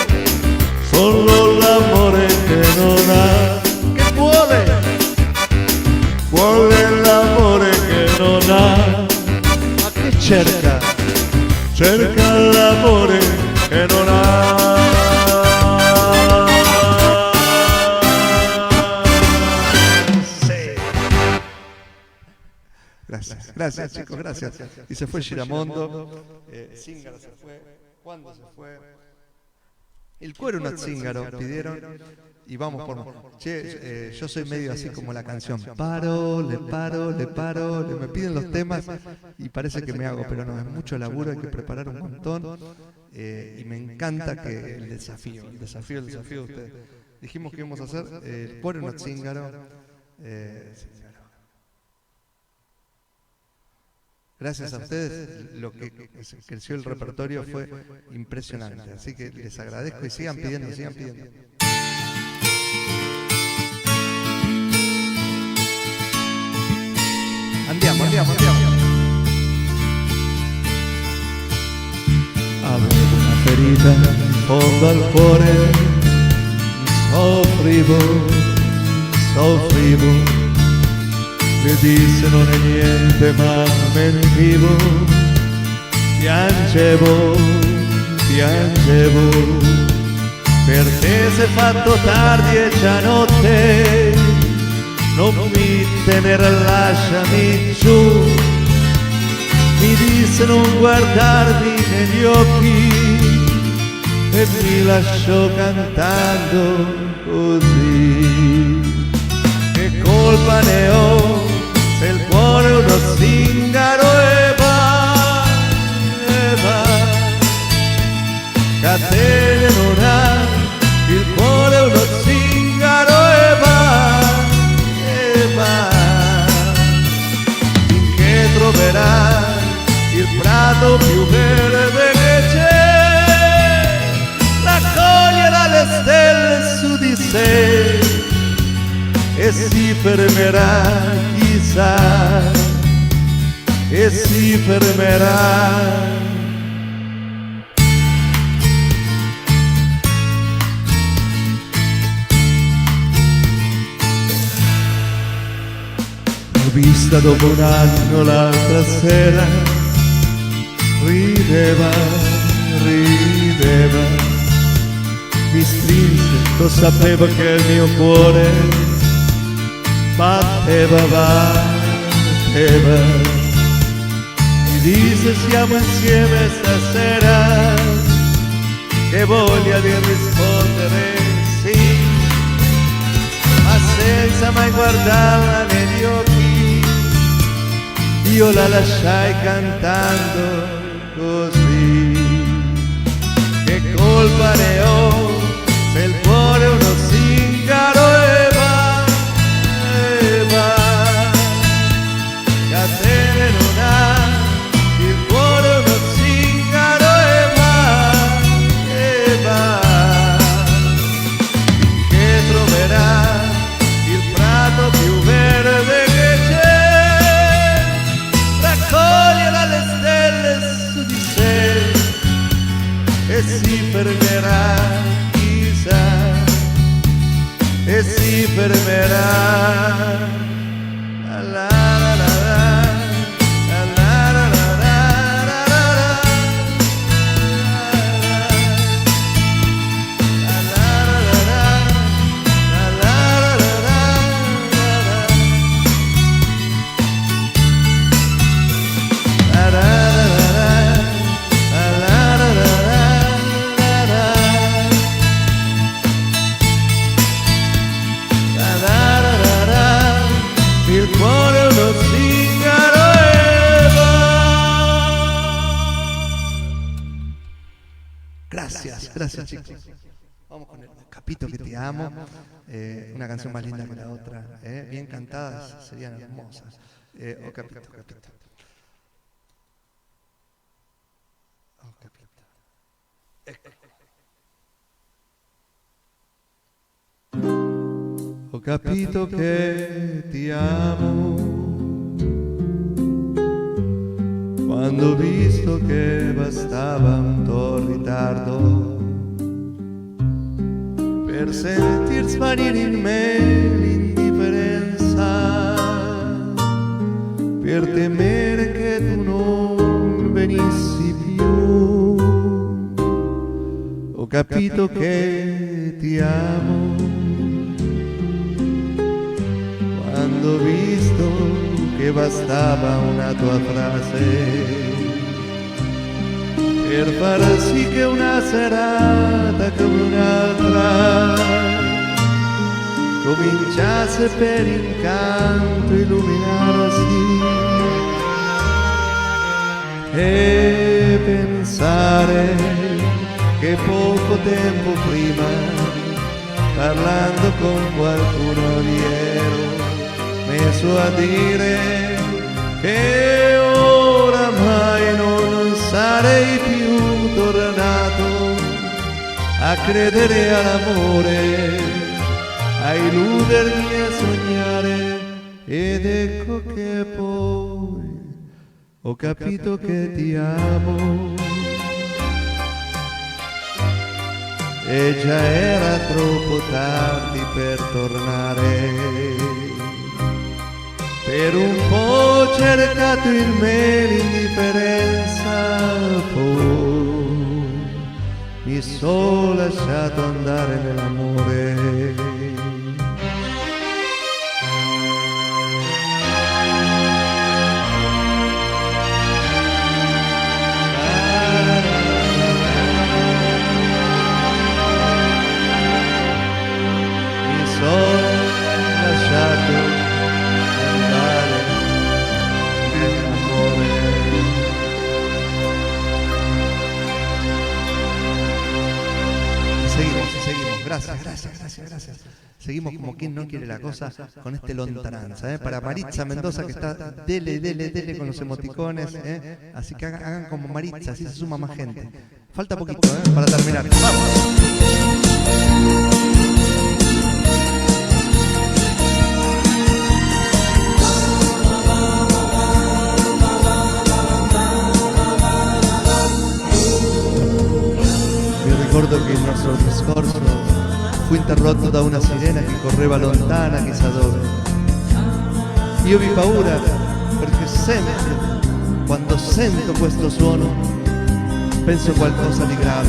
Solo l'amore che non ha, ¿Qué vuole? vuole l'amore che non ha, ¿A qué cerca? cerca l'amore che non ha. Gracias, gracias chicos, gracias. Y se fue Giramondo, Zíngaro se fue, ¿cuándo se fue? Il cuore uno zingaro pidieron y vamos por... Che, yo soy medio así como la canción, paro, le me piden los temas y parece que me hago, pero no, es mucho laburo, hay que preparar un montón y me encanta que el desafío de ustedes. Dijimos que íbamos a hacer il cuore uno zingaro. Gracias a ustedes, lo que creció el repertorio fue impresionante. Así que les agradezco y sigan pidiendo, sigan pidiendo. Andiamo. Avevo una ferita in fondo al cuore, soffrivo. Le disse non è niente ma mentivo, piangevo, perché si è fatto tardi e già notte, non mi tenere, lasciami giù, mi disse non guardarmi negli occhi e mi lasciò cantando così. Che colpa ne ho se il cuore è uno zingaro e va, catene non ha, il cuore è uno zingaro e va, finché troverà il prato più verde che c'è, raccoglierà le stelle su di sé e si fermerà chissà, e si fermerà. L'ho vista dopo un anno l'altra sera, rideva, rideva, mi strinse, lo sapevo che il mio cuore batteva, batteva, mi disse siamo insieme stasera, che voglia di rispondere sì, ma senza mai guardarla negli occhi, io la lasciai cantando così. Che colpa ne ho se il cuore è uno zingaro e va, catene non ha, il cuore è uno zingaro e va, finché troverà il prato più verde che c'è, raccoglierà le stelle su di sé e si fermerà, chissà, e si fermerà. La la la la la, la la la la la la la, la la la la, la la la la la la. Il cuore è uno zingaro e va. Gracias chicos. Vamos con el Ho capito que te amo, una canción más linda que la otra, bien cantadas serían hermosas. Ho capito. Ho capito. Ecco. Ho capito che ti amo quando ho visto che bastava un tuo ritardo per sentir svanire in me l'indifferenza, per temere che tu non venissi più. Ho capito che ti amo quando ho visto che bastava una tua frase per far sì che una serata come un'altra cominciasse per incanto illuminarsi e pensare che poco tempo prima, parlando con qualcuno di ero messo a dire che oramai non sarei più tornato a credere all'amore, a illudermi e sognare, ed ecco che poi ho capito che ti amo e già era troppo tardi per tornare. Per un po' ho cercato in me l'indifferenza, poi mi sono lasciato andare nell'amore. Mi sono lasciato andare nell'amore. Seguimos. Gracias. Seguimos como quien no quiere la cosa con este lontananza, para Maritza Mendoza, que está dele con los emoticones, así que hagan como Maritza, así se suma más gente. Falta poquito, para terminar. ¡Vamos! Ricordo che il nostro discorso fu interrotto da una sirena che correva lontana chissà dove. Io vi paura perché sempre, quando sento questo suono, penso qualcosa di grave.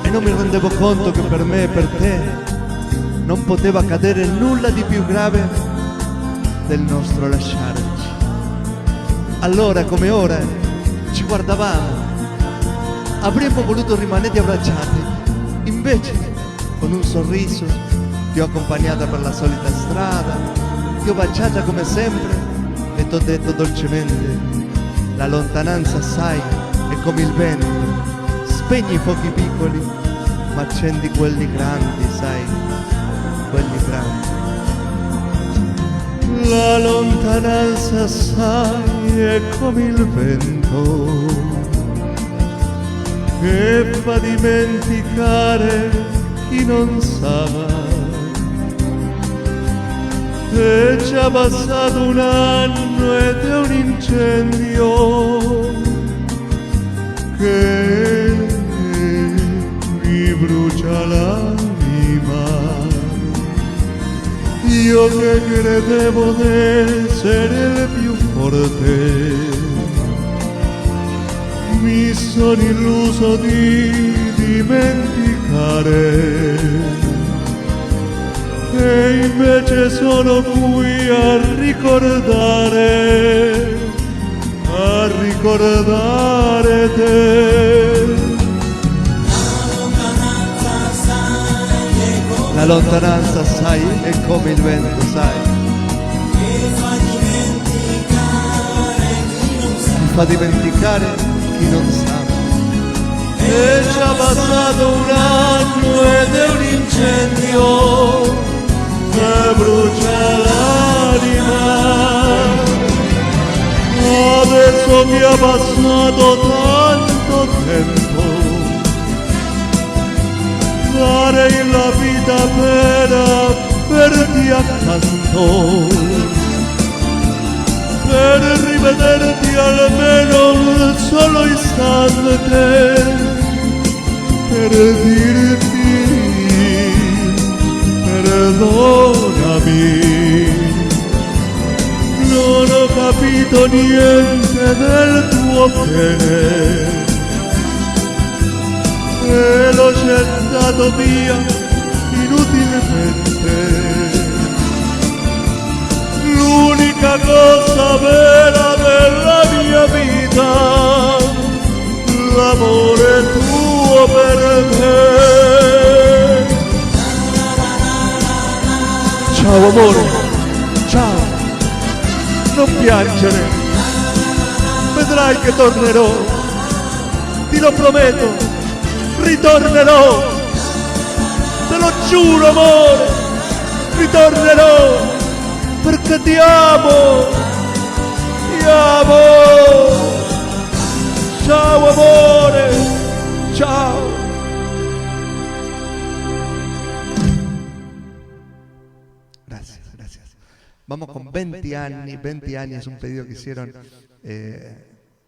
E non mi rendevo conto che per me e per te non poteva accadere nulla di più grave del nostro lasciarci. Allora, come ora, ci guardavamo. Avremmo voluto rimanere abbracciati. Invece, con un sorriso, ti ho accompagnata per la solita strada, ti ho baciata come sempre e ti ho detto dolcemente: la lontananza, sai, è come il vento, spegni i fuochi piccoli, ma accendi quelli grandi, sai, quelli grandi. La lontananza, sai, è come il vento che fa dimenticare chi non sa. È già passato un anno ed è un incendio che mi brucia l'anima. Io che credevo di essere il più forte, mi sono illuso di dimenticare, e invece sono qui a ricordare te. La lontananza, sai, è come il vento, sai, mi fa dimenticare chi non sa. È già passato un anno ed è un incendio che brucia l'anima. Adesso che è passato tanto tempo, darei la vita per averti accanto, per rivederti almeno un solo istante, per dirti perdonami. Non ho capito niente del tuo bene e l'ho gettato via inutilmente. L'unica cosa vera della mia vita, l'amore tuo per me. Ciao amore, ciao, non piangere, vedrai che tornerò, ti lo prometto, ritornerò, te lo giuro amore, ritornerò, perché ti amo, ti amo. Ciao amore, ciao. Gracias, gracias. Vamos con 20 anni es un pedido que hicieron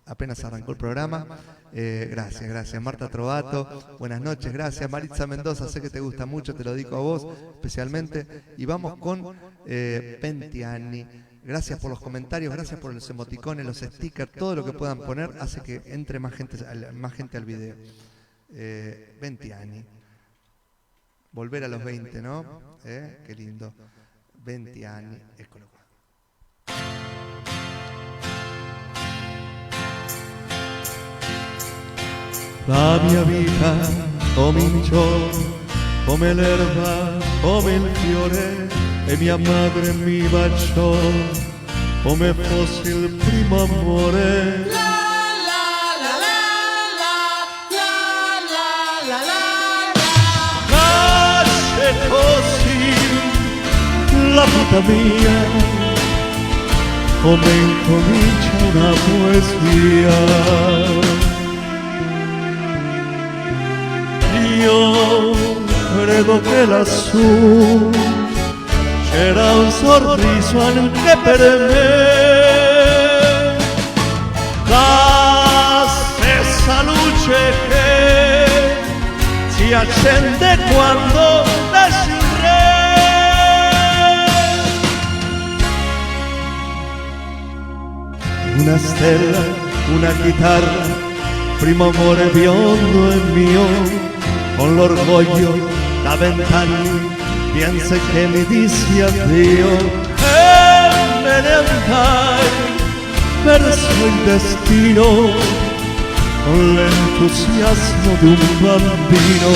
apenas arrancó el programa. Gracias. Marta Trovato, buenas noches, gracias. Maritza Mendoza, sé que te gusta mucho, te lo dedico a vos especialmente. Y vamos con 20 anni. Gracias por los comentarios, gracias por los emoticones, los stickers, todo lo que puedan poner hace que entre más gente al video. 20 anni. Volver a los 20, ¿no? Qué lindo. 20 anni, eccolo qua. La mia vita cominciò come l'erba, come il fiore, e mia madre mi baciò come fosse il primo amore. Nasce così la vita mia, come incomincia una poesia. Io credo che lassù c'era un sorriso anche per me, la stessa luce che si accende quando lasci un re. Una stella, una chitarra, primo amore biondo e mio, con l'orgoglio da 20 anni piense che mi dissi addio e me ne andai verso il destino con l'entusiasmo di un bambino.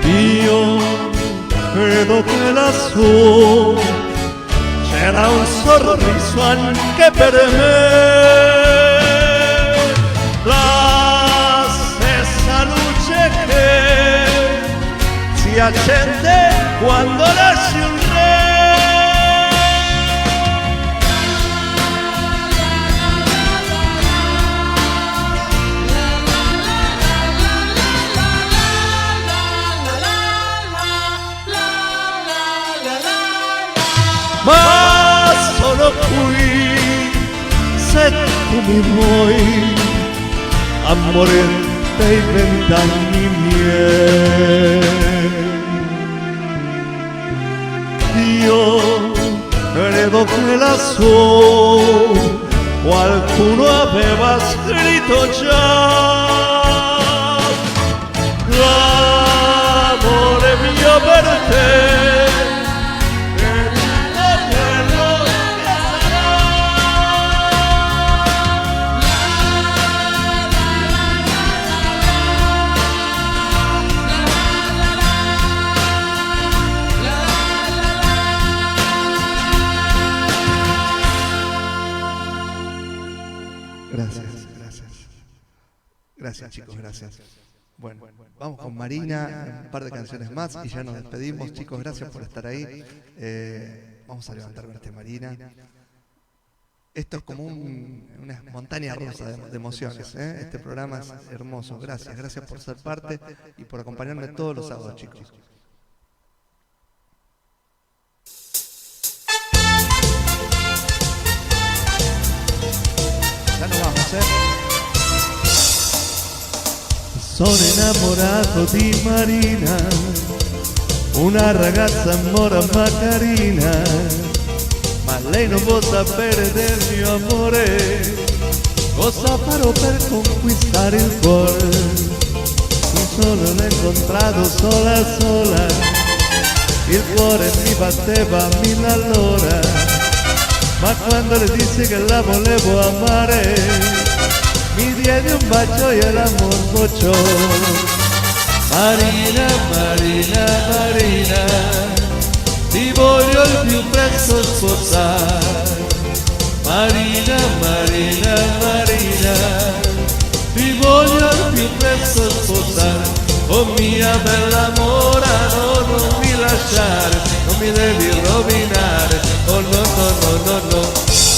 Io credo che lassù c'era un sorriso anche per me, la stessa luce che si accende quando lasci un re. Ma sono qui se tu mi vuoi, amore dei 20 anni miei. Io credo che lassù qualcuno aveva scritto già l'amore mio per te. Gracias chicos, gracias. Bueno, vamos con Marina, un par de canciones más y ya nos despedimos. Chicos, gracias por estar ahí. Vamos a levantar verte, Marina. Esto es como una montaña rusa de emociones, ¿eh? Este programa es hermoso. Gracias, gracias por ser parte y por acompañarme todos los sábados, chicos. Ya nos vamos, Sono innamorato di Marina, una ragazza mora ma carina, ma lei non può sapere del mio amore, cosa farò per conquistare il cuore. Un solo l'ho incontrato sola sola, il cuore mi batteva 1000 all'ora, ma quando le dissi che la volevo amare, mi diede un bacio e l'amor bocciò. Marina, Marina, Marina, ti voglio il più presto sposare. Marina, Marina, Marina, ti voglio il più presto sposare. Oh mia bella mora, no, non mi lasciare, non mi devi rovinare. Oh no, no, no, no, no.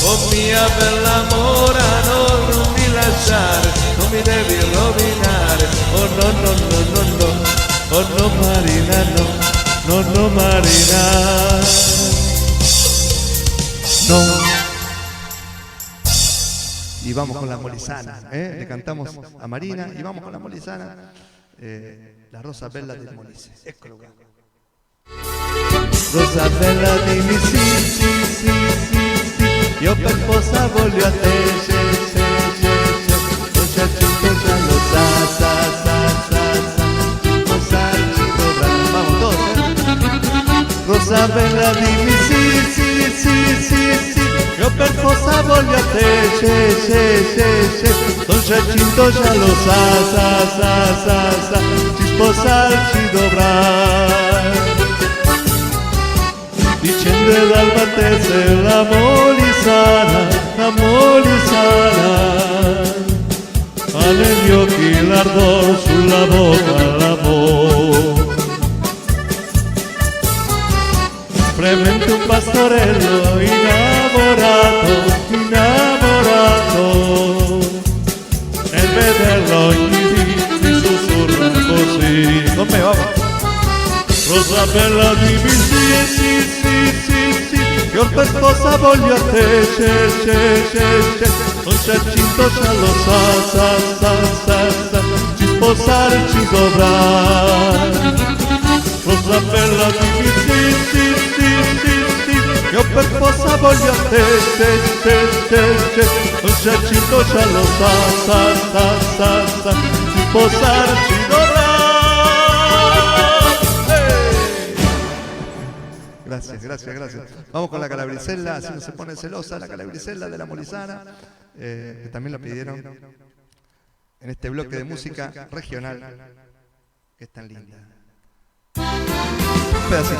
Oh mia bella mora, no, non mi lasciare, non mi devi rovinare. Oh no, no, no, no, no. Oh no Marina, no, no, no Marina, no. Y vamos con la Molisana, le cantamos a Marina y vamos con la Molisana, la Rosa Bella del Molise. Eccolo qua. Rosa bella dimmi sì, sì, sì, sì, sì, io per sposa voglio a te, se, se, se, se, non c'è tutto già lo sa, sa, sa, sa, sa, sposarci dovrà. Vamos todos, Rosa bella dimmi sì, sì, sì, sì, sì, io per sposa voglio a te, se, se, se, se, non c'è cinto già lo sa, sa, sa, sa, sa, ci sposarci dovrà. Dicende dal battese la Molisana, ha negli occhi l'ardor, sulla bocca l'amor. Fremente un pastorello innamorato, innamorato, nel vederlo ogni dì mi sussurra così. Con me, vamos. Rosa bella dimmi sì, sì, sì, sì, sì, io per cosa voglio a te, non Giacinto già lo sa, ci sposarci dovrai. Rosa bella dimmi sì, io per cosa voglio a te, non Giacinto già lo sa, ci sposarci dovrai. Gracias. Vamos con la calabrisella, así no se pone celosa, la calabrisella de la Molisana, que también la pidieron en este bloque de música regional, que es tan linda. Un pedacito.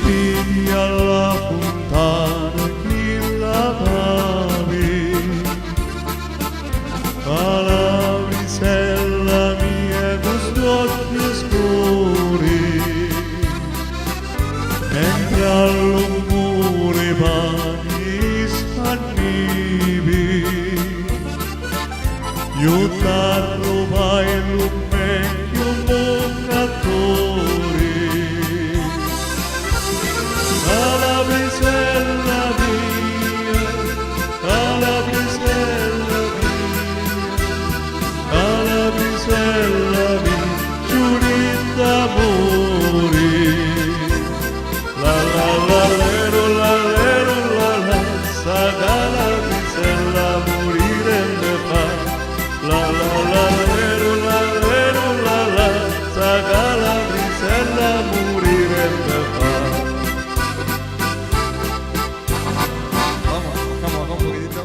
Vivi alla fontana chi lavavi, calabrisella mia con occhi scuri, mentre all'umore bagni spannivi, io t'arrovai l'ummecchio muccatori. Calabrisella mia, giurin d'amori. La sa calabrisella morire ne fa. La sa calabrisella morire ne fa. Bajamos un poquitito.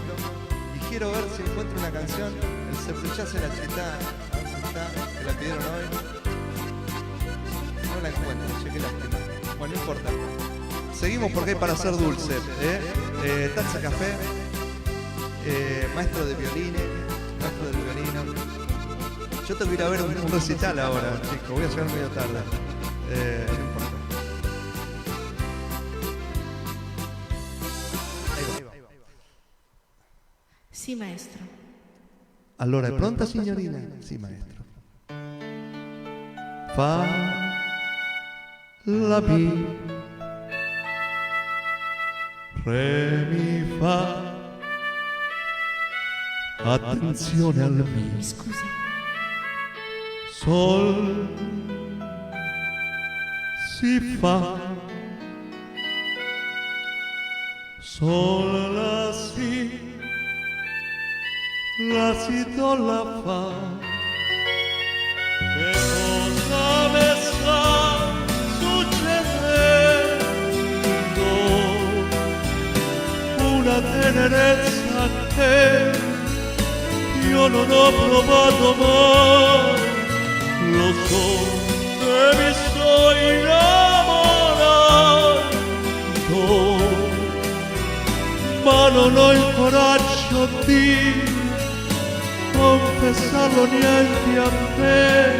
Y quiero ver si encuentro una canción, el Serruchá se la cheta, a ver si está, que la pidieron hoy. No la encuentro, che, qué lástima. Bueno, no importa. Seguimos porque hay para hacer dulce. Taza Café, maestro de violines, maestro del violino. Yo tengo que ir a ver un recital ahora, chicos, voy a llegar medio tarde. No importa. Sì, maestro. Allora, è pronta signorina? Sì, maestro. Fa la mi, Re mi fa, attenzione al mi, Mi scusi. sol si fa, sol la si do la fa. Che cosa me sta succedendo? Una tenerezza che io non ho provato mai. Lo so che mi sto innamorando, ma non ho il coraggio di confessarlo neanche a me.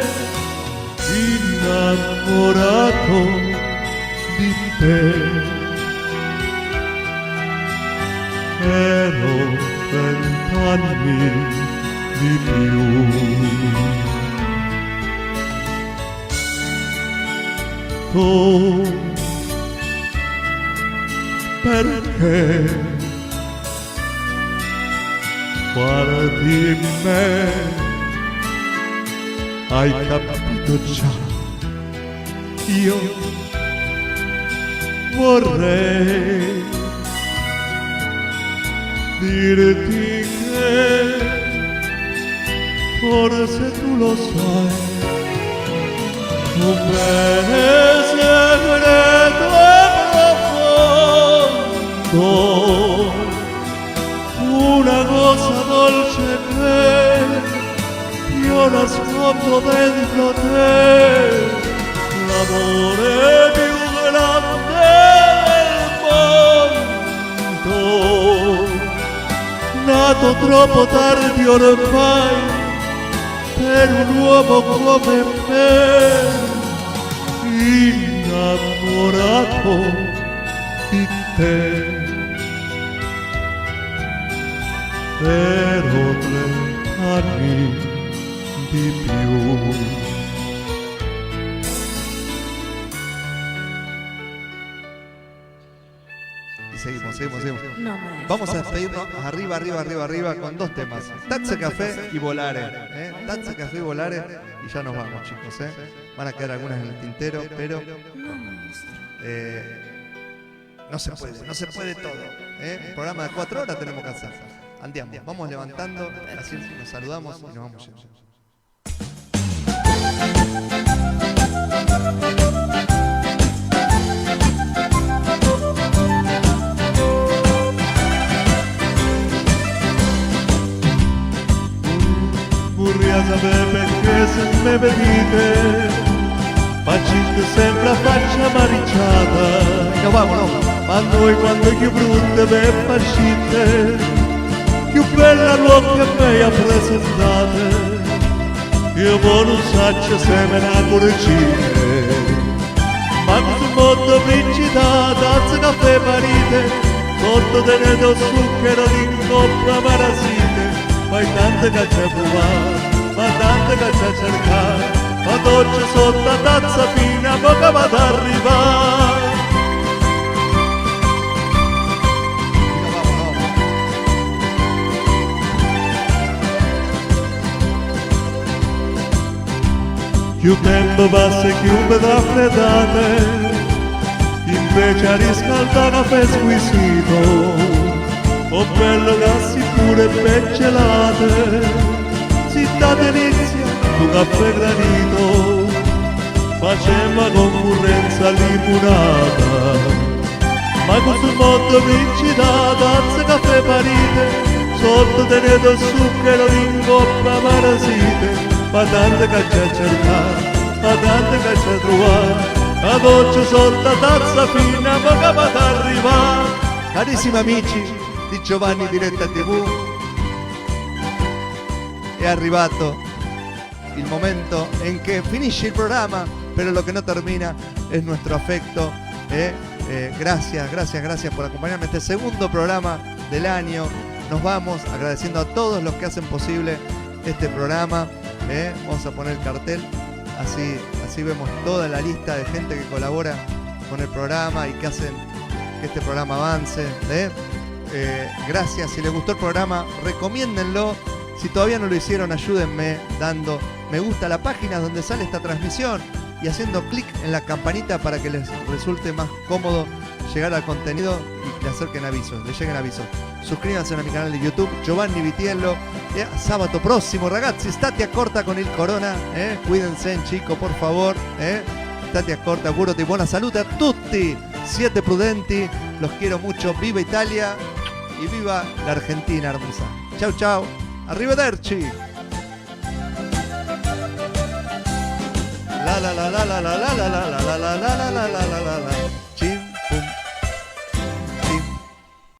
Innamorato di te, ero 20 anni di più. Tu perché guardi me, hai capito già, io vorrei dirti che forse tu lo sai, un bene segreto e profondo, una cosa dolce che io nascondo dentro te, l'amore più grande del mondo, nato troppo tardi ormai per un uomo come me, innamorato di te per 3 anni di più. Y seguimos. No, maestro. Vamos a despedirnos arriba con 2 temas. Tazza Café y Volare. Tazza Café y Volare. Y ya nos vamos, chicos. Van a quedar algunas en el tintero, pero No, maestro. no se puede todo. Un programa de 4 horas tenemos que hacer. Andiamo, vamos levantando, así nos saludamos y nos vamos yendo. Vorrei sapere perché se me vedete facite sempre a faccia mariciata. Nos vamos, Ma noi quando più brutte per facite, più bella l'uomo che mi ha presentate. Io non saccio se me la corcine, ma questo mondo vincita, tazza caffè marite, sotto tenendo zucchero di coppa marasite. Fai tante caccia a provare, ma tante caccia a cercare, ma dolce sotto la tazza fina, poca vado ad arrivare. Più tempo passa e più mi raffreddate, invece a riscaldare caffè squisito. Oh bello gassi pure ben gelate, città delizia, tu caffè granito, facemmo concorrenza limonata. Ma questo mondo vincita, tazza caffè parite, sotto tenendo zucchero in coppa marasite. Ma tante caccia a cercare, ma tante caccia a trovare, a dolce sotto la tazza fina, ma che va ad arrivare. Carissimi amici di Giovanni Diretta TV, è arrivato il momento en que finisce il programma, pero lo que no termina es nuestro afecto. Gracias por acompañarme en este segundo programa del año. Nos vamos agradeciendo a todos los que hacen posible este programa. Vamos a poner el cartel, así vemos toda la lista de gente que colabora con el programa y que hacen que este programa avance. Gracias, si les gustó el programa, recomiéndenlo. Si todavía no lo hicieron, ayúdenme dando me gusta a la página donde sale esta transmisión y haciendo clic en la campanita para que les resulte más cómodo llegar al contenido y le acerquen avisos, le lleguen avisos. Suscríbanse a mi canal de YouTube, Giovanni Vitiello. Sabato prossimo, ragazzi, state accorta con il corona, cuídense, chicos, por favor. State accorta, auguro di buona salute a tutti. Siete prudenti, los quiero mucho. Viva Italia y viva la Argentina hermosa. Chau, chau. Arrivederci. La la la la la la la la la la la la la la la la la.